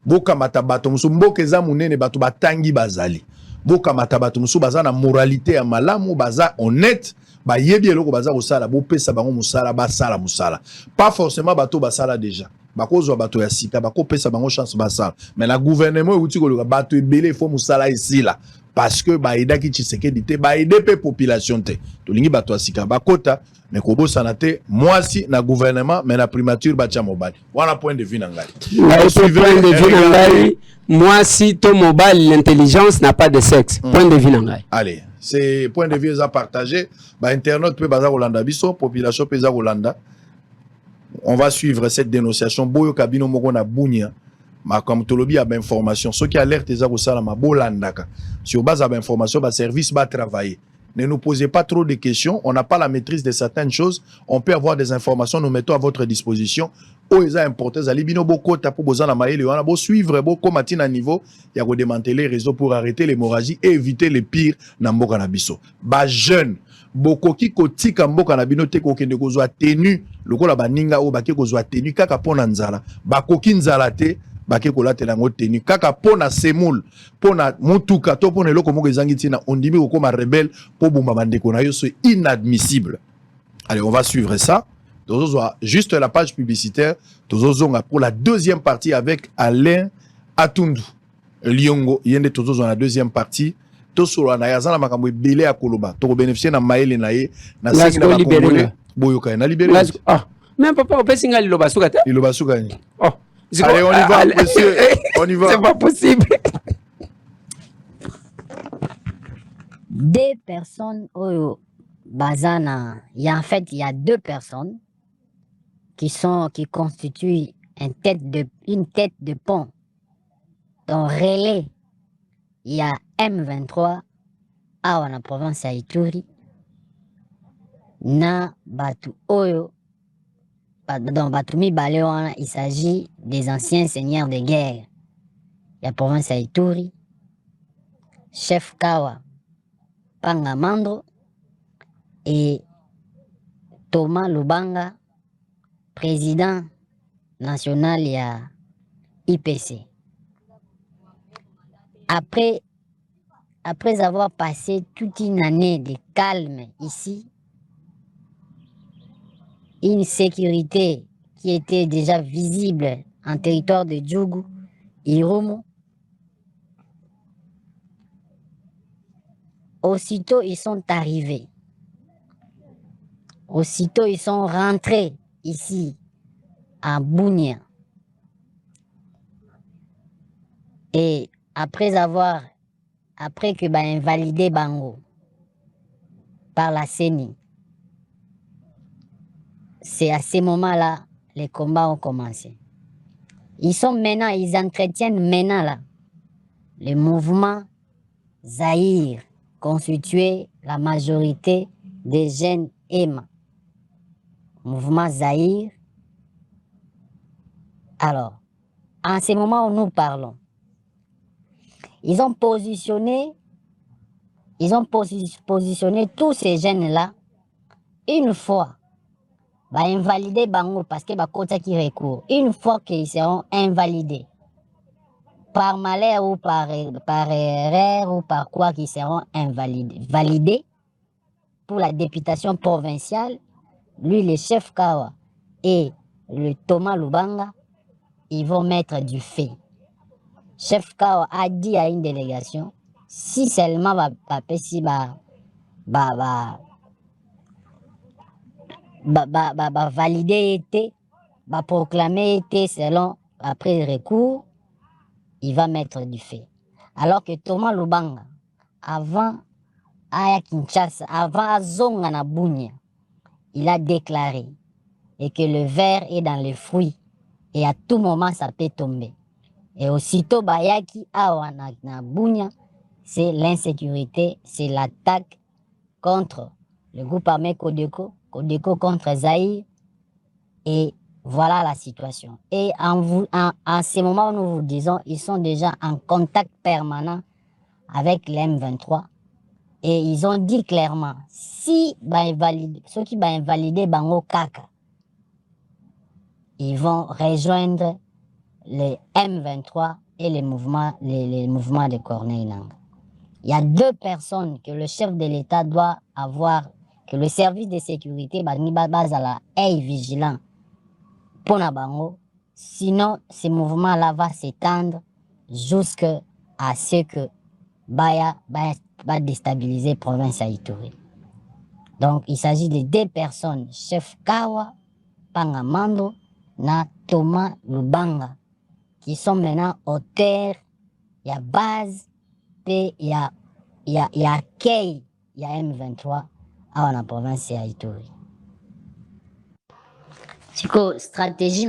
boka mata bato musu mboka eza munene bato batangi bazali boka mata bato musu baza na moralité ya malamu baza honnête ba yebi eloko baza kosala bo pesa bango musala basala musala pas forcément bato basala déjà bakozwa bato ya sika bakopesa bango chance basala mais la gouvernement uti koloka bato ebele faut musala ici là parce que baida ki Tshisekedi te baide pe population te tolingi bato ya sika bakota mais kobosana te mwasi na gouvernement mais na primature bacha mobali wana point de vue na ngai point de vue na ngai mwasi to mobile l'intelligence n'a pas de sexe point de vue na ngai allez c'est point de vue à partager ba internaute pe baza kolanda biso population pe za kolanda. On va suivre cette dénonciation. Boyo kabino moko na bunya. Ma comme tolobi a information. Ceux qui alertent les abosala ma bolandaka. Sur base à information, ba service va travailler. Ne nous posez pas trop de questions. On n'a pas la maîtrise de certaines choses. On peut avoir des informations. Nous mettons à votre disposition. Oeza importez à libino boko tapo bozana maele wana bo suivre bo komati na niveau ya ko démanteler les réseaux pour arrêter l'hémorragie et éviter les pires na mboka na biso. Ba jeune bokoki kotika mboka na bino te kokende kozwa tenu lokola baninga o bake kozwa tenu kaka pona nzala bakoki nzala te bake kolatela ngo tenu kaka pona semoul pona mutuka to pona eloko moko ezangi tina ondimi kokoma rebelle po bomba bandeko na yo c'est inadmissible. Allez, on va suivre ça. Juste la page publicitaire pour la deuxième partie avec Alain Atundu Liongo yende tozo la deuxième partie to solo na yazana makambo ebele ya koloba to bénéficier na maele na ye na sengi na bakongole boyoka na libéré ah même papa on peut singa liloba suka te liloba suka ni oh allez on y va monsieur on y va c'est pas possible. Deux personnes au Bazana, en fait il y a deux personnes qui constituent une tête de pont. Dans relais, il y a M23 à la province à Ituri na batu oyo dans batu mibale wana il s'agit des anciens seigneurs de guerre ya province ya Ituri, chef Kawa Pangamandro et Thomas Lubanga, président national ya IPC. Après avoir passé toute une année de calme ici, une sécurité qui était déjà visible en territoire de Djougou, Irumu, aussitôt ils sont arrivés. Aussitôt ils sont rentrés ici à Bunia. Et après que invalidé Bango par la CENI, c'est à ce moment-là les combats ont commencé. Ils entretiennent maintenant là le mouvement Zaïre, constitué la majorité des jeunes EMA. Mouvement Zaïre. Alors, en ce moment où nous parlons, ils ont positionné tous ces jeunes-là une fois invalider Bango parce que Bakota qui recourt. Une fois qu'ils seront invalidés par malheur ou par erreur ou par quoi qu'ils seront validés pour la députation provinciale, lui le chef Kawa et le Thomas Lubanga, ils vont mettre du fait. Chef Kawa a dit à une délégation, si seulement valider été, proclamer été selon après le recours, il va mettre du fait. Alors que Thomas Lubanga, avant à Kinshasa, avant à Zonga na Bunia, il a déclaré et que le ver est dans les fruits et à tout moment ça peut tomber. Et aussitôt Bayaki Awa na Bunia, c'est l'insécurité, c'est l'attaque contre le groupe armé Kodeko contre Zaïre, et voilà la situation. Et en ce moment où nous vous disons, ils sont déjà en contact permanent avec l'M23 et ils ont dit clairement, si ceux qui vont invalider Bango Kaka, ils vont rejoindre les M23 et les mouvements de Corneille Nangaa. Il y a 2 personnes que le chef de l'État doit avoir, que le service de sécurité est vigilant pour Bango. Sinon, ce mouvement-là va s'étendre jusqu'à ce que Baya va déstabiliser la province à Ituri. Donc, il s'agit de 2 personnes, chef Kawa Pangamandro na Thomas Lubanga, qui sont maintenant auteurs, il y a base, et il y a accueil, il y a M23 dans la province à Ituri. C'est une stratégie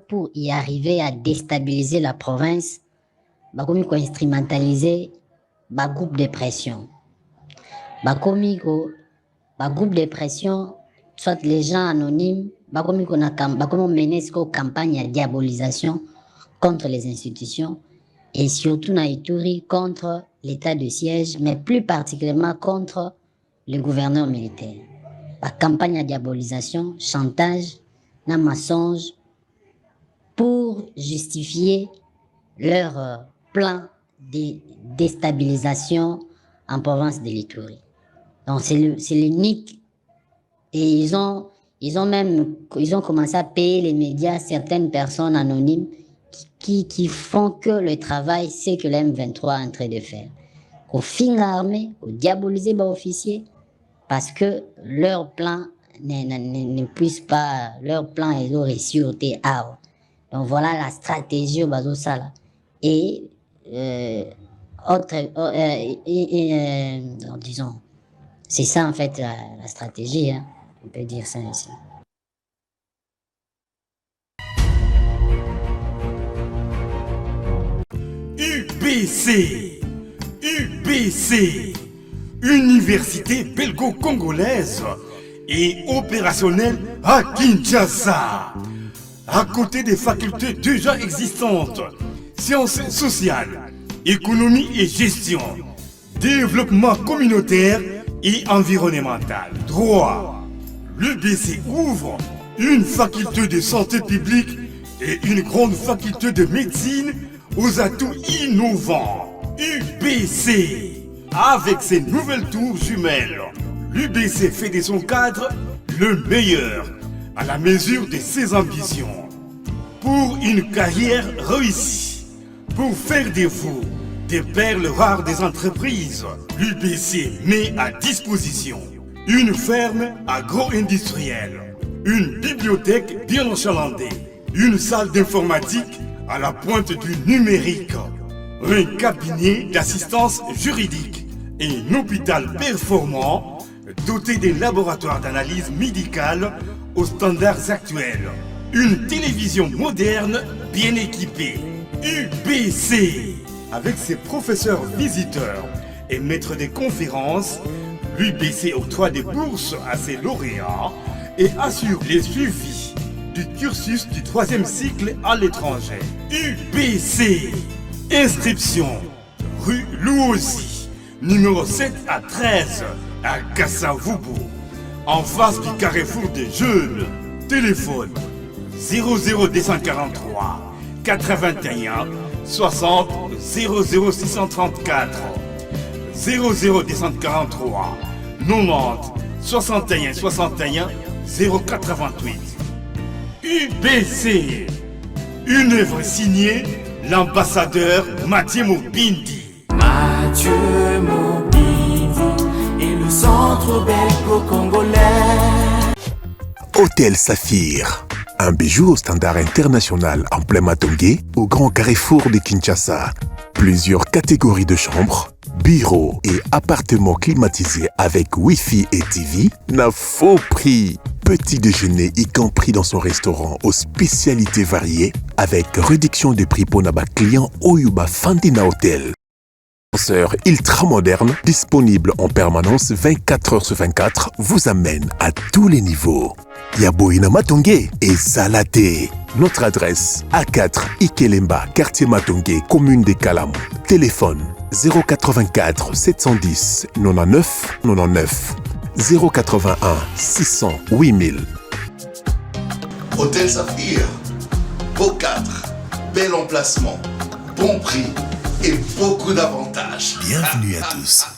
pour y arriver à déstabiliser la province, comme instrumentaliser le groupe de pression. Groupe de pression, soit les gens anonymes, comme mener une campagne de diabolisation contre les institutions et surtout dans Ituri contre l'état de siège, mais plus particulièrement contre le gouverneur militaire. La campagne de diabolisation, chantage, un mensonge pour justifier leur plan de déstabilisation en province de l'Ituri. Donc c'est l'unique. Et ils ont commencé à payer les médias, certaines personnes anonymes qui font que le travail, c'est que l'M23 est en train de faire. Au fin armé, au diaboliser les officiers, parce que leur plan ne puisse pas, leur plan est réussi au TA. Donc voilà la stratégie au bateau ça. Et disons, c'est ça en fait la stratégie, hein. On peut dire ça ici. UBC, Université belgo-congolaise et opérationnel à Kinshasa. À côté des facultés déjà existantes, sciences sociales, économie et gestion, développement communautaire et environnemental, droit, l'UBC ouvre une faculté de santé publique et une grande faculté de médecine aux atouts innovants. UBC, avec ses nouvelles tours jumelles, l'UBC fait de son cadre le meilleur à la mesure de ses ambitions. Pour une carrière réussie, pour faire de vous des perles rares des entreprises, l'UBC met à disposition une ferme agro-industrielle, une bibliothèque bien enchalandée, une salle d'informatique à la pointe du numérique, un cabinet d'assistance juridique et un hôpital performant doté des laboratoires d'analyse médicale aux standards actuels, une télévision moderne bien équipée. UBC, avec ses professeurs visiteurs et maîtres des conférences, l'UBC octroie des bourses à ses lauréats et assure les suivis du cursus du 3e cycle à l'étranger. UBC, inscription, rue Louosi, numéro 7 à 13, à Kassavoubou, en face du carrefour des jeunes. Téléphone 00243 81 60 00634 00243 90 61 61 088. UBC, une œuvre signée l'ambassadeur Mathieu Mobindi. Mathieu Mobindi et le centre belgo-congolais. Hôtel Saphir, un bijou au standard international en plein Matongé, au grand carrefour de Kinshasa. Plusieurs catégories de chambres, bureaux et appartements climatisés avec Wi-Fi et TV n'a faux prix. Petit déjeuner y compris dans son restaurant aux spécialités variées avec réduction de prix pour naba client Oyuba Fandina Hotel. Ascenseur ultra moderne, disponible en permanence 24h/24, vous amène à tous les niveaux. Yaboina Matongé et Salaté. Notre adresse A4 Ikelemba, quartier Matongé, commune des Kalam. Téléphone 084 710 99 99 081 600 8000. Hôtel Saphir, beau cadre, bel emplacement, bon prix et beaucoup d'avantages. Bienvenue à tous.